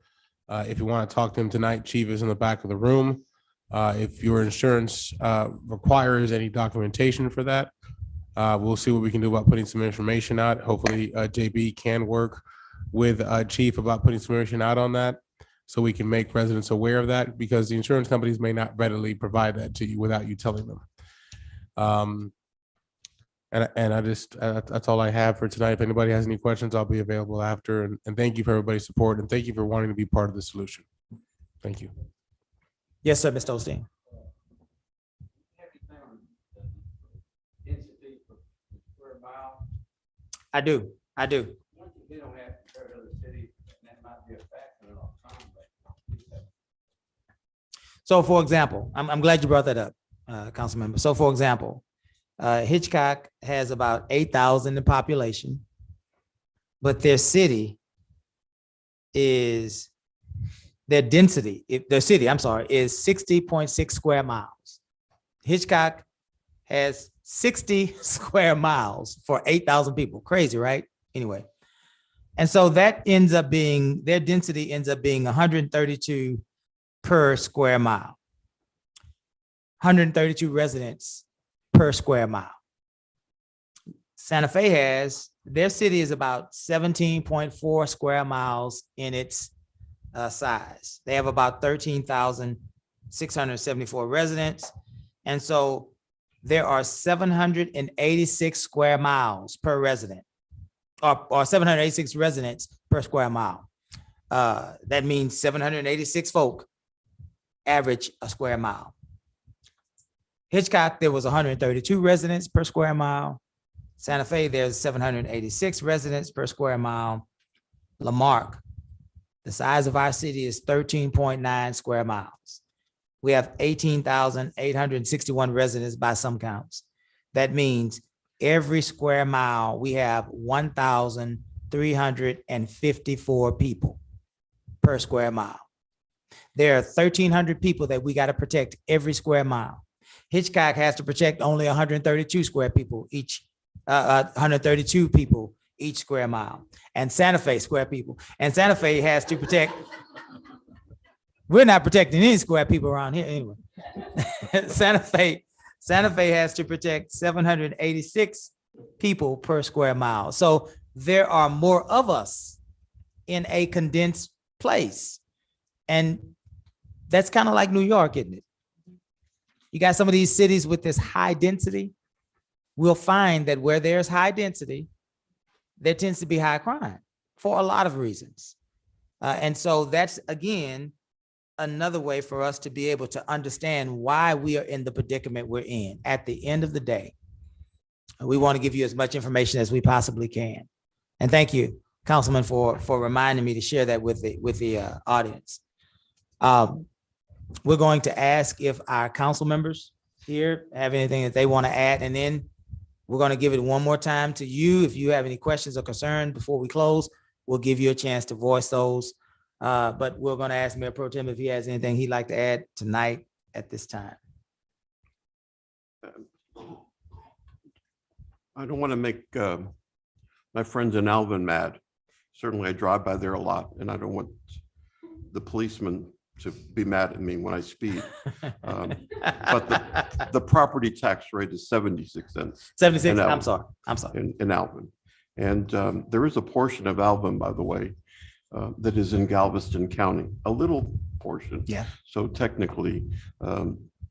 if you want to talk to him tonight, Chief is in the back of the room. If your insurance requires any documentation for that, we'll see what we can do about putting some information out. Hopefully, JB can work with Chief about putting some information out on that so we can make residents aware of that, because the insurance companies may not readily provide that to you without you telling them. And I just, that's all I have for tonight. If anybody has any questions, I'll be available after. And thank you for everybody's support, and thank you for wanting to be part of the solution. Thank you. Yes, sir, Mr. Osteen. I do. So for example, I'm glad you brought that up, council member. So for example, Hitchcock has about 8,000 in population, but their city is, their density, their city, I'm sorry, is 60.6 square miles. Hitchcock has 60 square miles for 8,000 people. Crazy, right? Anyway. And so that ends up being, their density ends up being 132 per square mile. 132 residents per square mile. Santa Fe has, their city is about 17.4 square miles in its size. They have about 13,674 residents. And so there are 786 square miles per resident, or 786 residents per square mile. That means 786 folk average a square mile. Hitchcock, there was 132 residents per square mile. Santa Fe, there's 786 residents per square mile. Lamarck, the size of our city is 13.9 square miles. We have 18,861 residents by some counts. That means every square mile, we have 1,354 people per square mile. There are 1,300 people that we got to protect every square mile. Hitchcock has to protect only 132 square people each, 132 people each square mile, and Santa Fe square people. And Santa Fe has to protect, we're not protecting any square people around here anyway. Santa Fe has to protect 786 people per square mile. So there are more of us in a condensed place. And that's kind of like New York, isn't it? You got some of these cities with this high density. We'll find that where there's high density, there tends to be high crime for a lot of reasons. And so that's, again, another way for us to be able to understand why we are in the predicament we're in. At the end of the day, we want to give you as much information as we possibly can. And thank you, Councilman, for reminding me to share that with the audience. We're going to ask if our council members here have anything that they want to add, and then we're going to give it one more time to you. If you have any questions or concerns before we close, we'll give you a chance to voice those. But we're going to ask Mayor Pro Tem if he has anything he'd like to add tonight at this time. I don't want to make my friends in Alvin mad. Certainly I drive by there a lot, and I don't want the policeman to be mad at me when I speed. But the property tax rate is 76 cents. 76, I'm sorry. In Alvin. And there is a portion of Alvin, by the way, that is in Galveston County, a little portion. Yeah. So technically,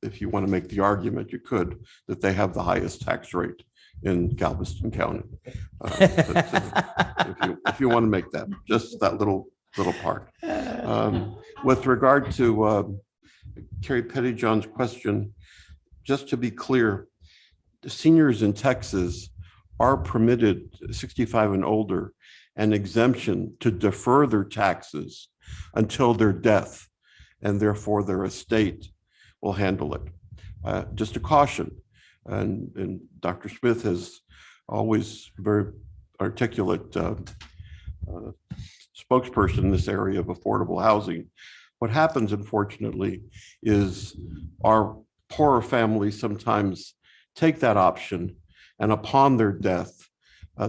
if you want to make the argument, you could, that they have the highest tax rate in Galveston County. If you want to make that, just that little part. With regard to Carrie Pettyjohn's question, just to be clear, the seniors in Texas are permitted 65 and older an exemption to defer their taxes until their death, and therefore their estate will handle it. Just a caution, and Dr. Smith has always very articulate spokesperson in this area of affordable housing. What happens, unfortunately, is our poorer families sometimes take that option, and upon their death,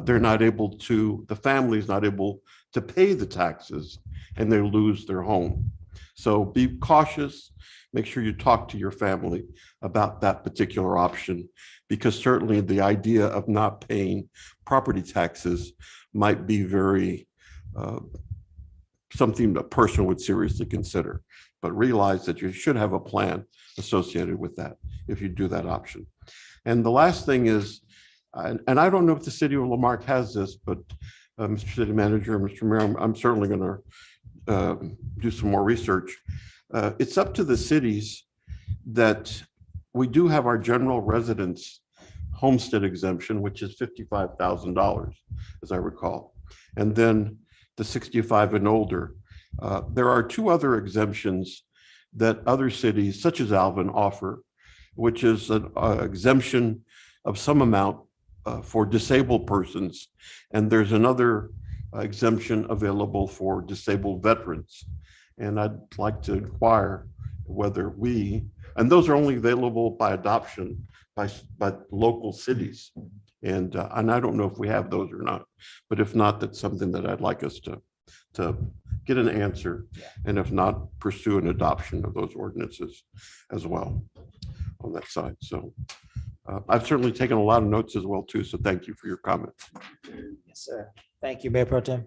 they're not able to, the family is not able to pay the taxes, and they lose their home. So be cautious. Make sure you talk to your family about that particular option, because certainly the idea of not paying property taxes might be very something a person would seriously consider. But realize that you should have a plan associated with that if you do that option. And the last thing is, and I don't know if the city of Lamarck has this, but Mr. City Manager, Mr. Mayor, I'm certainly going to do some more research. It's up to the cities that we do have our general residence homestead exemption, which is $55,000, as I recall. And then the 65 and older. There are two other exemptions that other cities, such as Alvin, offer, which is an exemption of some amount for disabled persons. And there's another exemption available for disabled veterans. And I'd like to inquire whether and those are only available by adoption by local cities. And I don't know if we have those or not, but if not, that's something that I'd like us to get an answer. And if not, pursue an adoption of those ordinances as well on that side. So I've certainly taken a lot of notes as well too. So thank you for your comments. Yes, sir. Thank you, Mayor Pro Tem.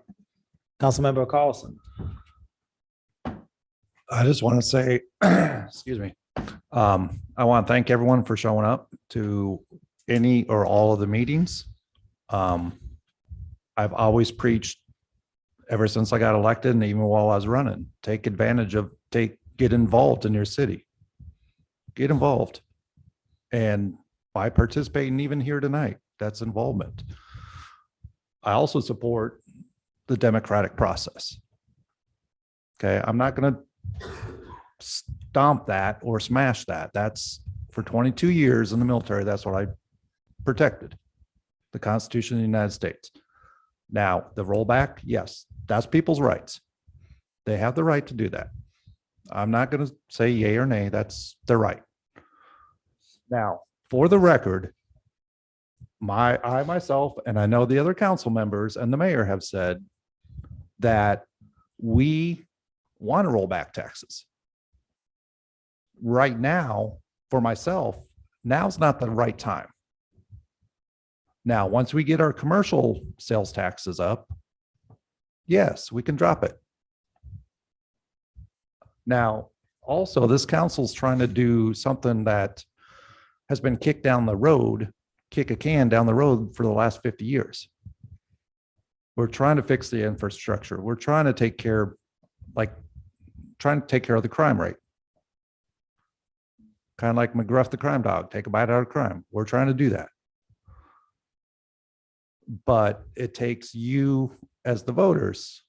Councilmember Carlson. I just want to say, excuse me. I want to thank everyone for showing up to any or all of the meetings. I've always preached ever since I got elected and even while I was running, take advantage of, get involved in your city. Get involved. And by participating even here tonight, that's involvement. I also support the democratic process. Okay, I'm not going to stomp that or smash that. That's for 22 years in the military. That's what I protected, the Constitution of the United States. Now, the rollback, yes, that's people's rights. They have the right to do that. I'm not going to say yay or nay. That's their right. Now, for the record, I myself, and I know the other council members and the mayor have said that we want to roll back taxes. Right now, for myself, now's not the right time. Now, once we get our commercial sales taxes up, yes, we can drop it. Now, also, this council's trying to do something that has been kicked down the road, kick a can down the road for the last 50 years. We're trying to fix the infrastructure. We're trying to take care, trying to take care of the crime rate. Kind of like McGruff the crime dog, take a bite out of crime. We're trying to do that. But it takes you as the voters.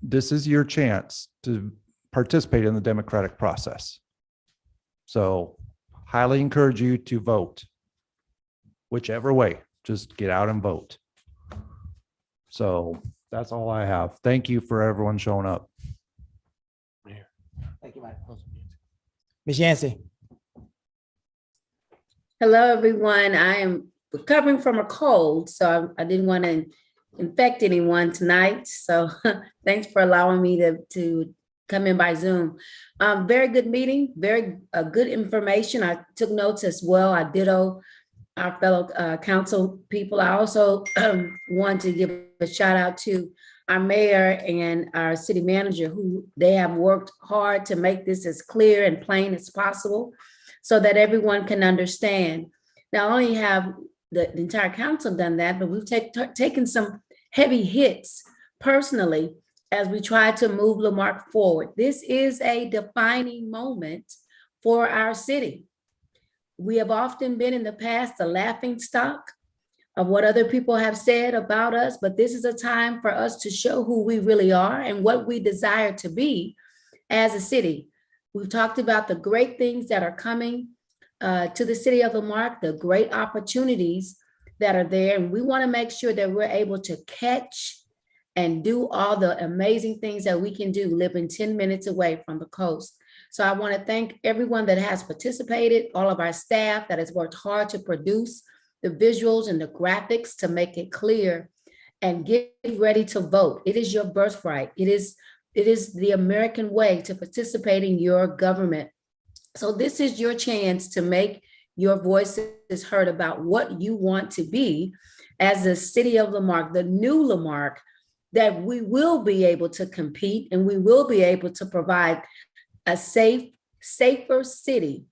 This is your chance to participate in the democratic process. So highly encourage you to vote. Whichever way, just get out and vote. So that's all I have. Thank you for everyone showing up. Thank you, Mike. Ms. Yancey. Hello, everyone. I am recovering from a cold, so I didn't want to infect anyone tonight. So thanks for allowing me to come in by Zoom. Very good meeting, very good information. I took notes as well. I ditto our fellow council people. I also want to give a shout out to our mayor and our city manager, who they have worked hard to make this as clear and plain as possible so that everyone can understand. Not only have the entire council done that, but we've taken some heavy hits personally as we try to move Lamarck forward. This is a defining moment for our city. We have often been in the past the laughing stock of what other people have said about us, but this is a time for us to show who we really are and what we desire to be as a city. We've talked about the great things that are coming to the city of Lamarck, the great opportunities that are there, and we want to make sure that we're able to catch and do all the amazing things that we can do living 10 minutes away from the coast. So I want to thank everyone that has participated, all of our staff that has worked hard to produce the visuals and the graphics to make it clear, and get ready to vote. It is your birthright. It is the American way to participate in your government. So this is your chance to make your voices heard about what you want to be as the city of Lamarck, the new Lamarck, that we will be able to compete and we will be able to provide a safer city.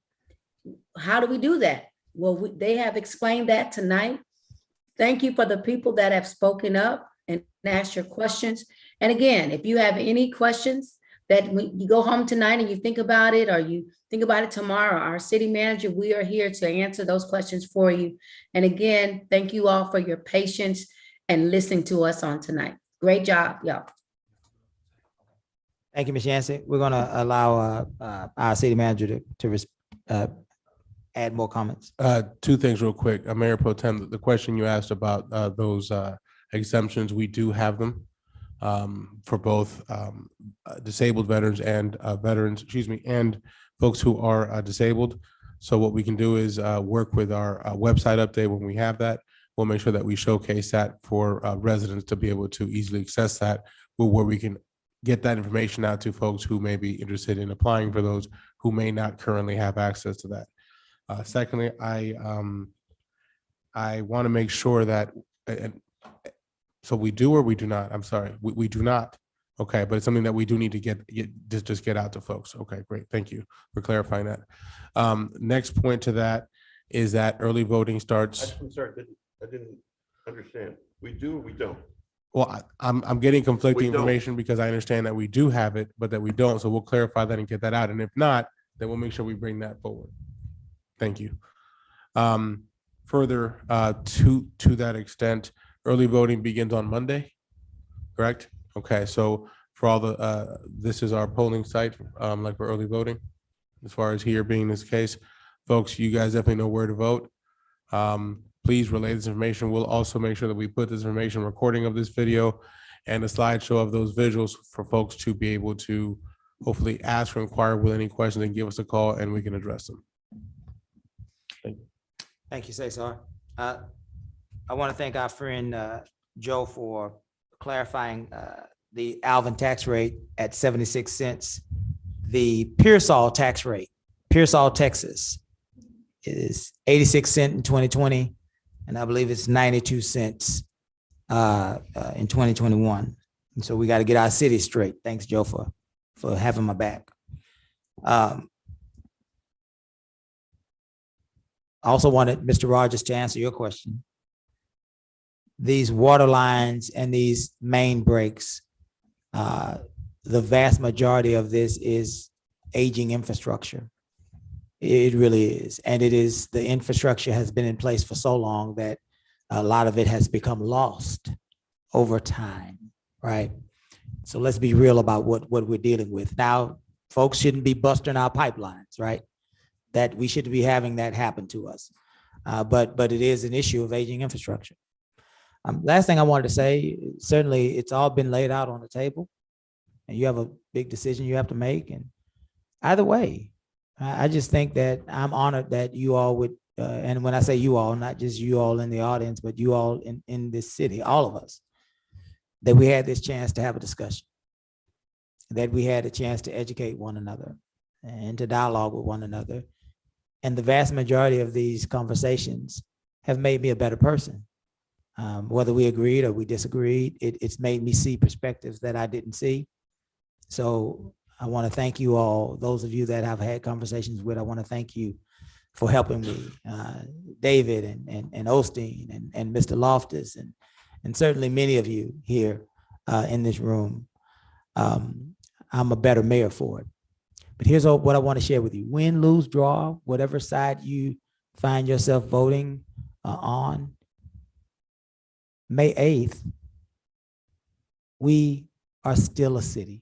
How do we do that? Well, they have explained that tonight. Thank you for the people that have spoken up and asked your questions. And again, if you have any questions, that when you go home tonight and you think about it, or you think about it tomorrow, our city manager, we are here to answer those questions for you. And again, thank you all for your patience and listening to us on tonight. Great job, y'all. Thank you, Ms. Yancey. We're going to allow our city manager to add more comments. Two things real quick. Mayor Pro Tem, the question you asked about those exemptions, we do have them for both disabled veterans and and folks who are disabled. So what we can do is work with our website update when we have that. We'll make sure that we showcase that for residents to be able to easily access that, where we can get that information out to folks who may be interested in applying for those who may not currently have access to that. Secondly, I want to make sure that, so we do or we do not? I'm sorry, we do not. Okay, but it's something that we do need to just get out to folks. Okay, great. Thank you for clarifying that. Next point to that is that early voting starts. I'm sorry, I didn't understand. We do or we don't? Well, I'm getting conflicting We don't. information because I understand that we do have it, but that we don't. So we'll clarify that and get that out. And if not, then we'll make sure we bring that forward. Thank you. Further, to that extent, early voting begins on Monday, correct? Okay, so for all the, this is our polling site, like for early voting, as far as here being this case. Folks, you guys definitely know where to vote. Please relay this information. We'll also make sure that we put this information, recording of this video and a slideshow of those visuals for folks to be able to hopefully ask or inquire with any questions and give us a call and we can address them. Thank you, Cesar. I want to thank our friend Joe for clarifying the Alvin tax rate at 76 cents. The Pearsall tax rate, Pearsall, Texas, is 86 cents in 2020, and I believe it's 92 cents in 2021. And so we got to get our city straight. Thanks, Joe, for having my back. I also wanted Mr. Rogers to answer your question. These water lines and these main breaks, the vast majority of this is aging infrastructure. It really is. And it is, the infrastructure has been in place for so long that a lot of it has become lost over time, right? So let's be real about what we're dealing with. Now, folks shouldn't be busting our pipelines, right? That we should be having that happen to us. But it is an issue of aging infrastructure. Last thing I wanted to say, certainly it's all been laid out on the table and you have a big decision you have to make. And either way, I just think that I'm honored that you all would, and when I say you all, not just you all in the audience, but you all in this city, all of us, that we had this chance to have a discussion, that we had a chance to educate one another and to dialogue with one another. And the vast majority of these conversations have made me a better person. Whether we agreed or we disagreed, it's made me see perspectives that I didn't see. So I want to thank you all, those of you that I've had conversations with. I want to thank you for helping me, David and Osteen and Mr. Loftus and certainly many of you here in this room. I'm a better mayor for it. But here's what I want to share with you. Win, lose, draw, whatever side you find yourself voting on, May 8th, we are still a city.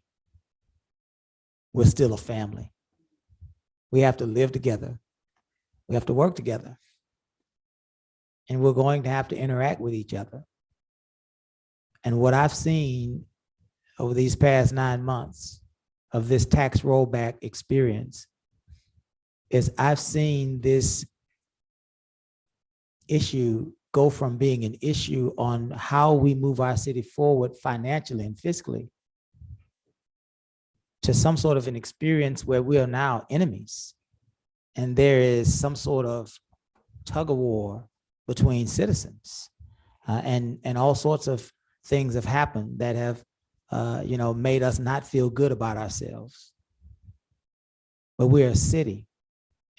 We're still a family. We have to live together. We have to work together. And we're going to have to interact with each other. And what I've seen over these past 9 months of this tax rollback experience is I've seen this issue go from being an issue on how we move our city forward financially and fiscally to some sort of an experience where we are now enemies. And there is some sort of tug of war between citizens. And all sorts of things have happened that have made us not feel good about ourselves. But we're a city.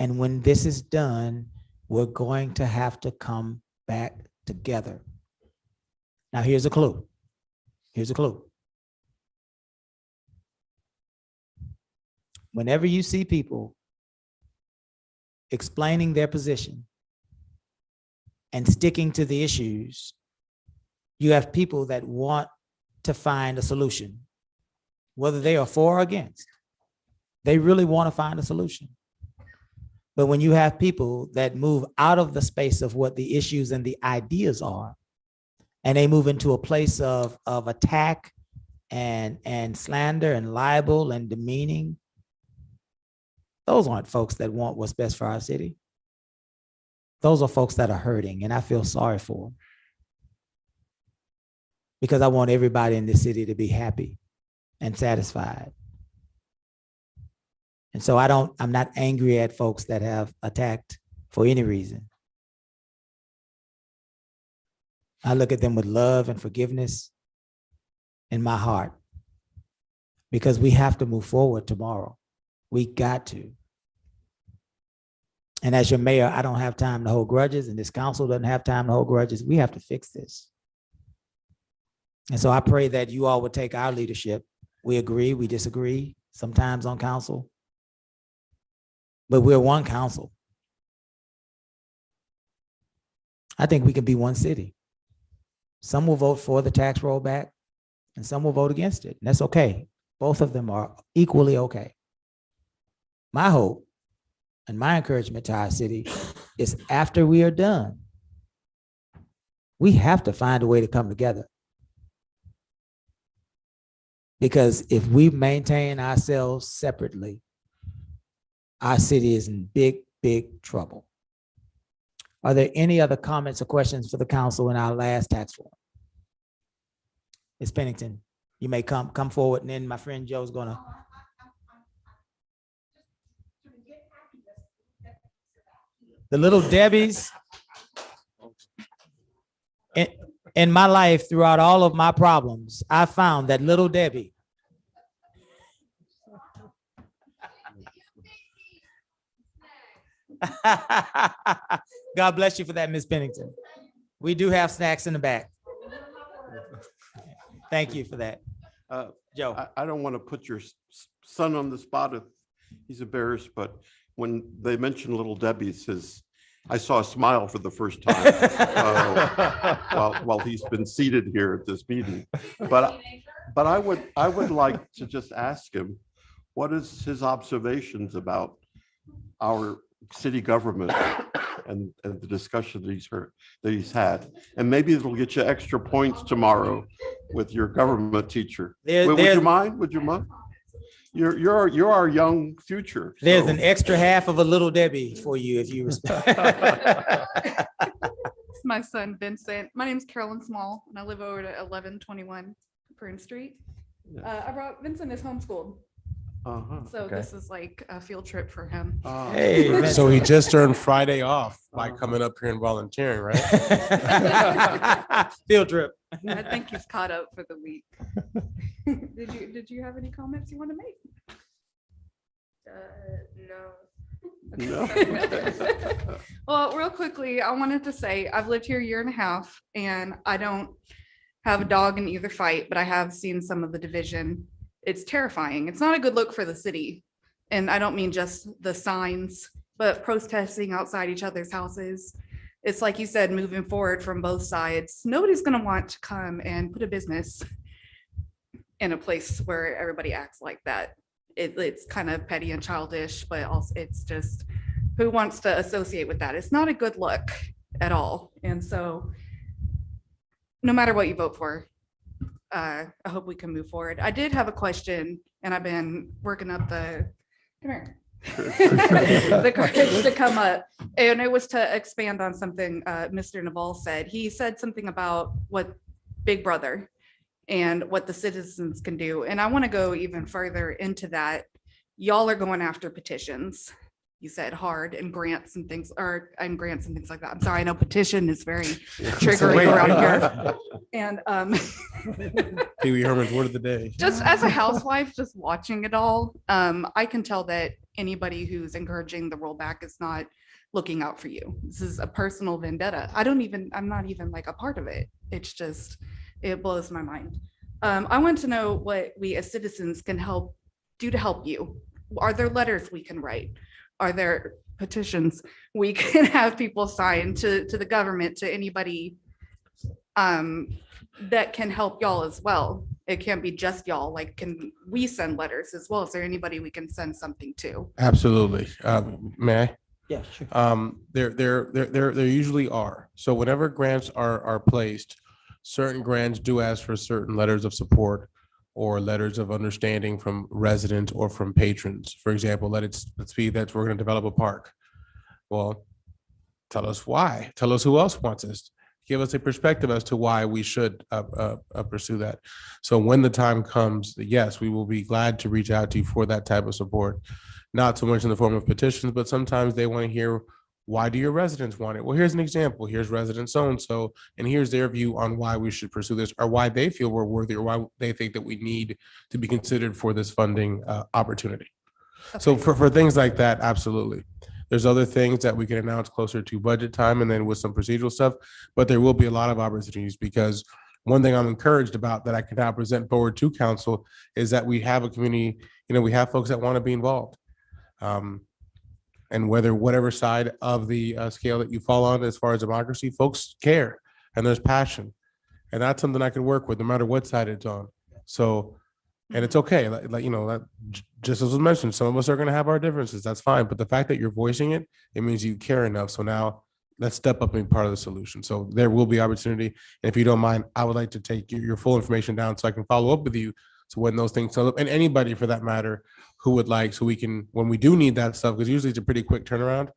And when this is done, we're going to have to come back together. Now, here's a clue. Here's a clue. whenever you see people explaining their position and sticking to the issues, you have people that want to find a solution, whether they are for or against. They really want to find a solution. But when you have people that move out of the space of what the issues and the ideas are, and they move into a place of attack and slander and libel and demeaning, those aren't folks that want what's best for our city. Those are folks that are hurting, and I feel sorry for them. Because I want everybody in this city to be happy and satisfied. And so I'm not angry at folks that have attacked for any reason. I look at them with love and forgiveness in my heart, because we have to move forward tomorrow. We got to. And as your mayor, I don't have time to hold grudges, and this council doesn't have time to hold grudges. We have to fix this. And so I pray that you all would take our leadership. We agree, we disagree sometimes on council, but we're one council. I think we can be one city. Some will vote for the tax rollback and some will vote against it. And that's okay. Both of them are equally okay. My hope and my encouragement to our city is, after we are done, we have to find a way to come together. Because if we maintain ourselves separately, our city is in big, big trouble. Are there any other comments or questions for the council in our last tax form? Ms. Pennington, you may come forward, and then my friend Joe's gonna. The little Debbies in my life, throughout all of my problems, I found that little Debbie. God bless you for that, Ms. Pennington. We do have snacks in the back. Thank you for that. Joe. I don't want to put your son on the spot if he's embarrassed, but when they mentioned Little Debbie's, I saw a smile for the first time while he's been seated here at this meeting. But I would like to just ask him, what is his observations about our city government and the discussion that he's had, and maybe it'll get you extra points tomorrow with your government teacher. Would you mind? Would you mind? You're our young future. There's an extra half of a Little Debbie for you if you respect. It's my son Vincent. My name is Carolyn Small, and I live over at 1121 Prune Street. I brought Vincent is homeschooled. So Okay. this is like a field trip for him. Hey, So he just earned Friday off by coming up here and volunteering, right? Field trip. I think he's caught up for the week. Did you have any comments you want to make? No. Well, real quickly, I wanted to say I've lived here a year and a half, and I don't have a dog in either fight, but I have seen some of the division. It's terrifying. It's not a good look for the city. And I don't mean just the signs, but protesting outside each other's houses. It's like you said, moving forward from both sides. Nobody's going to want to come and put a business in a place where everybody acts like that. It's kind of petty and childish, but also it's just, who wants to associate with that? It's not a good look at all. And so no matter what you vote for, I hope we can move forward. I did have a question, and I've been working up the courage to come up, and it was to expand on something Mr. Naval said. He said something about what Big Brother and what the citizens can do, and I want to go even further into that. Y'all are going after petitions. You said hard and grants and things, and grants and things like that. I'm sorry, I know petition is very triggering around here. And Pee Wee Herman's word of the day. just as a housewife, just watching it all, I can tell that anybody who's encouraging the rollback is not looking out for you. This is a personal vendetta. I'm not even like a part of it. It's just, it blows my mind. I want to know what we as citizens can do to help you. are there letters we can write? Are there petitions we can have people sign to the government, to anybody that can help y'all as well? It can't be just y'all. Like, can we send letters as well? Is there anybody we can send something to? Absolutely. May I? Yeah, sure. There usually are. So whenever grants are placed, certain grants do ask for certain letters of support or letters of understanding from residents or from patrons. For example, let's be that we're going to develop a park. Well, tell us why. Tell us who else wants us. Give us a perspective as to why we should pursue that. So when the time comes, yes, we will be glad to reach out to you for that type of support. Not so much in the form of petitions, but sometimes they want to hear, why do your residents want it? Well, here's an example. Here's resident so-and-so, and here's their view on why we should pursue this, or why they feel we're worthy, or why they think that we need to be considered for this funding opportunity. So for things like that, absolutely. There's other things that we can announce closer to budget time and then with some procedural stuff, but there will be a lot of opportunities, because one thing I'm encouraged about that I can now present forward to council is that we have a community, we have folks that want to be involved. And whatever side of the scale that you fall on as far as democracy, folks care and there's passion. And that's something I can work with no matter what side it's on. So, and it's okay. That just as was mentioned, some of us are going to have our differences. That's fine. But the fact that you're voicing it, it means you care enough. So now let's step up and be part of the solution. So there will be opportunity. And if you don't mind, I would like to take your full information down so I can follow up with you. So when those things come up, and anybody for that matter who would like, so we can, when we do need that stuff, because usually it's a pretty quick turnaround,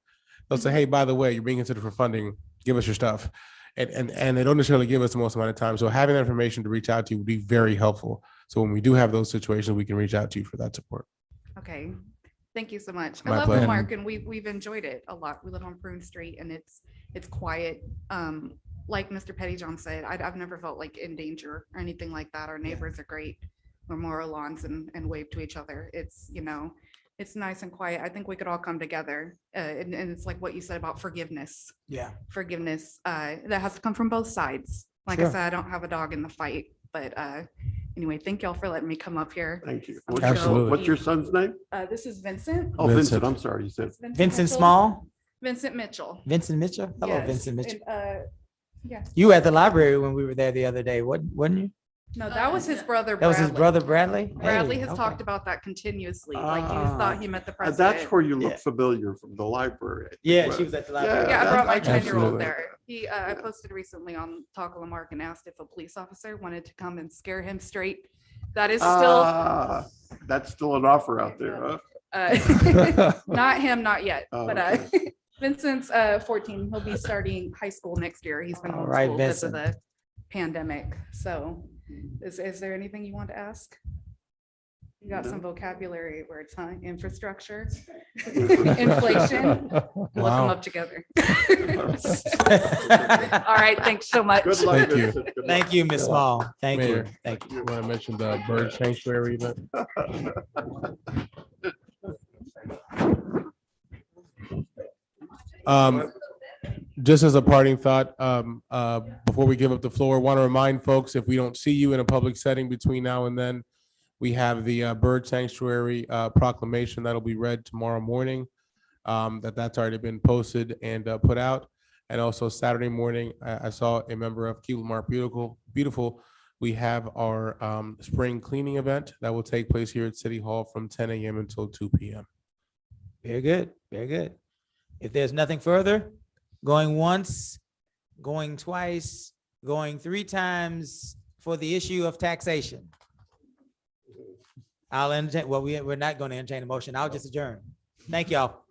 they'll say, hey, by the way, you're being considered for funding, give us your stuff. And they don't necessarily give us the most amount of time. So having that information to reach out to you would be very helpful. So when we do have those situations, we can reach out to you for that support. Okay, thank you so much. My I love pleasure. Lamarck, and we've enjoyed it a lot. We live on Prune Street, and it's quiet. Like Mr. Pettyjohn said, I've never felt like in danger or anything like that. Our neighbors are great. We're mow lawns and wave to each other. It's, it's nice and quiet. I think we could all come together. And it's like what you said about forgiveness. Yeah. Forgiveness that has to come from both sides. Like I Sure. said, I don't have a dog in the fight, but anyway, thank y'all for letting me come up here. Thank you. Absolutely. What's your son's name? This is Vincent. Oh, Vincent, I'm sorry, you said. Vincent Mitchell. Small, Vincent Mitchell. Vincent Mitchell. Hello, Yes, Vincent Mitchell. and, yeah. You were at the library when we were there the other day, wasn't you? No, that was his brother. That was his Bradley. brother Bradley? Bradley Hey, has okay. talked about that continuously. Like he Ah, thought he met the president. That's where you look Yeah. familiar from the library. I think, Yeah, right? she was at the library. Yeah, I brought my that's- 10-year-old Absolutely. there. I posted recently on Talk of Lamarck and asked if a police officer wanted to come and scare him straight. That is still That's still an offer out there, huh? not him, not yet. Oh, But okay. Vincent's 14. He'll be starting high school next year. He's been All right, homeschooled because of Vincent. the pandemic. So is there anything you want to ask? You got some vocabulary words, huh? Infrastructure, inflation. Look them Wow. up together. All right, thanks so much. Good luck. Thank you. Vincent. Good Thank luck. you, Ms. Small. Thank you. Mayor. Thank you. You want to mention the bird sanctuary event? Just as a parting thought, before we give up the floor, want to remind folks, if we don't see you in a public setting between now and then, we have the bird sanctuary proclamation that'll be read tomorrow morning. That's already been posted and put out. And also Saturday morning, I saw a member of Keep Lamarck Beautiful. We have our spring cleaning event that will take place here at City Hall from 10 a.m. until 2 p.m. Very good, very good. If there's nothing further, going once, going twice, going 3 times for the issue of taxation. I'll entertain, well, we're not going to entertain a motion. I'll just adjourn. Thank y'all.